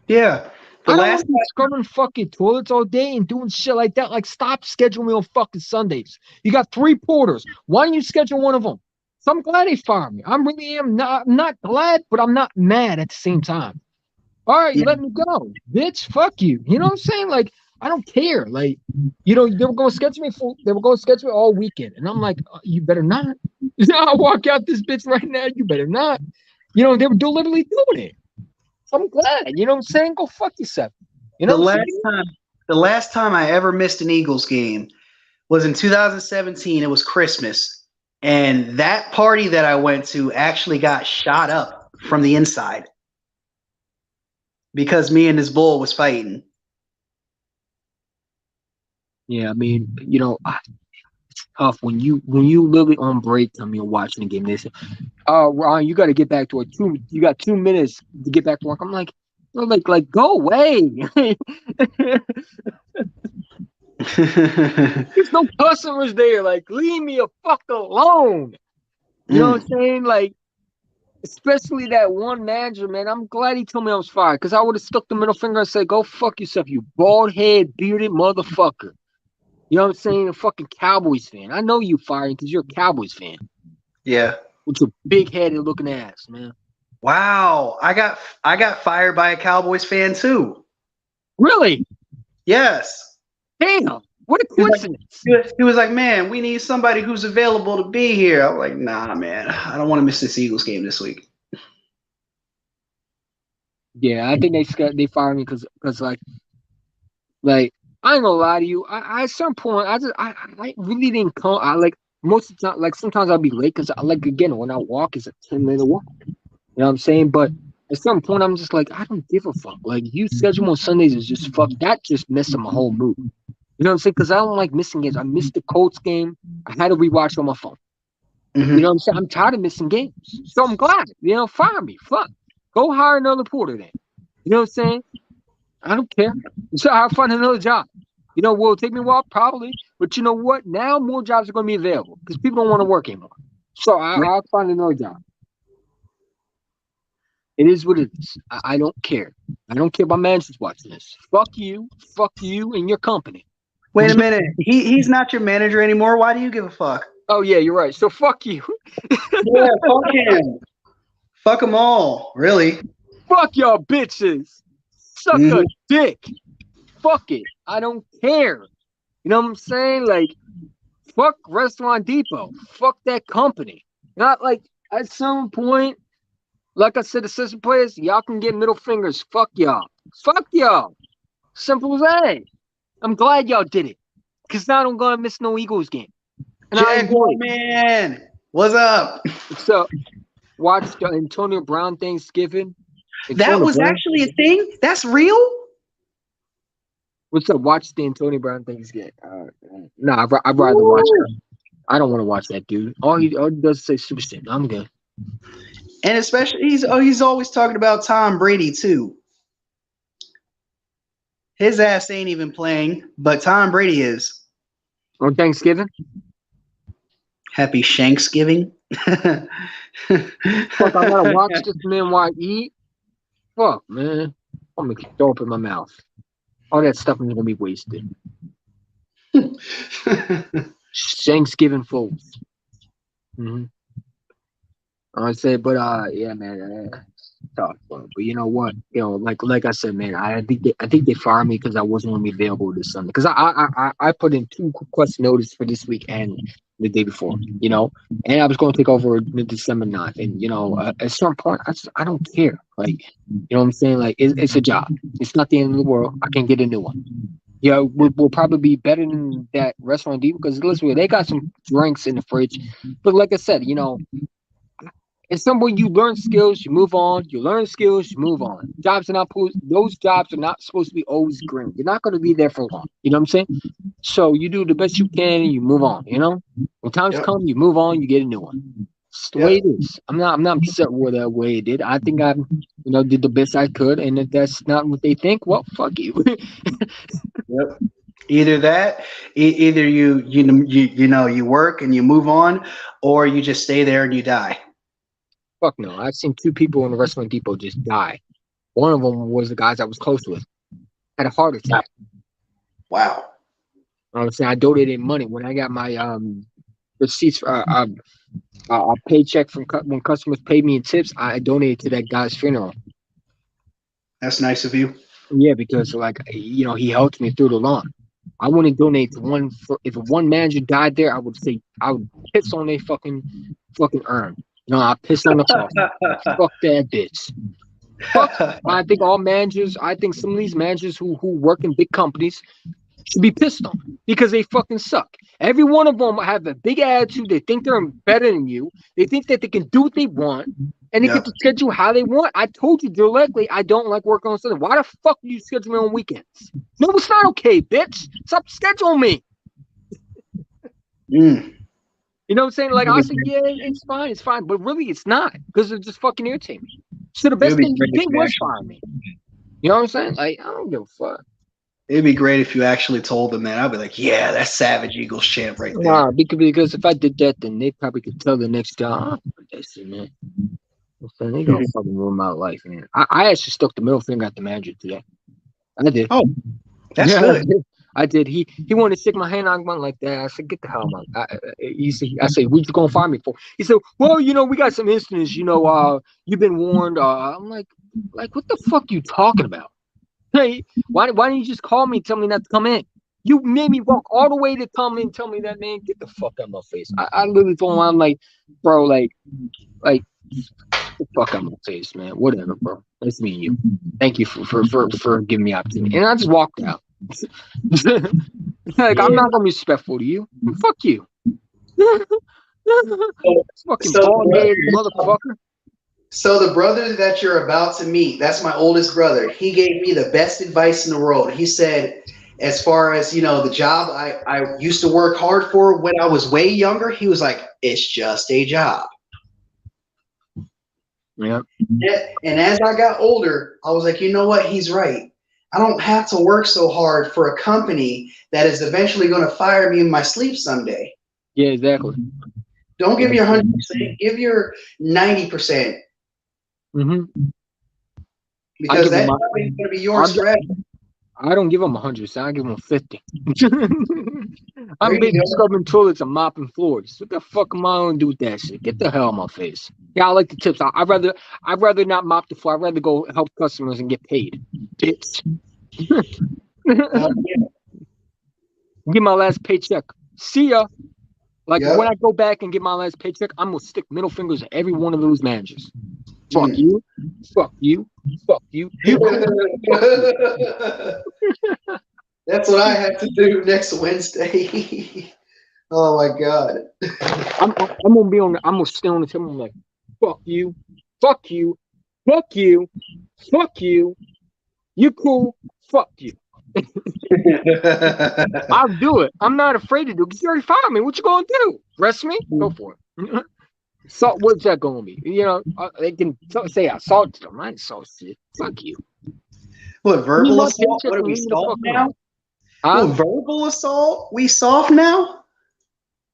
yeah. The I don't last want to be scrubbing fucking toilets all day and doing shit like that. Like, stop scheduling me on fucking Sundays. You got 3 porters. Why don't you schedule one of them? So I'm glad they fired me. I'm really am not I'm not glad, but I'm not mad at the same time. All right, yeah, let me go, bitch. Fuck you. You know what I'm saying? Like, I don't care. Like, they were going to schedule me all weekend, and I'm like, you better not. I'll walk out this bitch right now. You better not. They were deliberately doing it. So I'm glad. You know what I'm saying? Go fuck yourself. You know the what I'm last saying? time the last time I ever missed an Eagles game was in 2017. It was Christmas. And that party that I went to actually got shot up from the inside because me and this bull was fighting. Yeah, I mean, it's tough when you literally on break time you're watching the game. They say, "Oh, Ron, you got to get back to it. You got 2 minutes to get back to work." I'm like, go away. There's no customers there. Like, leave me a fuck alone. You know what I'm Mm. saying? Like, especially that one manager, man. I'm glad he told me I was fired because I would have stuck the middle finger and said, "Go fuck yourself, you bald head, bearded motherfucker." You know what I'm saying? A fucking Cowboys fan. I know you fired because you're a Cowboys fan Yeah. with your big headed looking ass, man. Wow. I got fired by a Cowboys fan too. Really? Yes. Damn. What a He was like, coincidence. he was like, man, we need somebody who's available to be here. I'm like, nah, man, I don't want to miss this Eagles game this week. Yeah, I think they fired me because like I ain't gonna lie to you. I at some point I really didn't come. I like most of the time like sometimes I'll be late because I like again when I walk it's a 10-minute walk. You know what I'm saying? But at some point I'm just like I don't give a fuck. Like you schedule on Sundays is just fuck that just messing my whole mood. You know what I'm saying? Because I don't like missing games. I missed the Colts game. I had to rewatch on my phone. You know what Mm-hmm. I'm saying? I'm tired of missing games. So I'm glad. Fire me. Fuck. Go hire another porter then. You know what I'm saying? I don't care. So I'll find another job. Will it take me a while? Probably. But you know what? Now more jobs are going to be available because people don't want to work anymore. So I'll find another job. It is what it is. I don't care. I don't care about managers watching this. Fuck you. Fuck you and your company. Wait a minute. He's not your manager anymore. Why do you give a fuck? Oh, yeah, you're right. So fuck you. Yeah, fuck him. Fuck them all. Really. Fuck y'all bitches. Suck Mm-hmm. a dick. Fuck it. I don't care. You know what I'm saying? Like, fuck Restaurant Depot. Fuck that company. Not like at some point, like I said, assistant players, y'all can get middle fingers. Fuck y'all. Fuck y'all. Simple as that. I'm glad y'all did it. Because now I don't gonna miss no Eagles game. And I enjoy Jaguar it. man. What's up? So watch the Antonio Brown Thanksgiving. That Antonio was Brown. actually a thing? That's real? What's up? Watch the Antonio Brown Thanksgiving. Nah, I'd rather watch that. I don't want to watch that dude. All he does is say super shit. I'm good. And especially he's always talking about Tom Brady too. His ass ain't even playing, but Tom Brady is. On Thanksgiving? Happy Shanksgiving. Fuck, I gotta watch this man while I eat. Fuck, man. I'm gonna throw up in my mouth. All that stuff is gonna be wasted. Thanksgiving fools. Mm-hmm. I would say, but yeah, man, tough. But you know what? Like I said, man, I think they fired me because I wasn't going to be available this Sunday. Because I put in two request notice for this week and the day before, and I was going to take over the December 9th. And at a certain point, I don't care. Like, what I'm saying? Like, it's a job. It's not the end of the world. I can get a new one. Yeah, we'll probably be better than that restaurant deal because listen, they got some drinks in the fridge. But like I said, it's somewhere you learn skills, you move on. You learn skills, you move on. Those jobs are not supposed to be always green. You're not going to be there for long. You know what I'm saying? So you do the best you can and you move on. When times Yep. come, you move on, you get a new one. It's the way Yep. it is. I'm not upset with the way it did. I think I, did the best I could. And if that's not what they think, well, fuck you. Yep. Either that, either you work and you move on, or you just stay there and you die. Fuck no. I've seen two people in the restaurant depot just die. One of them was the guys I was close with. Had a heart attack. Wow. You know what I'm saying? I donated money when I got my receipts for a paycheck from when customers paid me in tips. I donated to that guy's funeral. That's nice of you. Yeah, because like he helped me through the long. I wouldn't donate to one. If one manager died there, I would say I would piss on their fucking urn. I piss on the coffin. Fuck that bitch. Fuck. I think all managers. I think some of these managers who work in big companies should be pissed on because they fucking suck. Every one of them have a big attitude. They think they're better than you. They think that they can do what they want and they get Yep. to schedule how they want. I told you directly, I don't like working on Sunday. Why the fuck do you schedule me on weekends? No, it's not okay, bitch. Stop scheduling me. Mm. You know what I'm saying? Like I said, yeah, it's fine, but really, it's not because it just fucking irritates me. So the It best would be thing you great if did you was actually. fire me. You know what I'm saying? Like I don't give a fuck. It'd be great if you actually told them that. I'd be like, yeah, that's Savage Eagles champ right there. Nah, because if I did that, then they probably could tell the next guy, that's it, man. So they gonna fucking ruin my life, man. I actually stuck the middle finger at the manager today. I did. Oh, that's Yeah, I good. did. I did. He wanted to stick my hand on one like that. I said, "Get the hell out!" I said, "What you gonna fire me for?" He said, "Well, we got some incidents. You've been warned." I'm like, what the fuck you talking about? Hey, why didn't you just call me and tell me not to come in? You made me walk all the way to come in and tell me that, man. Get the fuck out of my face. I literally told him, I'm like, bro, like the fuck out of my face, man. Whatever, bro. Nice meeting you. Thank you for giving me opportunity. And I just walked out. Like I'm Yeah. not gonna be respectful to you. Fuck you. So, Fucking so, bald headed motherfucker. so the brother that you're about to meet, that's my oldest brother. He gave me the best advice in the world. He said, as far as the job I used to work hard for when I was way younger, he was like, it's just a job. Yeah. And as I got older, I was like, you know what? He's right. I don't have to work so hard for a company that is eventually going to fire me in my sleep someday. Yeah, exactly. Don't give your 100%. Give your 90%. Mm-hmm. Because that job is going to be yours forever. I don't give them 100, so I give them 50. There I'm you busy go. scrubbing toilets and mopping floors. What the fuck am I gonna do with that shit? Get the hell out of my face. Yeah, I like the tips. I'd rather not mop the floor. I'd rather go help customers and get paid. Bitch. Yeah. Get my last paycheck. See ya. Like Yep. when I go back and get my last paycheck, I'm gonna stick middle fingers at every one of those managers. Fuck Mm. you. Fuck you. Fuck you. That's what I have to do next Wednesday. Oh my God. I'm gonna be I'm gonna stay on the table. I'm like, fuck you, fuck you, fuck you, fuck you. You cool? Fuck you. I'll do it. I'm not afraid to do it because you already fired me. What you gonna do? Arrest me? Go for it. So what's that gonna be? They can say I assaulted them. I ain't assault shit. Fuck you. What, Give me verbal my assault? paycheck What are and we leave me the soft fuck now? alone. Huh? What, verbal assault? We soft now?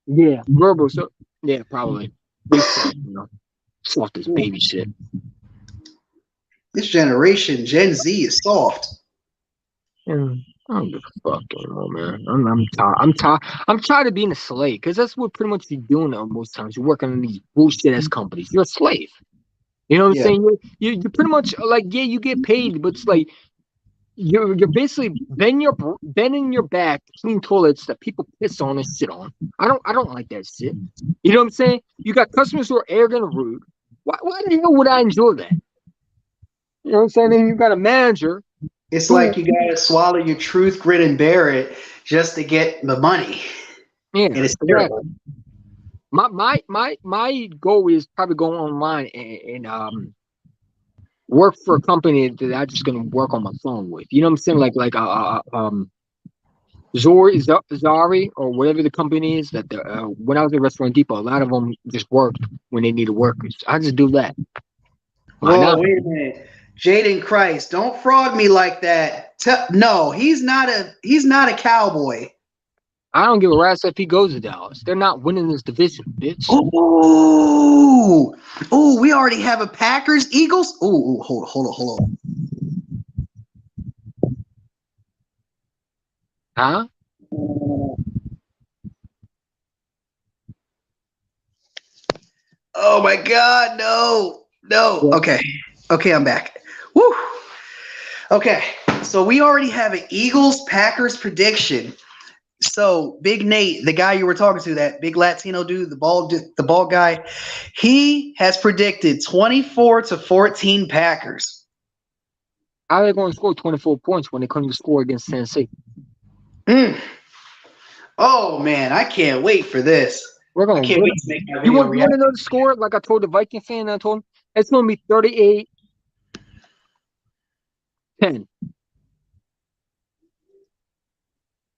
Yeah, verbal. So yeah, probably. They soft, soft as baby shit. This generation, Gen Z, is soft. Mm. I don't give a fuck anymore, man. I'm tired. I'm tired of being a slave because that's what pretty much you're doing most times. You're working on these bullshit ass companies. You're a slave. You know what I'm Yeah. saying? You're pretty much like, yeah, you get paid, but it's like you're basically bending your back to clean toilets that people piss on and sit on. I don't like that shit. You know what I'm saying? You got customers who are arrogant and rude. Why the hell would I enjoy that? You know what I'm saying? And you got a manager It's like who, you gotta swallow your truth, grit, and bear it just to get the money. yeah, And it's exactly. terrible. My goal is probably go online and work for a company that I'm just gonna work on my phone with. You know what I'm saying? Zari or whatever the company is that when I was at Restaurant Depot, a lot of them just worked when they needed workers. I just do that. Why Whoa, not? wait a minute. Jaden Christ, don't fraud me like that. No, he's not a cowboy. I don't give a rat's if he goes to Dallas. They're not winning this division, bitch. Oh, oh, we already have a Packers Eagles. Oh, hold on. Huh? Oh my God, no, no. Yeah. Okay, I'm back. Woo. Okay, so we already have an Eagles Packers prediction. So Big Nate, the guy you were talking to, that big Latino dude, the bald guy, he has predicted 24-14 Packers. How are they going to score 24 points when they couldn't score against Tennessee? Mm. Oh man, I can't wait for this. We're I going to can't win. wait to make my You video want to reaction. know the score? Like I told the Viking fan, I told him it's going to be 38-10.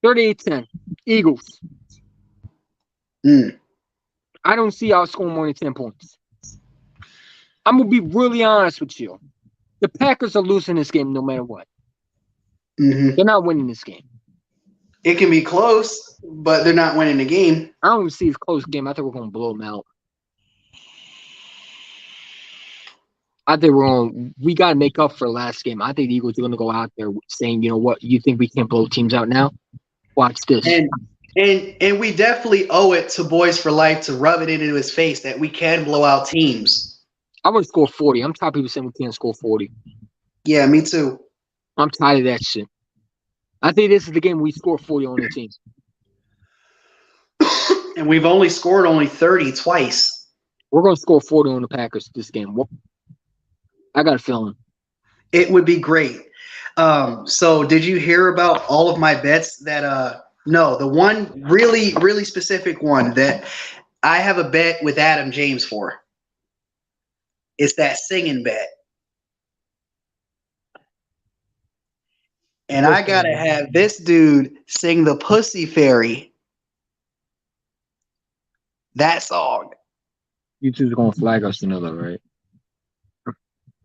38-10. Eagles. Mm. I don't see us scoring more than 10 points. I'm going to be really honest with you. The Packers are losing this game no matter what. Hmm. They're not winning this game. It can be close, but they're not winning the game. I don't even see it's a close game. I think we're going to blow them out. I think we got to make up for last game. I think the Eagles are going to go out there saying, you know what, you think we can't blow teams out now? Watch this. And we definitely owe it to Boys for Life to rub it into his face that we can blow out teams. I want to score 40. I'm tired of people saying we can't score 40. Yeah, me too. I'm tired of that shit. I think this is the game we score 40 on the team. And we've only scored only 30 twice. We're going to score 40 on the Packers this game. I got a feeling. It would be great. So did you hear about all of my bets that no, the one really, really specific one that I have a bet with Adam James for. It's that singing bet. And I gotta have this dude sing the Pussy Fairy. That song. YouTube's going to flag us, you know that, right?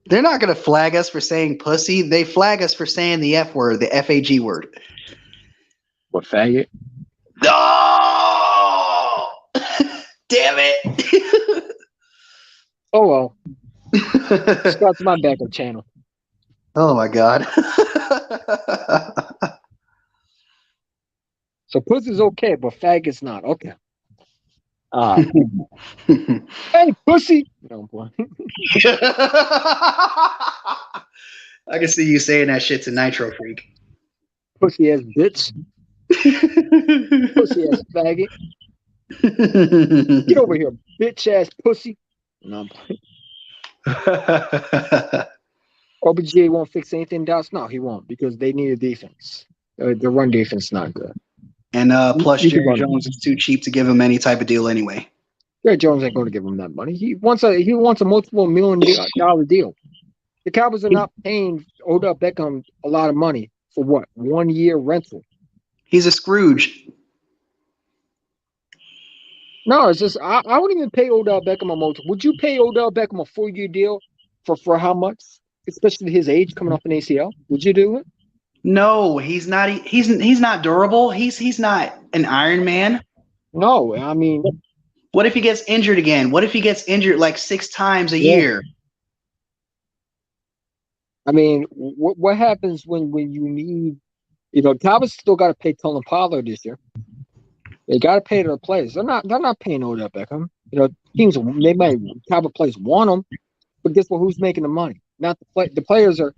They're not gonna flag us for saying pussy. They flag us for saying the F word, the FAG word. What, faggot? No! Damn it! Oh, well. Subscribe to my backup channel. Oh my god. So pussy's okay, but faggot's not. Okay. Hey, pussy. No, boy. I can see you saying that shit to Nitro Freak. Pussy ass bitch. Pussy ass faggot. Get over here, bitch ass pussy. No, OBJ won't fix anything, Dallas. No, he won't because they need a defense. The run defense is not good. And plus, You can Jerry run him. Jones is too cheap to give him any type of deal anyway. Jerry Jones ain't going to give him that money. He wants a multiple $1 million deal. The Cowboys are not paying Odell Beckham a lot of money for what? 1 year rental. He's a Scrooge. No, it's just I wouldn't even pay Odell Beckham a multiple. Would you pay Odell Beckham a 4 year deal for how much? Especially his age coming off an ACL. Would you do it? No, he's not. He's not durable. He's not an Iron Man. No, I mean, What if he gets injured again? What if he gets injured like 6 times a year? I mean, what happens when you need Cowboys still got to pay Tony Pollard this year. They got to pay their players. They're not paying Odell Beckham. Teams they might Cowboy players want them, but guess what? Who's making the money? Not the play. The players are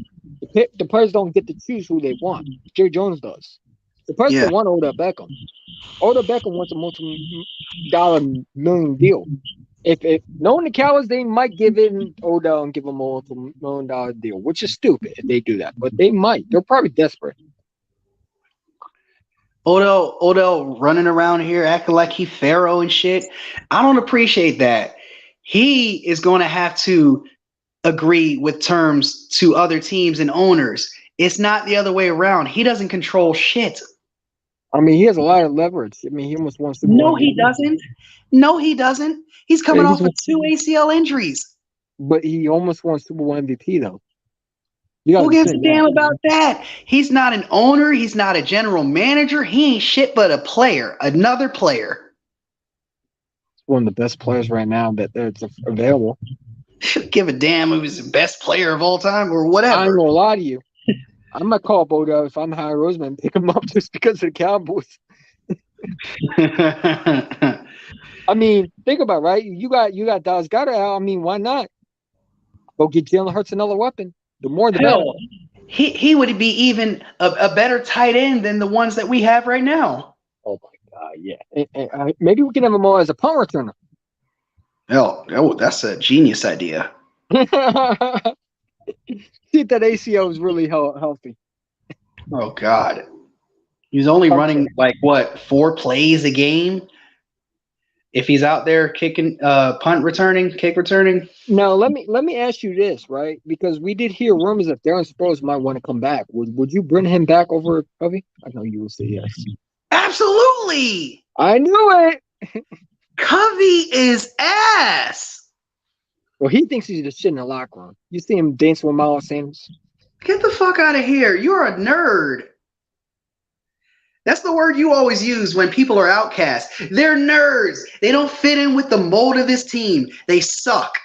the players don't get to choose who they want. Jerry Jones does. The players Yeah. don't want Odell Beckham. Odell Beckham wants a multi-dollar million deal. If knowing the Cowboys, they might give in Odell and give him a multi-million-dollar deal, which is stupid if they do that. But they might. They're probably desperate. Odell running around here acting like he Pharaoh and shit. I don't appreciate that. He is going to have to agree with terms to other teams and owners. It's not the other way around. He doesn't control shit. I mean, he has a lot of leverage. I mean, he almost wants to. No, he doesn't. No, he doesn't. He's coming off of 2 ACL injuries. But he almost won Super Bowl MVP though. Who gives a damn about that? He's not an owner. He's not a general manager. He ain't shit but a player, another player. He's one of the best players right now that's available. Give a damn if he's the best player of all time or whatever. I ain't gonna lie to you. I might call up Odell if I'm Howard Roseman and pick him up just because of the Cowboys. I mean, think about it, right? You got Dallas Goedert out. I mean, why not? Go get Jalen Hurts another weapon. The more the better. He would be even a better tight end than the ones that we have right now. Oh my God, yeah. And maybe we can have him more as a punt returner. Oh, that's a genius idea. See if that ACL is really healthy. Oh God, he's only running like what 4 plays a game. If he's out there kicking, kick returning. Now let me ask you this, right? Because we did hear rumors that Darren Sproles might want to come back. Would you bring him back over Covey? I know you would say yes. Absolutely. I knew it. Covey is ass. Well, he thinks he's the shit in the locker room. You see him dancing with Miles Sanders? Get the fuck out of here. You're a nerd. That's the word you always use when people are outcasts. They're nerds. They don't fit in with the mold of this team. They suck.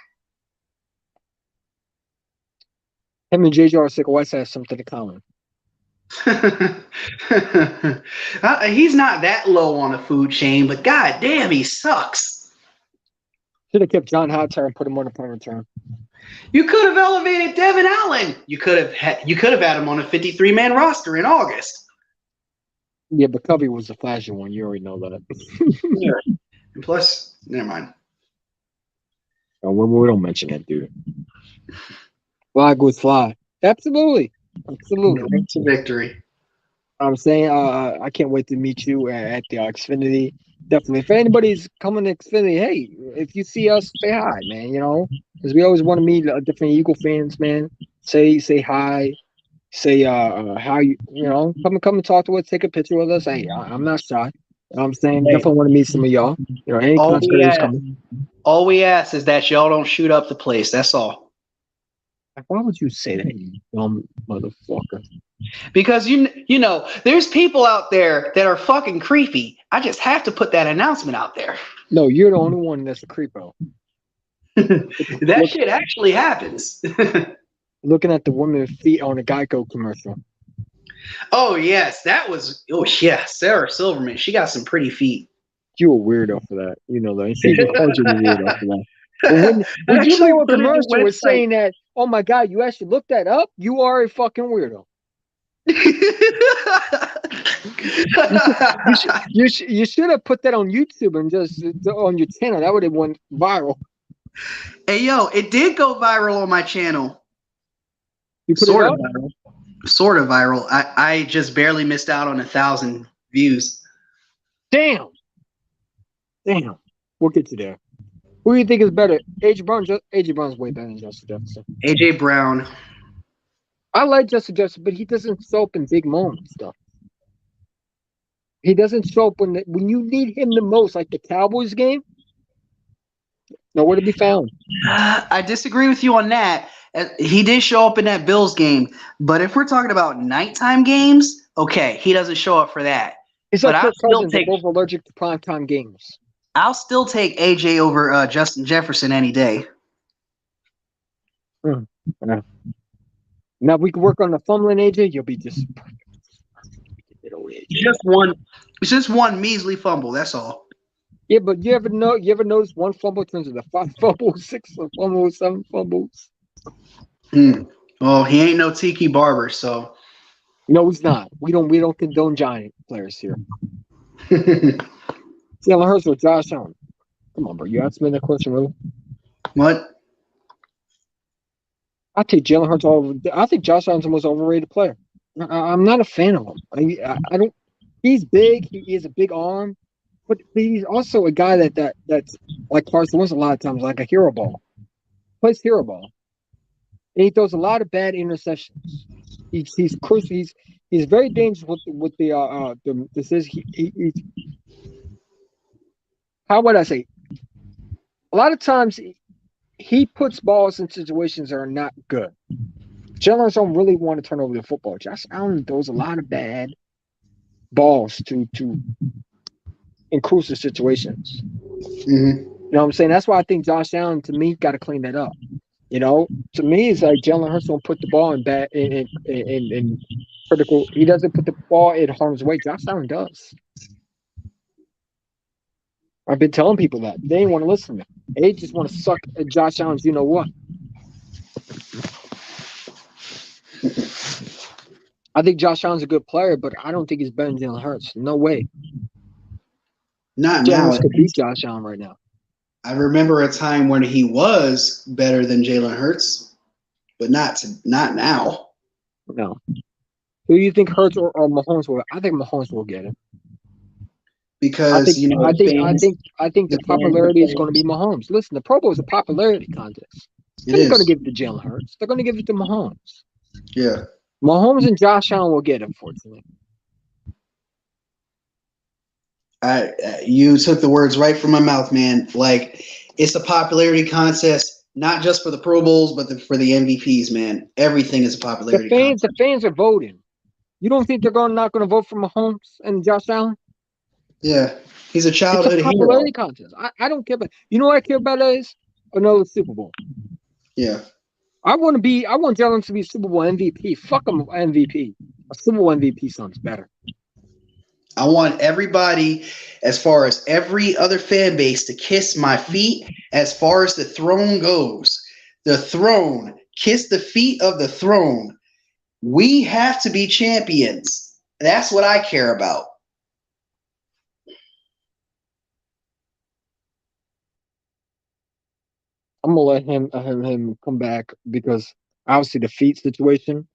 Him and J.J. Arcega-Whiteside have something in common. He's not that low on the food chain, but god damn, he sucks. Should have kept John Hightower and put him on a punt return. You could have elevated Devin Allen. You could have had him on a 53-man roster in August. Yeah, but Covey was the flashy one. You already know that. Yeah. And plus, never mind. Oh, we don't mention that, dude. Fly goes fly. Absolutely. It's a victory. I'm saying I can't wait to meet you at the Xfinity. Definitely. If anybody's coming to Xfinity, hey, if you see us, say hi, man. Because we always want to meet different Eagle fans, man. Say hi. Say how come and talk to us, take a picture with us. Hey, I'm not shy. You know what I'm saying? Definitely want to meet some of y'all. Any concert is coming. All we ask is that y'all don't shoot up the place. That's all. Why would you say that, you dumb motherfucker? Because you know, there's people out there that are fucking creepy. I just have to put that announcement out there. No, you're the only one that's a creepo. Shit actually happens. Looking at the woman's feet on a Geico commercial. Oh yes, Sarah Silverman. She got some pretty feet. You a weirdo for that. You know that. She even called you a weirdo for that. When you know a commercial was saying that, oh my God, you actually looked that up? You are a fucking weirdo. you should have put that on YouTube and just on your channel. That would have went viral. Hey yo, it did go viral on my channel. You put sort it of viral. Sort of viral. I just barely missed out on 1,000 views. Damn. We'll get you there. Who do you think is better? AJ Brown? AJ Brown's way better than Justin Jefferson. AJ Brown. I like Justin Jefferson, but he doesn't show up in big moments, though. He doesn't show up when you need him the most, like the Cowboys game. Nowhere to be found. I disagree with you on that. He did show up in that Bills game, but if we're talking about nighttime games, okay, he doesn't show up for that. It's like Kirk Cousins, they're both allergic to primetime games. I'll still take AJ over Justin Jefferson any day. Yeah. Now, if we can work on the fumbling, AJ, you'll be just perfect. Just one. It's just one measly fumble. That's all. Yeah, but you ever notice one fumble turns into 5 fumbles, 6 fumbles, 7 fumbles? Well, he ain't no Tiki Barber, so. No, he's not. We don't condone giant players here. Jalen Hurts or Josh Allen? Come on, bro. You asked me that question, really? What? I take Jalen Hurts over. I think Josh Allen's the most overrated player. I'm not a fan of him. I don't. He's big. He has a big arm, but he's also a guy that's like Carson Wentz a lot of times, like a hero ball. Plays hero ball, and he throws a lot of bad interceptions. He's crucial. He's very dangerous with the decision. How would I say? A lot of times he puts balls in situations that are not good. Jalen Hurts don't really want to turn over the football. Josh Allen throws a lot of bad balls to in crucial situations. Mm-hmm. You know what I'm saying? That's why I think Josh Allen, to me, got to clean that up. You know, to me, it's like Jalen Hurts don't put the ball in critical. He doesn't put the ball in harm's way. Josh Allen does. I've been telling people that they ain't want to listen to me. They just want to suck at Josh Allen's. You know what? I think Josh Allen's a good player, but I don't think he's better than Jalen Hurts. No way. Not Jalen now. Hurts could beat Josh Allen right now. I remember a time when he was better than Jalen Hurts, but not now. No. Who do you think Hurts or Mahomes will? I think Mahomes will get it. Because I think the popularity is going to be Mahomes. Listen, the Pro Bowl is a popularity contest. They're not going to give it to Jalen Hurts. They're going to give it to Mahomes. Yeah. Mahomes and Josh Allen will get it, unfortunately. You took the words right from my mouth, man. Like, it's a popularity contest, not just for the Pro Bowls, but for the MVPs, man. Everything is a popularity contest. The fans are voting. You don't think they're not going to vote for Mahomes and Josh Allen? Yeah, he's a childhood it's a popularity contest. I don't care about. You know what I care about is another Super Bowl. Yeah. I want Jalen to be Super Bowl MVP. Fuck him MVP. A Super Bowl MVP sounds better. I want everybody, as far as every other fan base, to kiss my feet as far as the throne goes. The throne. Kiss the feet of the throne. We have to be champions. That's what I care about. I'm gonna let him come back because obviously the feet situation.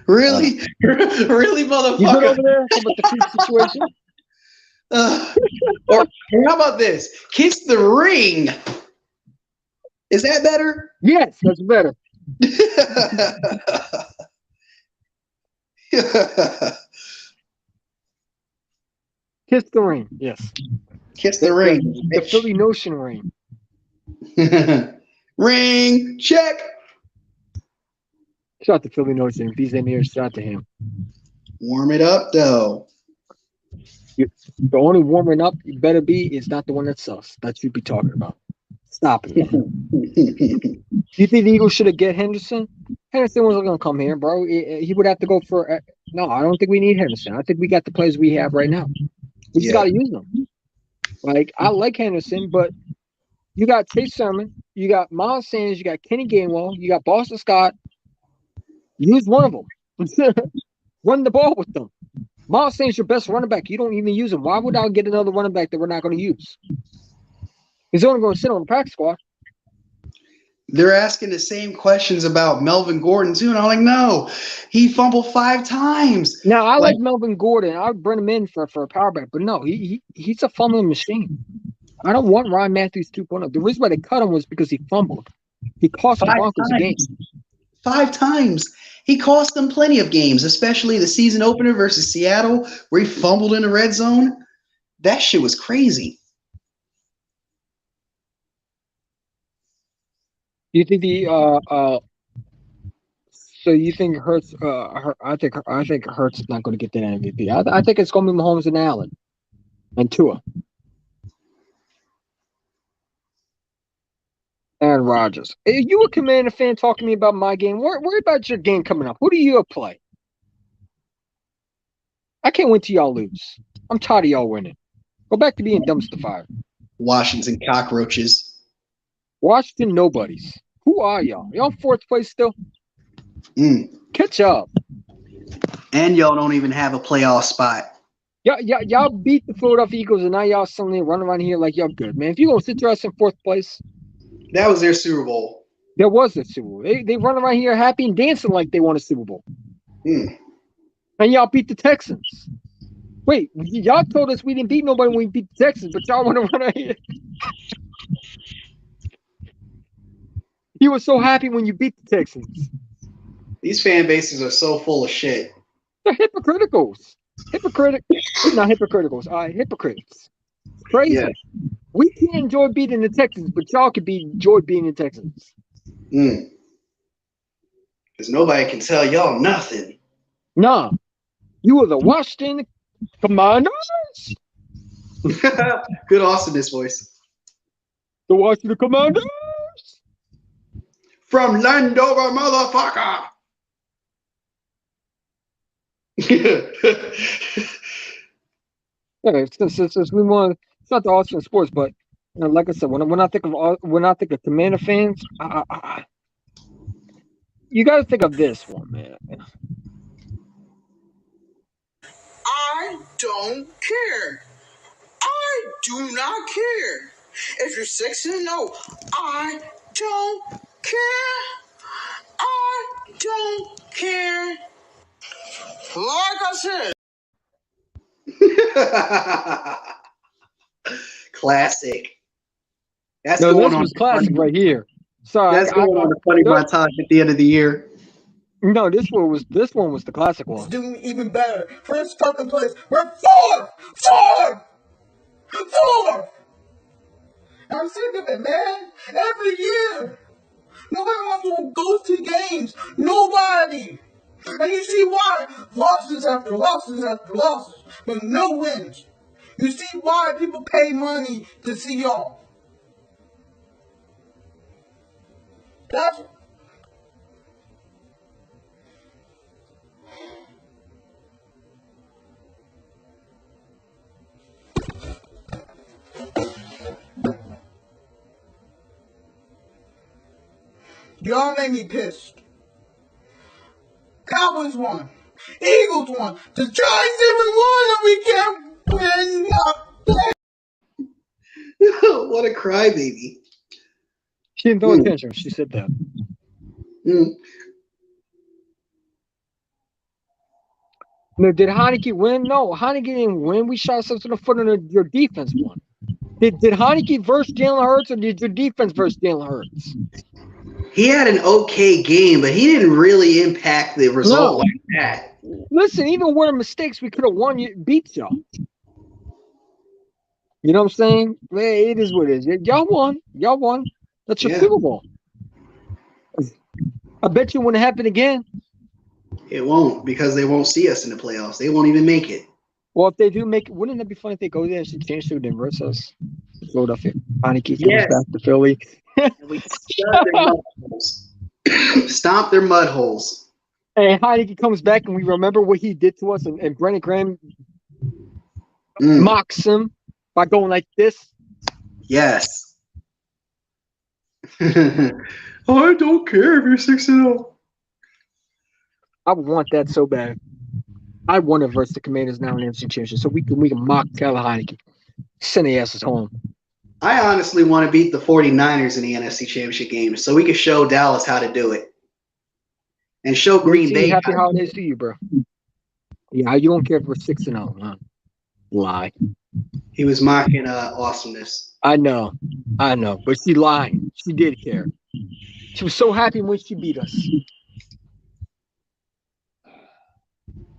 Really, really, motherfucker. You good over there? How about the feet situation? Or how about this? Kiss the ring. Is that better? Yes, that's better. Kiss the ring. Yes. Kiss the ring. The Philly Notion ring. Ring check. Shout out to Philly Notion. If he's in here, shout out to him. Warm it up, though. The only warming up you better be is not the one that sucks. That you be talking about. Stop it. You think the Eagles should have get Henderson? Henderson wasn't going to come here, bro. He would have to go for. No, I don't think we need Henderson. I think we got the players we have right now. We just got to use them. Like, I like Henderson, but you got Chase Sermon, you got Miles Sanders, you got Kenny Gainwell, you got Boston Scott. Use one of them. Run the ball with them. Miles Sanders your best running back. You don't even use him. Why would I get another running back that we're not going to use? He's only going to sit on the practice squad. They're asking the same questions about Melvin Gordon, too. And I'm like, no, he fumbled 5 times. Now, I like Melvin Gordon. I would bring him in for a power back. But no, he's a fumbling machine. I don't want Ryan Matthews 2.0. The reason why they cut him was because he fumbled. He cost the Broncos a game. 5 times. He cost them plenty of games, especially the season opener versus Seattle, where he fumbled in the red zone. That shit was crazy. You think so you think Hurts? I think Hurts is not going to get that MVP. I think it's going to be Mahomes and Allen and Tua. Aaron Rodgers. You a Commander fan talking to me about my game. Worry about your game coming up. Who do you play? I can't wait till y'all lose. I'm tired of y'all winning. Go back to being dumpster fire. Washington cockroaches. Washington nobodies. Who are y'all? Y'all in fourth place still? Catch up. And y'all don't even have a playoff spot. Y'all beat the Philadelphia Eagles, and now y'all suddenly run around here like y'all good, man. If you're going to sit your ass in fourth place, that was their Super Bowl. There was a Super Bowl. They run around here happy and dancing like they won a Super Bowl. And y'all beat the Texans. Wait, y'all told us we didn't beat nobody when we beat the Texans, but y'all want to run out here. You were so happy when you beat the Texans. These fan bases are so full of shit. They're hypocriticals. Not hypocriticals. Hypocrites. Crazy. Yeah. We can't enjoy beating the Texans, but y'all can enjoy beating the Texans. Because nobody can tell y'all nothing. Nah. You are the Washington Commanders. Good awesomeness voice. The Washington Commanders. From Landover, motherfucker. Yeah, since we want, it's not the Austin sports, but like I said, when I think of Commander fans, you got to think of this one, man. I don't care. I do not care. If you're 6-0, I don't care. I don't care. Like I said. Classic. That's no, this was classic right here. Sorry, that's going on the funny montage at the end of the year. No, this one was the classic one. It's doing even better. First fucking place. We're 4. I'm sick of it, man. Every year. Nobody wants to go to games. Nobody. And you see why? Losses after losses after losses. But no wins. You see why people pay money to see y'all. That's... Y'all make me pissed. Cowboys won. Eagles won. The Giants even won and we can't win nothing. What a crybaby. She didn't throw attention. She said that. No, did Heineke win? No, Heineke didn't win. We shot ourselves in the foot and your defense won. Did Heineke versus Jalen Hurts or did your defense versus Jalen Hurts? He had an okay game, but he didn't really impact the result like that. Listen, even with mistakes, we could have won. Beat y'all. You know what I'm saying? It is what it is. Y'all won. That's your Super Bowl. I bet you it wouldn't happen again. It won't, because they won't see us in the playoffs. They won't even make it. Well, if they do make it, wouldn't that be funny if they go there and she changed to them versus us? Philadelphia. Heineke comes back to Philly. We stomp their mud holes. And Heineke comes back and we remember what he did to us, and Brendan Graham mocks him by going like this. Yes. I don't care if you're 6-0. I would want that so bad. I want to verse the Commanders now in the NFC Championship so we can mock Taylor Heineke. Send the asses home. I honestly want to beat the 49ers in the NFC Championship game so we can show Dallas how to do it. And show Green Bay. Happy holidays to you, bro. Yeah, you don't care if we're 6-0, huh? Lie. He was mocking awesomeness. I know. But she lied. She did care. She was so happy when she beat us.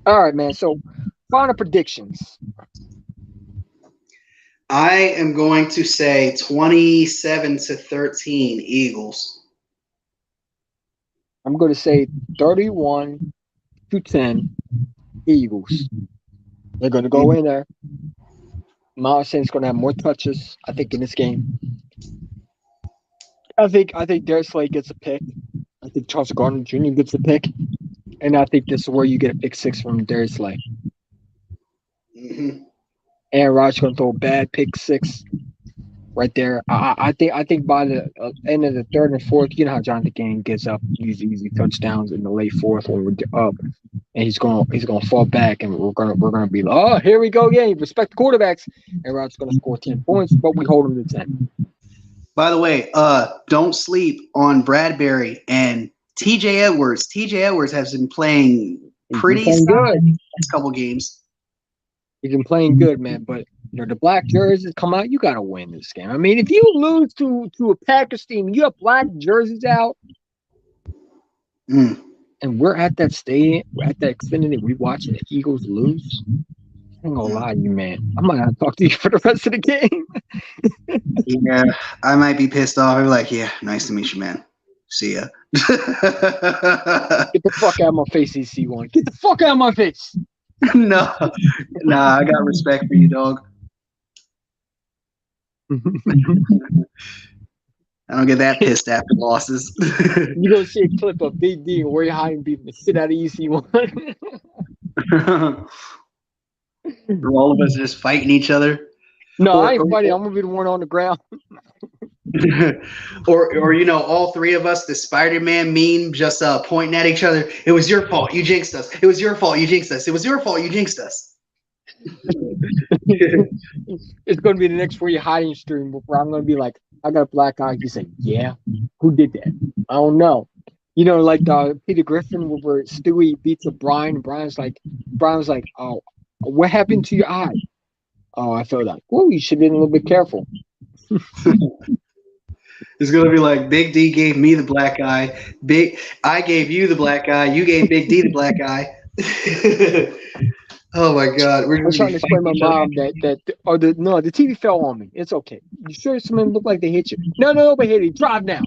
All right, man. So, final predictions. I am going to say 27-13 Eagles. I'm going to say 31-10 Eagles. They're going to go in there. Miles Sanders is going to have more touches, I think, in this game. I think Darius Slay gets a pick. I think Charles Gardner Jr. gets a pick. And I think this is where you get a pick 6 from Darius Slay. Mhm. Aaron Rodgers gonna throw a bad pick six right there. I think by the end of the third and fourth, you know how Jonathan Gannon gets up these easy touchdowns in the late fourth when we're up, and he's gonna fall back, and we're gonna be like, oh, here we go again. Respect the quarterbacks, and Rodgers gonna score 10 points, but we hold him to 10. By the way, don't sleep on Bradbury and TJ Edwards. TJ Edwards has been playing He's been pretty playing solid good. these last couple games. He's been playing good, man. But the black jerseys come out. You gotta win this game. I mean, if you lose to a Packers team, you have black jerseys out, Mm. and we're at that stadium, we're at that Xfinity, we watching the Eagles lose. I ain't gonna lie to you, man. I might not talk to you for the rest of the game. Yeah, I might be pissed off. I'm like, yeah, nice to meet you, man. See ya. Get the fuck out of my face, EC1. Get the fuck out of my face. No, nah, I got respect for you, dog. I don't get that pissed after losses. You gonna see a clip of Big D and Ray Hine beating the shit out of EC1. All of us just fighting each other. No, I ain't fighting. I'm gonna be the one on the ground. or you know, all three of us, the Spider-Man meme, just pointing at each other. It was your fault. You jinxed us. It was your fault. You jinxed us. It was your fault. You jinxed us. It's gonna be the next For You Hiding stream where I'm gonna be like, I got a black eye. You say, yeah. Who did that? I don't know. You know, like Peter Griffin where Stewie beats up Brian. And Brian's like, oh, what happened to your eye? Oh, I felt like, well, you should have been a little bit careful. It's gonna be like Big D gave me the black eye. I gave you the black eye. You gave Big D the black eye. Oh my God! I'm trying to explain to my mom that the TV fell on me. It's okay. You sure someone looked like they hit you? No, nobody hit you. Drive now.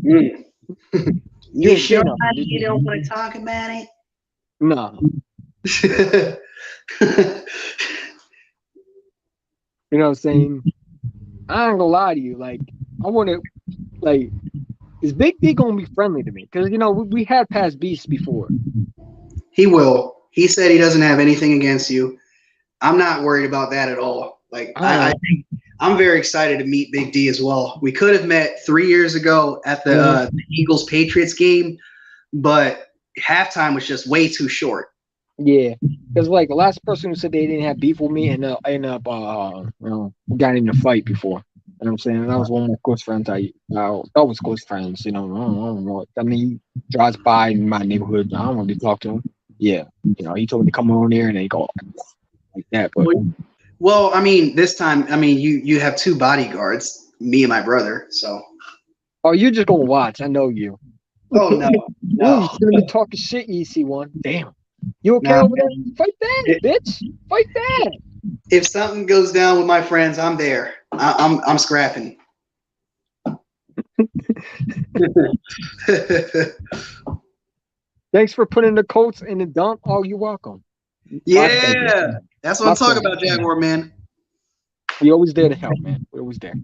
You sure you don't want to talk about it? No. You know what I'm saying? I ain't gonna lie to you. Like, I want to, like, is Big D gonna be friendly to me? Because, you know, we had past beasts before. He will. He said he doesn't have anything against you. I'm not worried about that at all. Like, I think I'm very excited to meet Big D as well. We could have met 3 years ago at the Eagles-Patriots game, but halftime was just way too short. Yeah, because like the last person who said they didn't have beef with me ended up got in a fight before. You know what I'm saying? That was one of my close friends. I was close friends. You know, I don't know. I mean, he drives by in my neighborhood. I don't want to talk to him. Yeah, you know, he told me to come on there and they go like that. But well, I mean, this time, I mean, you have two bodyguards, me and my brother. So. Oh, you're just gonna watch. I know you. Oh no, no. You shouldn't be talking shit, EC1. Damn. You okay over there? Fight that, bitch. Fight that. If something goes down with my friends, I'm there. I'm scrapping. Thanks for putting the Colts in the dump. Oh, you're welcome. Yeah, that's what I'm talking about, Jaguar man. We always there to help, man. We're always there.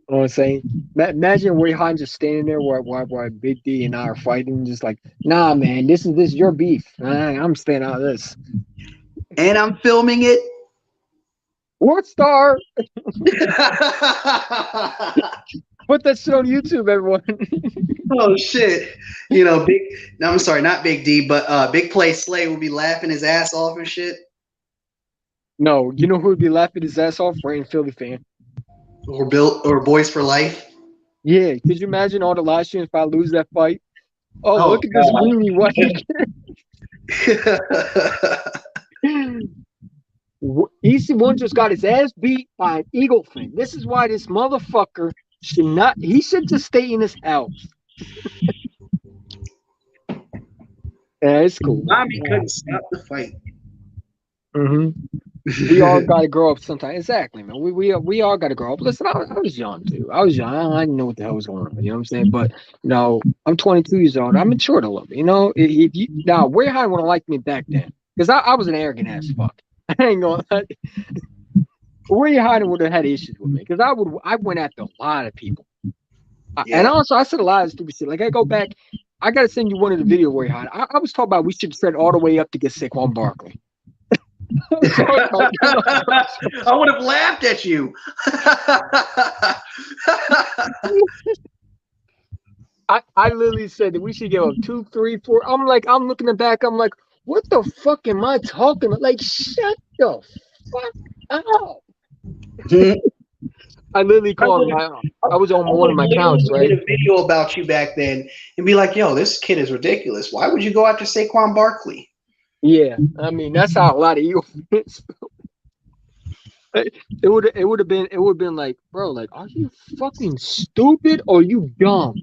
You know what I'm saying? Imagine Ray Hines just standing there while Big D and I are fighting, just like, nah, man, this is your beef. I'm staying out of this. And I'm filming it. What star? Put that shit on YouTube, everyone. Oh shit! You know, I'm sorry, not Big D, but Big Play Slay will be laughing his ass off and shit. No, you know who would be laughing his ass off? Ray and Philly fan. Or Boys for Life. Yeah, could you imagine all the live streams if I lose that fight? Oh, look at this weenie white. EC1 just got his ass beat by an Eagle fan. This is why this motherfucker should not. He should just stay in his house. Yeah, it's cool. Mommy couldn't stop the fight. We all got to grow up sometime. Exactly, man. We all got to grow up. Listen, I was young too. I was young. I didn't know what the hell was going on. You know what I'm saying? But you know, I'm 22 years old. I'm matured a little bit. You know, now Ray Hine would have liked me back then because I was an arrogant ass fuck. I ain't gonna. Ray Hine would have had issues with me because I went after a lot of people. Yeah. And also, I said a lot of stupid shit. Like I go back I gotta send you one of the video where he had. I was talking about we should trade all the way up to get Saquon Barkley. I was talking about, I would have laughed at you. I literally said that we should give up 2, 3, 4. I'm like, I'm looking back. I'm like, what the fuck am I talking about? Like, shut the fuck up. I literally called him. I was on I one would of have my literally accounts, right? made a video about you back then and be like, yo, this kid is ridiculous. Why would you go after Saquon Barkley? Yeah, I mean that's how a lot of Eagle fans. It would have been like, bro, like, are you fucking stupid or you dumb?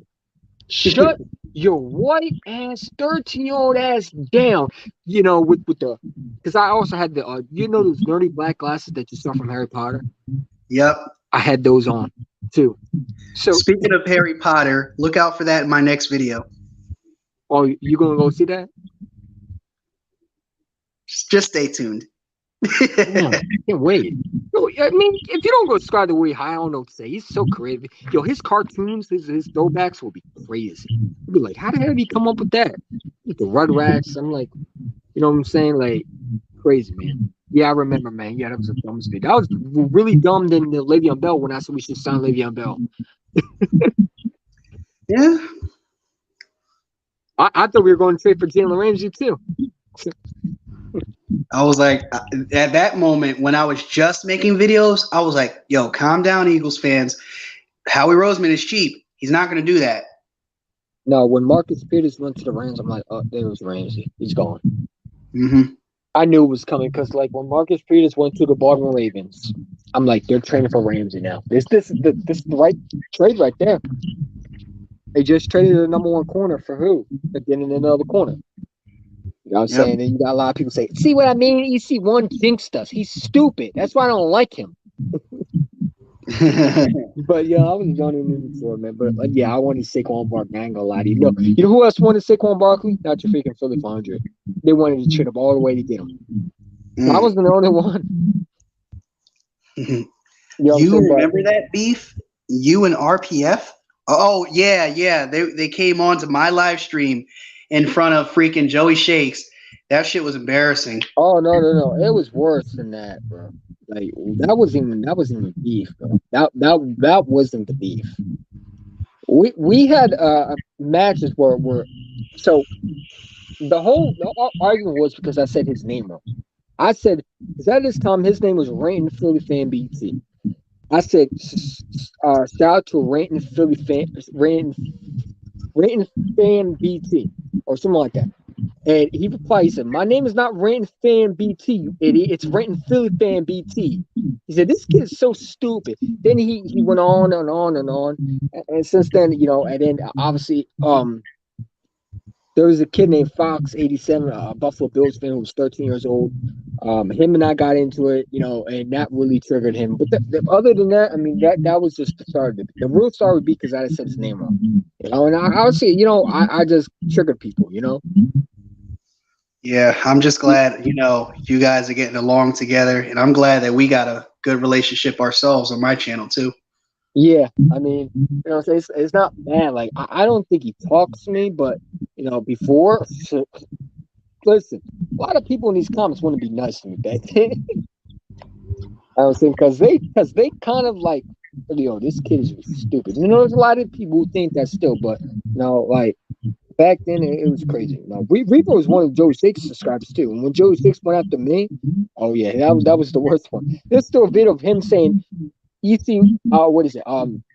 Shut your white ass 13-year-old ass down. You know, with the because I also had the you know those nerdy black glasses that you saw from Harry Potter. Yep. I had those on too. So, Speaking of Harry Potter, look out for that in my next video. oh, you gonna go see that? Just stay tuned. Man, I can't wait. No, I mean, if you don't go subscribe to Way High, I don't know what to say. He's so creative. Yo, his cartoons, his throwbacks will be crazy. You'll be like, how the hell did he come up with that? With the Rugrats, I'm like, you know what I'm saying? Like, crazy, man. Yeah, I remember, man. Yeah, that was a dumb mistake. That was really dumb than the Le'Veon Bell when I said we should sign Le'Veon Bell. Yeah. I thought we were going to trade for Jalen Ramsey too. I was like, at that moment when I was just making videos, I was like, yo, calm down, Eagles fans. Howie Roseman is cheap. He's not going to do that. No, when Marcus Peters went to the Rams, I'm like, oh, there was Ramsey. He's gone. Mm-hmm. I knew it was coming because, like, when Marcus Peters went to the Baltimore Ravens, I'm like, they're trading for Ramsey now. This is the right trade right there. They just traded the number one corner for who? Again, in another corner. You know what I'm saying? And you got a lot of people say, see what I mean? EC1 jinxed us. He's stupid. That's why I don't like him. But yeah, I was joining in for it, man. But yeah, I wanted Saquon Barkley. I ain't gonna lie to you. You know who else wanted Saquon Barkley? Not your freaking Philly 500. They wanted to trade up all the way to get him. I wasn't the only one. You remember that beef? You and RPF? Oh yeah. They came on to my live stream in front of freaking Joey Shakes. That shit was embarrassing. Oh no. It was worse than that, bro. Like that wasn't even beef, bro. That wasn't the beef. We had matches where so the whole argument was because I said his name wrong. I said because at this time his name was Ranton Philly Fan BT. I said shout out to Ranton Philly Fan Ranton Fan BT or something like that. And he replied, he said, my name is not Ranton Fan BT, you idiot. It's Ranton Philly Fan BT. He said, this kid is so stupid. Then he went on and on and on. And since then, you know, and then obviously there was a kid named Fox 87, a Buffalo Bills fan who was 13 years old. Him and I got into it, you know, and that really triggered him. But other than that, I mean, that was just the start of it. The real start would be because I said his name wrong. You know, and I would say, you know, I just triggered people, you know. Yeah, I'm just glad, you know, you guys are getting along together, and I'm glad that we got a good relationship ourselves on my channel too. Yeah, I mean, you know, it's not bad. Like I don't think he talks to me, but you know, before, listen, a lot of people in these comments want to be nice to me back then. I was saying because they kind of like, yo, this kid is stupid. You know, there's a lot of people who think that still, but you know, like. Back then, it was crazy. Now, Reaper was one of Joey Six subscribers too. And when Joey Six went after me, oh yeah, that was the worst one. There's still a video of him saying, "You see, what is it?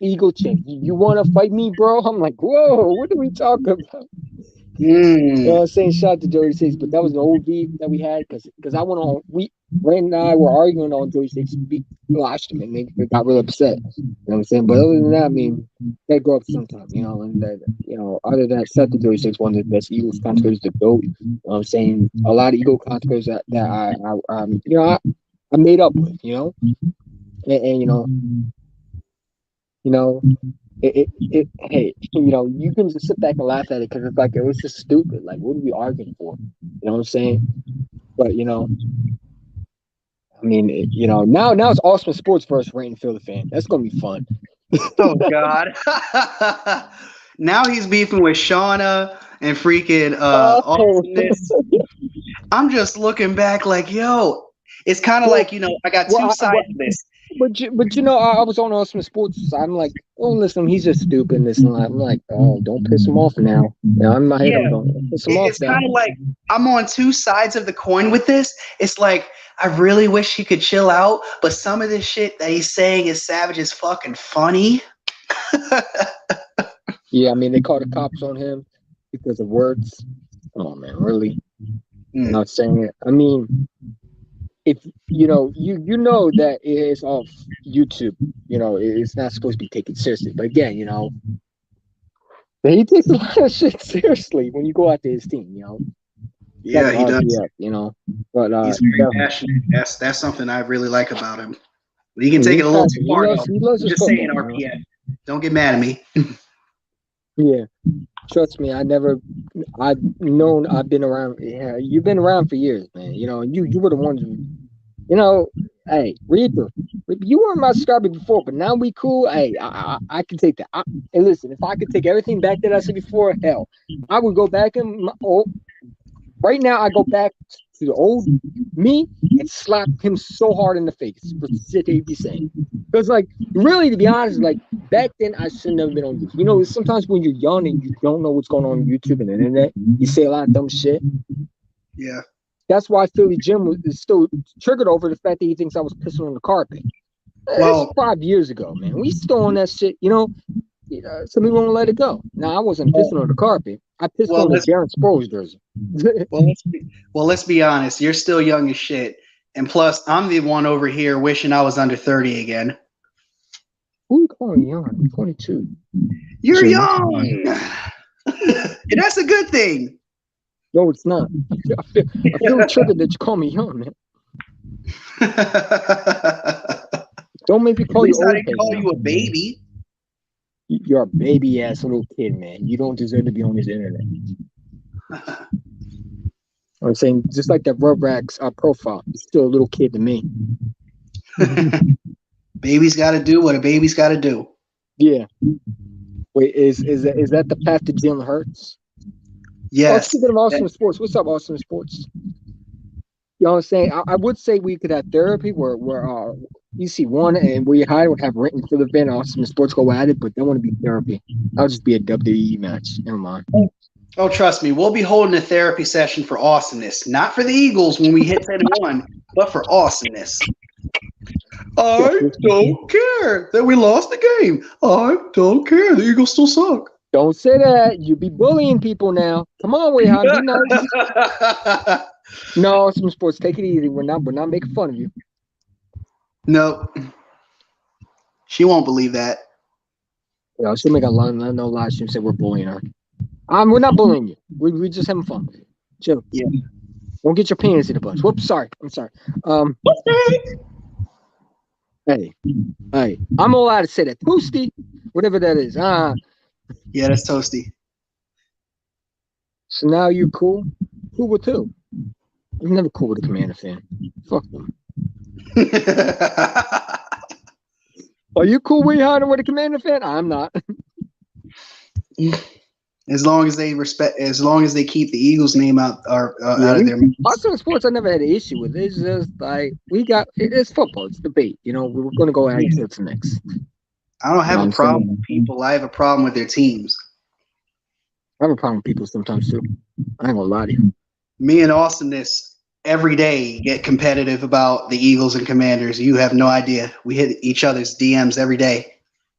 Eagle Chin, you want to fight me, bro?" I'm like, whoa, what are we talking about? You know what I'm saying? Shout out to Joey Six, but that was an old beef that we had because I went on. Brandon and I were arguing on Joey Six watched him and they got real upset. You know what I'm saying? But other than that, I mean, they grow up sometime, you know. And that, you know, other than that, Seth the Joey Six, one of the best Eagles contributors to GOAT. You know what I'm saying? A lot of Eagle contributors that I you know, I made up with, you know, and you know. Hey, you know, you can just sit back and laugh at it because it's like it was just stupid. Like, what are we arguing for? You know what I'm saying? But you know, I mean, you know, now it's Awesome Sports versus Ranton Philly Fan. That's gonna be fun. Oh God! Now he's beefing with Shauna and freaking Oh, Awesomeness. I'm just looking back like, yo, it's kind of well, like, I got well, two sides of this. but I was on Awesome Sports. So I'm like, oh, listen, he's just stupid. And this and that. I'm like, oh, don't piss him off now. Now in my head, Yeah, I'm going, don't piss him off it's now. kind of like I'm on two sides of the coin with this. It's like I really wish he could chill out, but some of this shit that he's saying is savage is fucking funny. Yeah, I mean, they called the cops on him because of words. Come on, man, really? I'm not saying it. I mean, if you know that it's off YouTube. It's not supposed to be taken seriously. But again, he takes a lot of shit seriously when you go out to his team. Got Yeah, an he does. RPF. But He's very definitely, passionate. That's something I really like about him. But he can take he's it a little too passionate. far though. He loves I'm his just saying football. RPF. Don't get mad at me. Yeah, trust me. I've been around. Yeah, you've been around for years, man. And you were the ones who, hey, Reaper, you weren't my subscriber before, but now we cool. Hey, I can take that. And listen, if I could take everything back that I said before, hell, I would go back right now. I go back to the old me and slap him so hard in the face for the shit he'd be saying. Because, like, really, to be honest, like, back then I shouldn't have been on YouTube. Sometimes when you're young and you don't know what's going on YouTube and the internet, you say a lot of dumb shit. Yeah. That's why Philly Jim is still triggered over the fact that he thinks I was pissing on the carpet. Well, It's 5 years ago, man. We still on that shit. Some people won't let it go. Now, I wasn't pissing on the carpet. I pissed on the Darren Sproles jersey. let's be honest. You're still young as shit, and plus, I'm the one over here wishing I was under 30 again. Who are you calling young? I'm 22. You're Jim. young, and that's a good thing. No, it's not. I feel triggered that you call me young, man. Don't make me call you old. I didn't call you a baby. You're a baby ass little kid, man. You don't deserve to be on this internet. I'm saying, just like that Rugrats profile, you're still a little kid to me. Baby's got to do what a baby's got to do. Yeah. Wait, is that the path to Jalen Hurts? Yes. Speaking of Awesome Sports, what's up, Awesome Sports? You know what I'm saying? I would say we could have therapy where EC1 and where you hide would have written for the event. Awesome Sports go at it, but they want to be therapy. That'll just be a WWE match. Never mind. Oh, trust me, we'll be holding a therapy session for awesomeness, not for the Eagles when we hit 10-1, but for awesomeness. I don't care that we lost the game. I don't care. The Eagles still suck. Don't say that. You be bullying people now. Come on, Wayhan, be nice. No, Awesome Sports, take it easy. We're not making fun of you. No, she won't believe that. Yeah, she'll make a no lie. She'll say we're bullying her. We're not bullying you. We're just having fun with you. Chill. Yeah. Don't get your penis in the bus. Whoops, sorry. I'm sorry. Hey, I'm allowed to say that. Toasty, whatever that is. Yeah, that's toasty. So now you cool? Cool with who? I'm never cool with a Commander fan. Fuck them. Are you cool with a Commander fan? I'm not. As long as they keep the Eagles name out of their mouths. Awesome Sports, I never had an issue with. It's just like it's football. It's debate. We're going to go at each other next. I don't have a problem with people. I have a problem with their teams. I have a problem with people sometimes too. I ain't gonna lie to you. Me and Awesomeness every day get competitive about the Eagles and Commanders. You have no idea. We hit each other's DMs every day.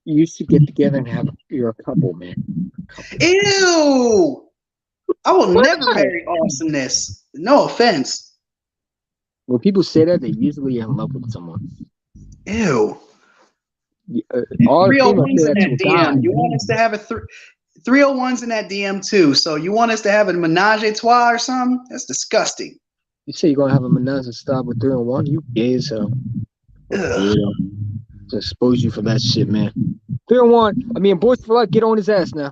You should get together and you're a couple, man. Ew! I will never marry Awesomeness. No offense. When people say that, they usually are in love with someone. Ew. All 301's in that DM. You want us to have 301's in that DM too. So you want us to have a menage a trois or something? That's disgusting. You say you're gonna have a menage a trois with 301? You gay as hell. To expose you for that shit, man. 301. I mean, Boys for Life, get on his ass now.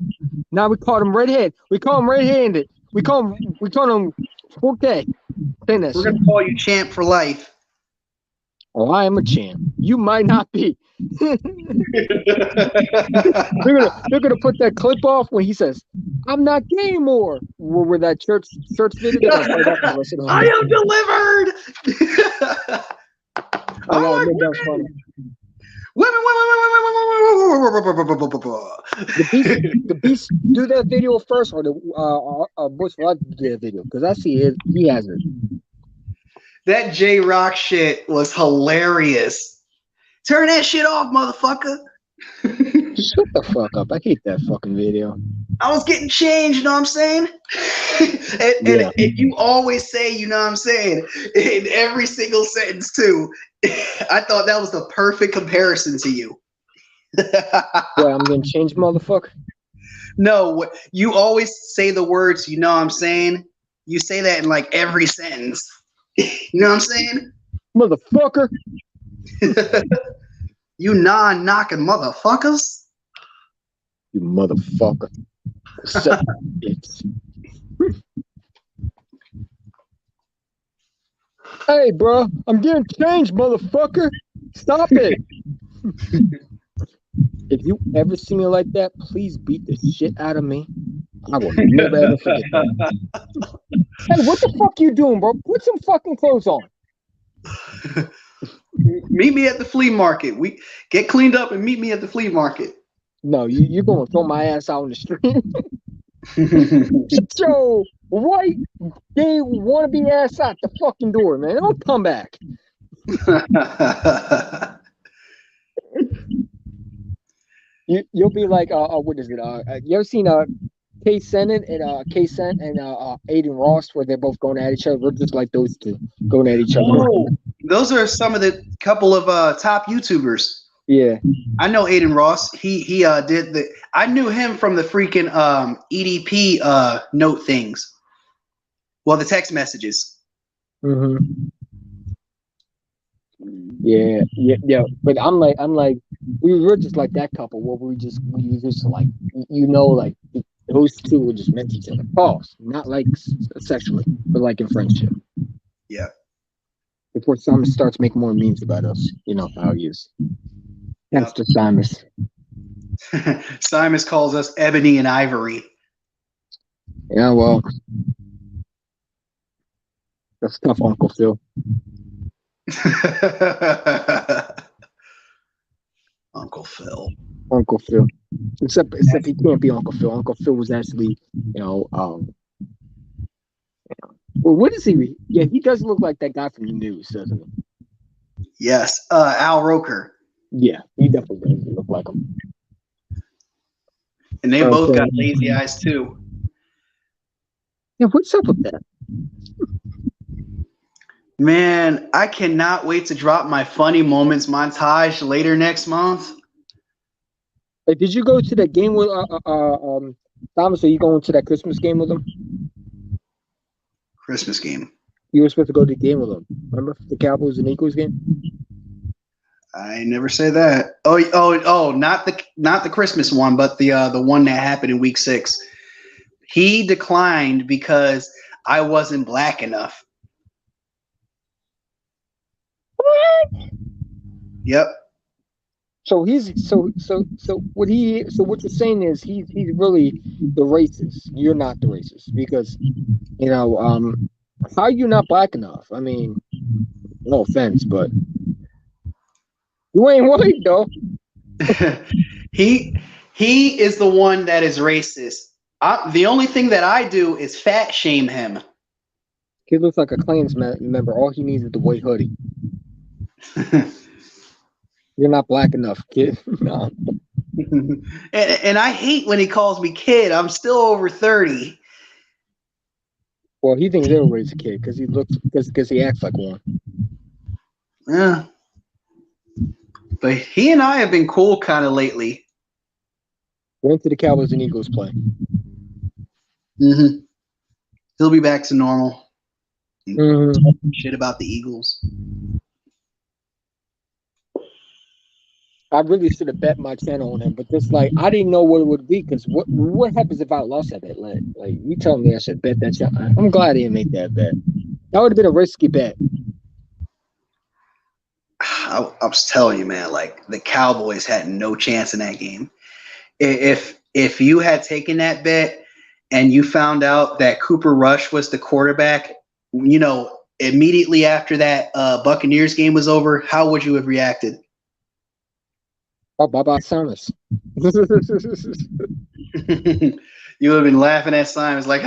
Now we caught him red-handed. We call him red-handed. We call him 4K. We're gonna call you champ for life. Oh, I am a champ. You might not be. They're gonna put that clip off when he says, "I'm not gay anymore." Where that church video, they're gonna play that for the rest of the I movie. am delivered. I gotta I like admit that's funny. women, The beast do that video first, or the Bush Rod do that video? Because I see it. He has it. That J Rock shit was hilarious. Turn that shit off, motherfucker. Shut the fuck up! I hate that fucking video. I was getting changed, you know what I'm saying? And you always say, you know what I'm saying, in every single sentence, too. I thought that was the perfect comparison to you. Well, I'm getting changed, motherfucker. No, you always say the words, you know what I'm saying? You say that in like every sentence. You know what I'm saying? Motherfucker. You non-knocking motherfuckers. You motherfucker. Suck it. Hey, bro, I'm getting changed, motherfucker. Stop it. If you ever see me like that, please beat the shit out of me. I will never ever forget that. Hey, what the fuck you doing, bro? Put some fucking clothes on. Meet me at the flea market. We get cleaned up and meet me at the flea market. No, you're gonna throw my ass out in the street. Shut your white gay wannabe ass out the fucking door, man. Don't come back. You'll be like, what is it? You ever seen K Sennett and K Cent and Aiden Ross, where they're both going at each other? We're just like those two going at each other. Oh, those are some of the couple of top YouTubers. Yeah, I know Aiden Ross. He did the. I knew him from the freaking EDP note things. Well, the text messages. mm-hmm. Yeah. But I'm like, we were just like that couple where we just like, like those two were just meant to each other. Pause. Not like sexually, but like in friendship. Yeah. Before Simon starts making more memes about us, you know how he is. Thanks to Simon. Simon calls us Ebony and Ivory. Yeah, well, that's tough, Uncle Phil. Uncle Phil. Uncle Phil. Except he can't be Uncle Phil. Uncle Phil was actually, well, what is he? Yeah, he does look like that guy from the news, doesn't he? Yes, Al Roker. Yeah, he definitely does look like him. And they both got lazy eyes too. Yeah, what's up with that? Man, I cannot wait to drop my funny moments montage later next month. Hey, did you go to that game with Thomas? Are you going to that Christmas game with him? Christmas game. You were supposed to go to the game with him. Remember the Cowboys and Eagles game? I never say that. Oh, not the Christmas one, but the one that happened in week 6. He declined because I wasn't black enough. What? Yep. So what you're saying is he's really the racist. You're not the racist because how are you not black enough? I mean, no offense, but you ain't white though. He is the one that is racist. The only thing that I do is fat shame him. He looks like a Klansman member. All he needs is the white hoodie. You're not black enough, kid. No. And I hate when he calls me kid. I'm still over 30. Well, he thinks everybody's a kid because he acts like one. Yeah. But he and I have been cool kind of lately. Went to the Cowboys and Eagles play. Mm-hmm. He'll be back to normal. Mm-hmm. Shit about the Eagles. I really should have bet my channel on him, but just like I didn't know what it would be because what happens if I lost that bet? Like you telling me I should bet that channel? I'm glad I didn't make that bet. That would have been a risky bet. I was telling you, man, like the Cowboys had no chance in that game. If you had taken that bet and you found out that Cooper Rush was the quarterback, immediately after that Buccaneers game was over, how would you have reacted? Oh, bye-bye, Samus. You would have been laughing at Simon. It's like,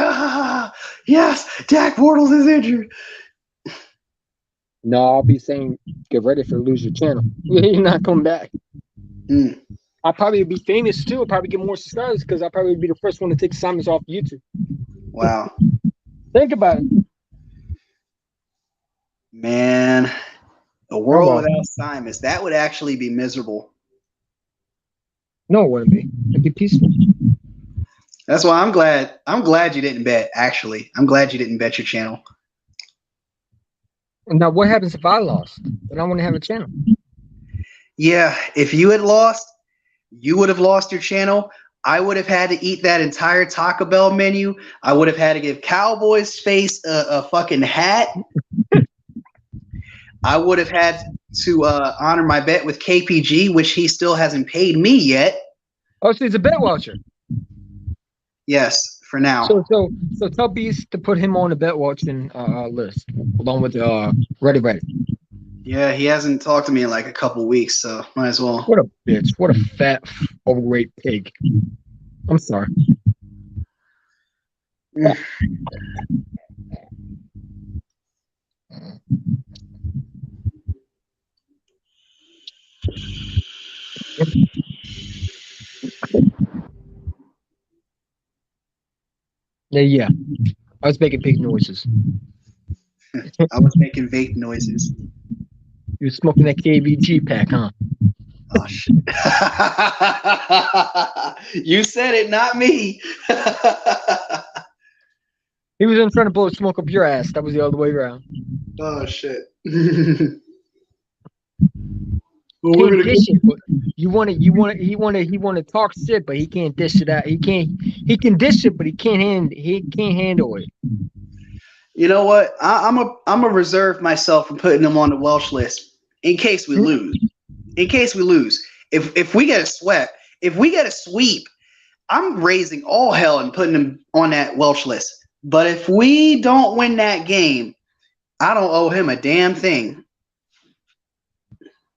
yes, Dak Bortles is injured. No, I'll be saying, get ready for lose your channel. You're not coming back. Mm. I'll probably be famous too. I'll probably get more subscribers because I'll probably be the first one to take Simons off YouTube. Wow. Think about it. Man, a world without Simons, that would actually be miserable. No, it wouldn't be. It'd be peaceful. That's why I'm glad you didn't bet, actually. I'm glad you didn't bet your channel. Now, what happens if I lost? Then I want to have a channel. Yeah, if you had lost, you would have lost your channel. I would have had to eat that entire Taco Bell menu. I would have had to give Cowboys face a fucking hat. I would have had to honor my bet with KPG, which he still hasn't paid me yet. Oh, so he's a bet watcher. Yes, for now. So tell Beast to put him on the bet watching list along with Ready. Yeah, he hasn't talked to me in like a couple weeks, so might as well. What a bitch! What a fat, overweight pig! I'm sorry. Yeah. I was making pig noises. I was making vape noises. You were smoking that KVG pack, huh? Oh shit! You said it, not me. He was in trying to blow smoke up your ass. That was the other way around. Oh shit! Well, we're gonna dish it, but he want to talk shit, but he can't dish it out. He can dish it, but he can't handle it. You know what? I'm a reserve myself from putting him on the Welsh list in case we lose. In case we lose, if we get a sweep, I'm raising all hell and putting him on that Welsh list. But if we don't win that game, I don't owe him a damn thing.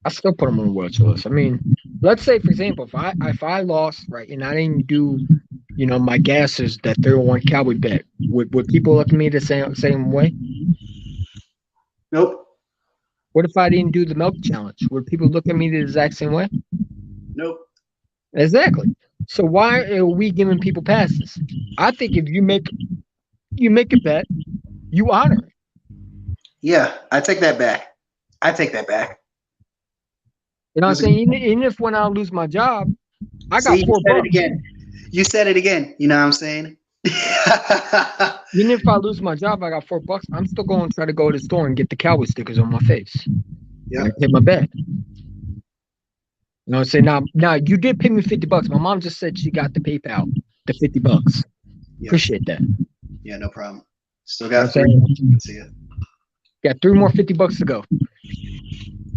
I still put him on the Welsh list. I mean, let's say, for example, if I lost, right, and I didn't do, my gases that 301 Cowboy bet, would people look at me the same way? Nope. What if I didn't do the milk challenge? Would people look at me the exact same way? Nope. Exactly. So why are we giving people passes? I think if you make a bet, you honor it. Yeah, I take that back. You know what I'm saying? Even if when I lose my job, I got $4. You said it again. You know what I'm saying? Even if I lose my job, I got $4. I'm still going to try to go to the store and get the Cowboy stickers on my face. Yeah. Hit my bet. You know what I'm saying? Now you did pay me $50. My mom just said she got the PayPal, the $50. Yeah. Appreciate that. Yeah, no problem. Still got 3 more to see it. Got 3 more $50 to go.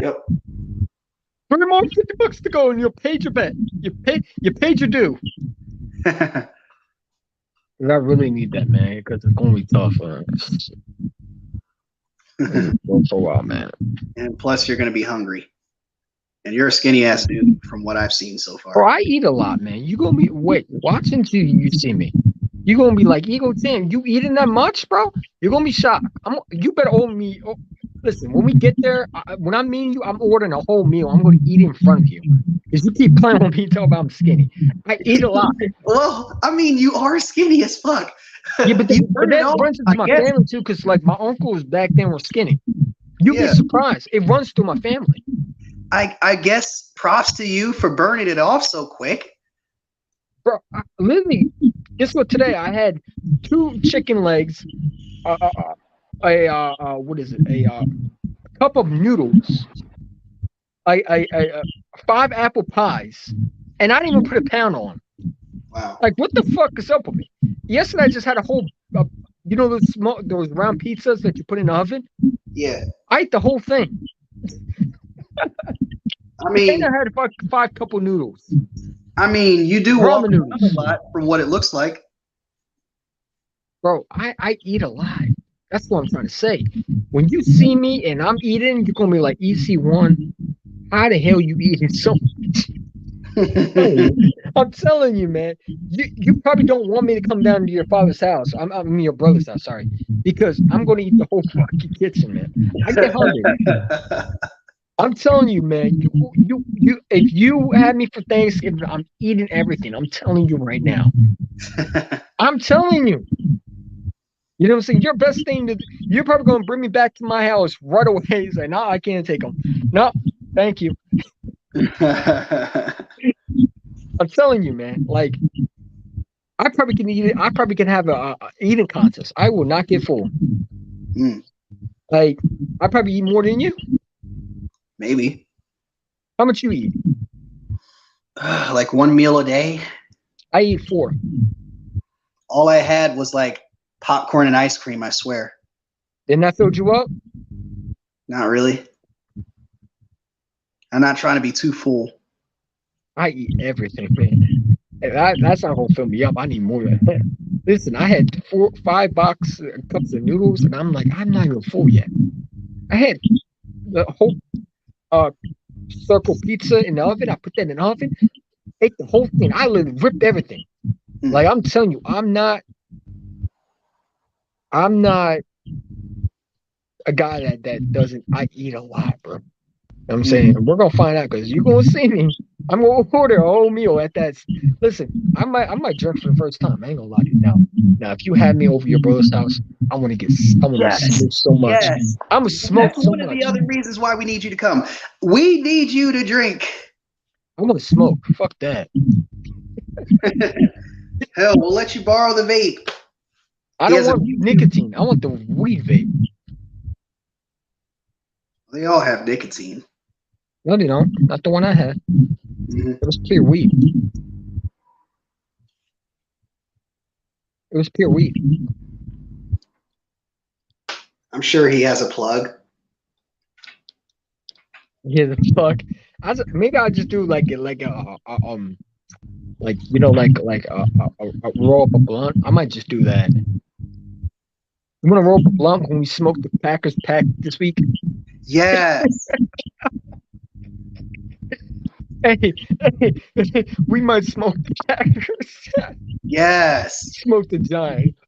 Yep. 3 more $50 to go, and you paid your bet. You paid your due. I really need that, man, because it's gonna be tough for a while, man. And plus, you're gonna be hungry, and you're a skinny ass dude from what I've seen so far. Bro, I eat a lot, man. You gonna be watch until you see me. You gonna be like, Ego Tim, you eating that much, bro? You're gonna be shocked. You better owe me. Listen, when we get there, when I mean you, I'm ordering a whole meal. I'm going to eat it in front of you. Because you keep playing with me, talking about I'm skinny. I eat a lot. Well, I mean, you are skinny as fuck. Yeah, but that runs into my family, too, because, like, my uncles back then were skinny. You'd be surprised. It runs through my family. I guess props to you for burning it off so quick. Bro, literally, guess what? Today I had 2 chicken legs, what is it? A cup of noodles, 5 apple pies, and I didn't even put a pound on. Wow! Like, what the fuck is up with me? Yesterday I just had a whole, those round pizzas that you put in the oven. Yeah. I ate the whole thing. I And mean, I had five couple noodles, you do walk ramen around a noodles. lot from what it looks like. Bro, I eat a lot. That's what I'm trying to say. When you see me and I'm eating, you're gonna be like, EC1, how the hell you eating so much? I'm telling you, man. You probably don't want me to come down to your father's house. I mean your brother's house, sorry. Because I'm gonna eat the whole fucking kitchen, man. I get hungry. I'm telling you, man. You. If you had me for Thanksgiving, I'm eating everything. I'm telling you right now. I'm telling you. You know what I'm saying? Your best thing to. You're probably gonna bring me back to my house right away. He's like, no, I can't take them. No, thank you. I'm telling you, man. Like, I probably can eat it. I probably can have a eating contest. I will not get full. Mm, Like, I probably eat more than you. maybe. How much you eat? Like one meal a day. I eat four. All I had was like popcorn and ice cream, I swear. Didn't that filled you up? Not really. I'm not trying to be too full. I eat everything, man. That's not gonna fill me up. I need more than that. Listen, I had 5 cups of noodles, and I'm like, I'm not even full yet. I had the whole uh circle pizza in the oven. I put that in the oven, ate the whole thing. I literally ripped everything. Mm. Like I'm telling you, I'm not a guy that doesn't. I eat a lot, bro. You know what I'm saying? Mm. We're gonna find out because you're gonna see me. I'm gonna order a whole meal at that. Listen, I might drink for the first time. I ain't gonna lie to you. Now, if you have me over your brother's house, I want to Yes. smoke so much. Yes. I'm gonna smoke That's so one of the much. other reasons why we need you to come. We need you to drink. I'm gonna smoke. Fuck that. Hell, we'll let you borrow the vape. I He don't has a want nicotine. I want the weed vape. They all have nicotine. No, they don't. Not the one I had. Mhm. It was pure weed. It was pure weed. I'm sure he has a plug. Yeah, the fuck. Maybe I'll just do like like a roll up a blunt. I might just do that. You want to roll up a blunt when we smoke the Packers pack this week? Yes. Hey, we might smoke the Packers, Yes. smoke the Giants.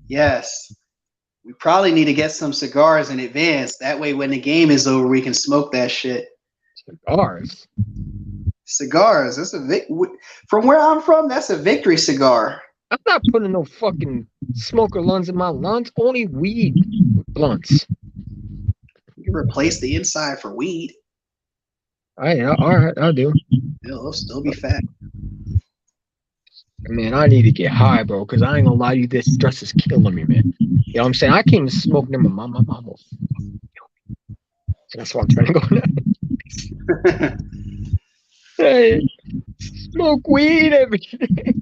Yes. We probably need to get some cigars in advance. That way, when the game is over, we can smoke that shit. Cigars. Cigars. From where I'm from, that's a victory cigar. I'm not putting no fucking smoker lungs in my lungs. Only weed blunts. You replace the inside for weed. All right, I'll do. It'll still be fat. Man, I need to get high, bro, because I ain't gonna lie to you, this stress is killing me, man. You know what I'm saying? I can't even smoke near my mama. So that's why I'm trying to go now. Hey, smoke weed every day.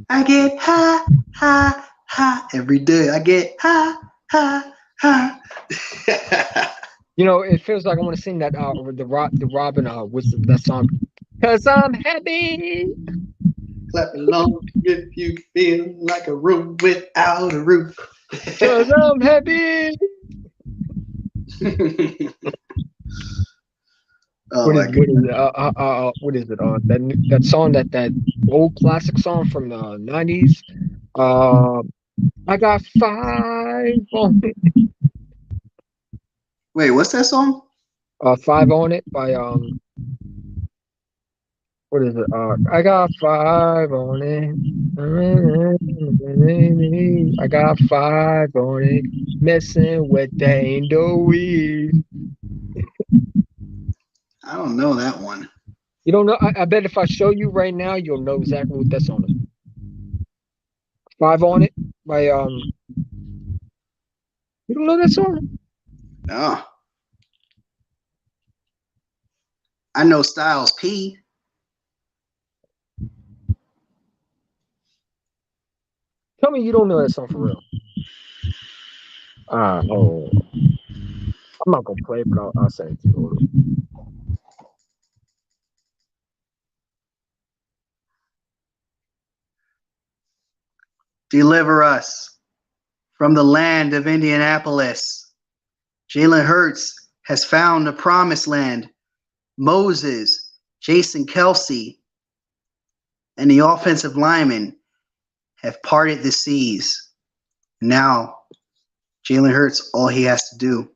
I get high, high, high every day. I get high, high, high. You know, it feels like I want to sing that the Robin what's that song? Cause I'm happy. Clap along if you feel like a room without a roof. Cause I'm happy. Oh my God. What is it? That song that old classic song from the 90s. I got 5 on it. Wait, what's that song? 5 on it by what is it? I got 5 on it. I got 5 on it. Messing with the angel weed. I don't know that one. You don't know? I bet if I show you right now, you'll know exactly what that song is. 5 on it by You don't know that song? No. I know Styles P. Tell me you don't know that song for real. Oh, I'm not gonna play it, but I'll send it to you. Deliver us from the land of Indianapolis. Jalen Hurts has found the promised land. Moses, Jason Kelsey, and the offensive linemen have parted the seas. Now, Jalen Hurts, all he has to do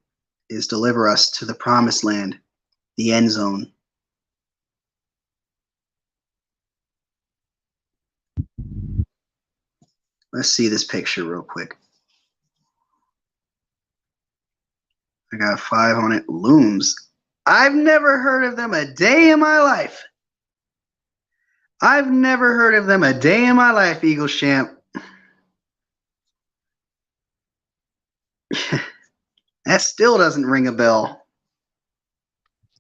is deliver us to the promised land, the end zone. Let's see this picture real quick. I got 5 on it. Looms. I've never heard of them a day in my life. I've never heard of them a day in my life, Eagles champ. That still doesn't ring a bell.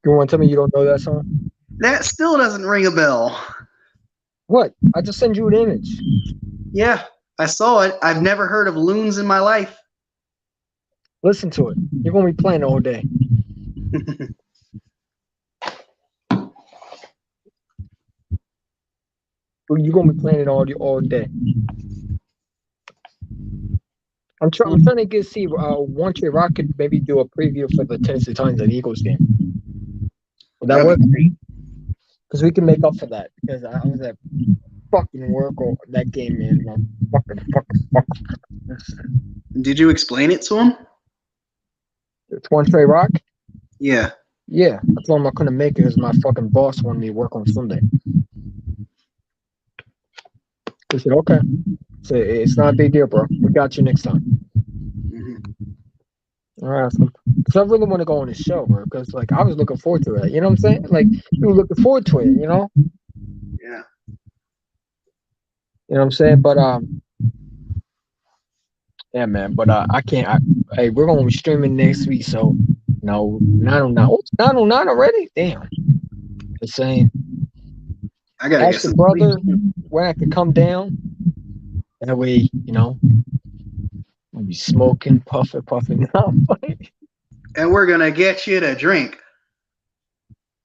You want to tell me you don't know that song? That still doesn't ring a bell. What? I just sent you an image. Yeah, I saw it. I've never heard of loons in my life. Listen to it. You're gonna be playing all day. You're gonna be playing it all day. I'm trying to get see one trade Rock could maybe do a preview for the Tennessee Titans and Eagles game. Would that work? Because we can make up for that. Because I was at fucking work or that game, man. Fucking. Did you explain it to him? It's one trade Rock? Yeah. Yeah. I told him I couldn't make it because my fucking boss wanted me to work on Sunday. He said, okay. So it's not a big deal, bro. We got you next time. All right. Because I really want to go on the show, bro. Because, like, I was looking forward to it. You know what I'm saying? Like, you were looking forward to it, you know? Yeah. You know what I'm saying? But, yeah, man. But I can't. Hey, we're going to be streaming next week. So, no, 909. Oh, it's 909 already? Damn. Just saying. I got to ask your brother when I could come down. That way, you know, we'll be smoking, puffing. And we're going to get you to drink.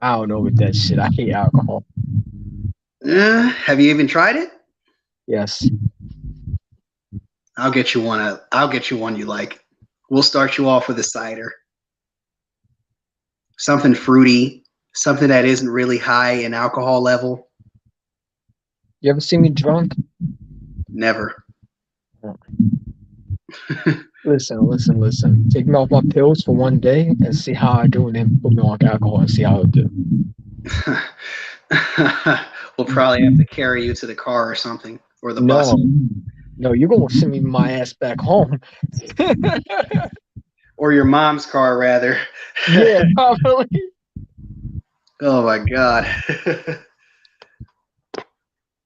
I don't know with that shit. I hate alcohol. Have you even tried it? Yes. I'll get you one. I'll get you one you like. We'll start you off with a cider. Something fruity, something that isn't really high in alcohol level. You ever see me drunk? Never. Listen. Take me off my pills for one day and see how I do, and then put me on alcohol and see how I do. We'll probably have to carry you to the car or something, or the bus. No, you're gonna send me my ass back home. Or your mom's car, rather. Yeah, probably. Oh my God.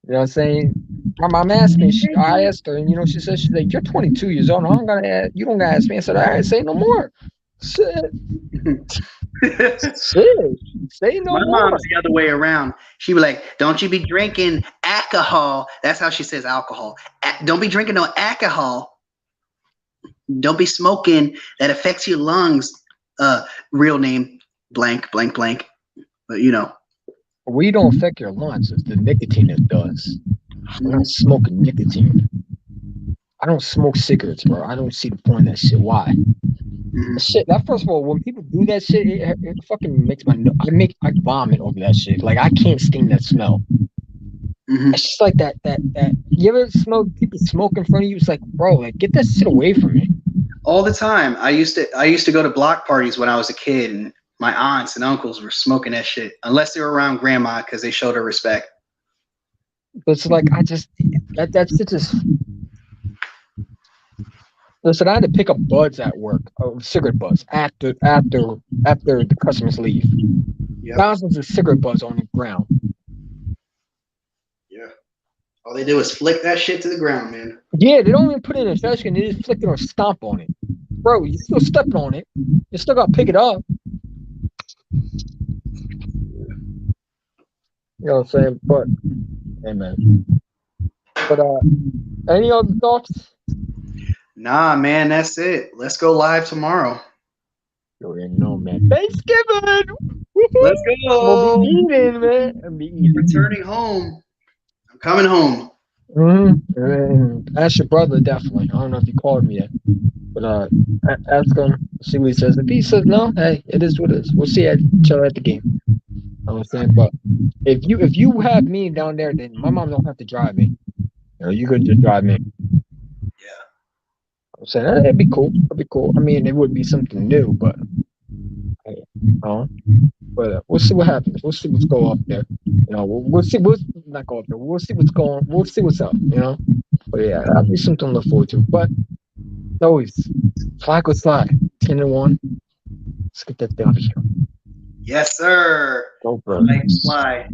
You know what I'm saying? My mom asked me. I asked her, and you know, she said, "She's like, you're 22 years old. You don't gotta ask me." I said, "All right, say no more." Shit. Say no more. My mom's the other way around. She be like, "Don't you be drinking alcohol." That's how she says alcohol. Don't be drinking no alcohol. Don't be smoking. That affects your lungs. Real name, blank. But you know. We don't affect your lungs. It's the nicotine that does. I'm not smoking nicotine. I don't smoke cigarettes, bro. I don't see the point of that shit. Why? Shit. That first of all, when people do that shit, it fucking makes my I vomit over that shit. Like I can't stand that smell. It's just like that. You ever smell people smoke in front of you? It's like, bro, like get that shit away from me. All the time. I used to go to block parties when I was a kid, and my aunts and uncles were smoking that shit, unless they were around grandma because they showed her respect. But it's like that shit just. Listen, I had to pick up buds at work, cigarette butts, after the customers leave. Yep. Thousands of cigarette butts on the ground. Yeah. All they do is flick that shit to the ground, man. Yeah, they don't even put it in a trash can. They just flick it or stomp on it. Bro, you still stepping on it. You still got to pick it up. You know what I'm saying? But, hey, man. But, any other thoughts? Nah, man, that's it. Let's go live tomorrow. You already know, man. Thanksgiving! Let's Woohoo! I'm gonna be go. eating, man. I'm gonna be eating. Returning home. I'm coming home. And ask your brother, definitely. I don't know if he called me yet. But ask him, see what he says. If he says no, hey, it is what it is. We'll see each other at the game. You know what I'm saying? But if you have me down there, then my mom don't have to drive me. You could just drive me. Yeah. I'm saying it'd be cool. It'd be cool. I mean, it would be something new, but we'll see what happens. We'll see what's going up there. We'll see. We'll not go up there. We'll see what's going. We'll see what's up. But yeah, that'll be something to look forward to. But always, flag with flag. 10-1. Let's get that W. Yes, sir. Go, Nice Birds. fly.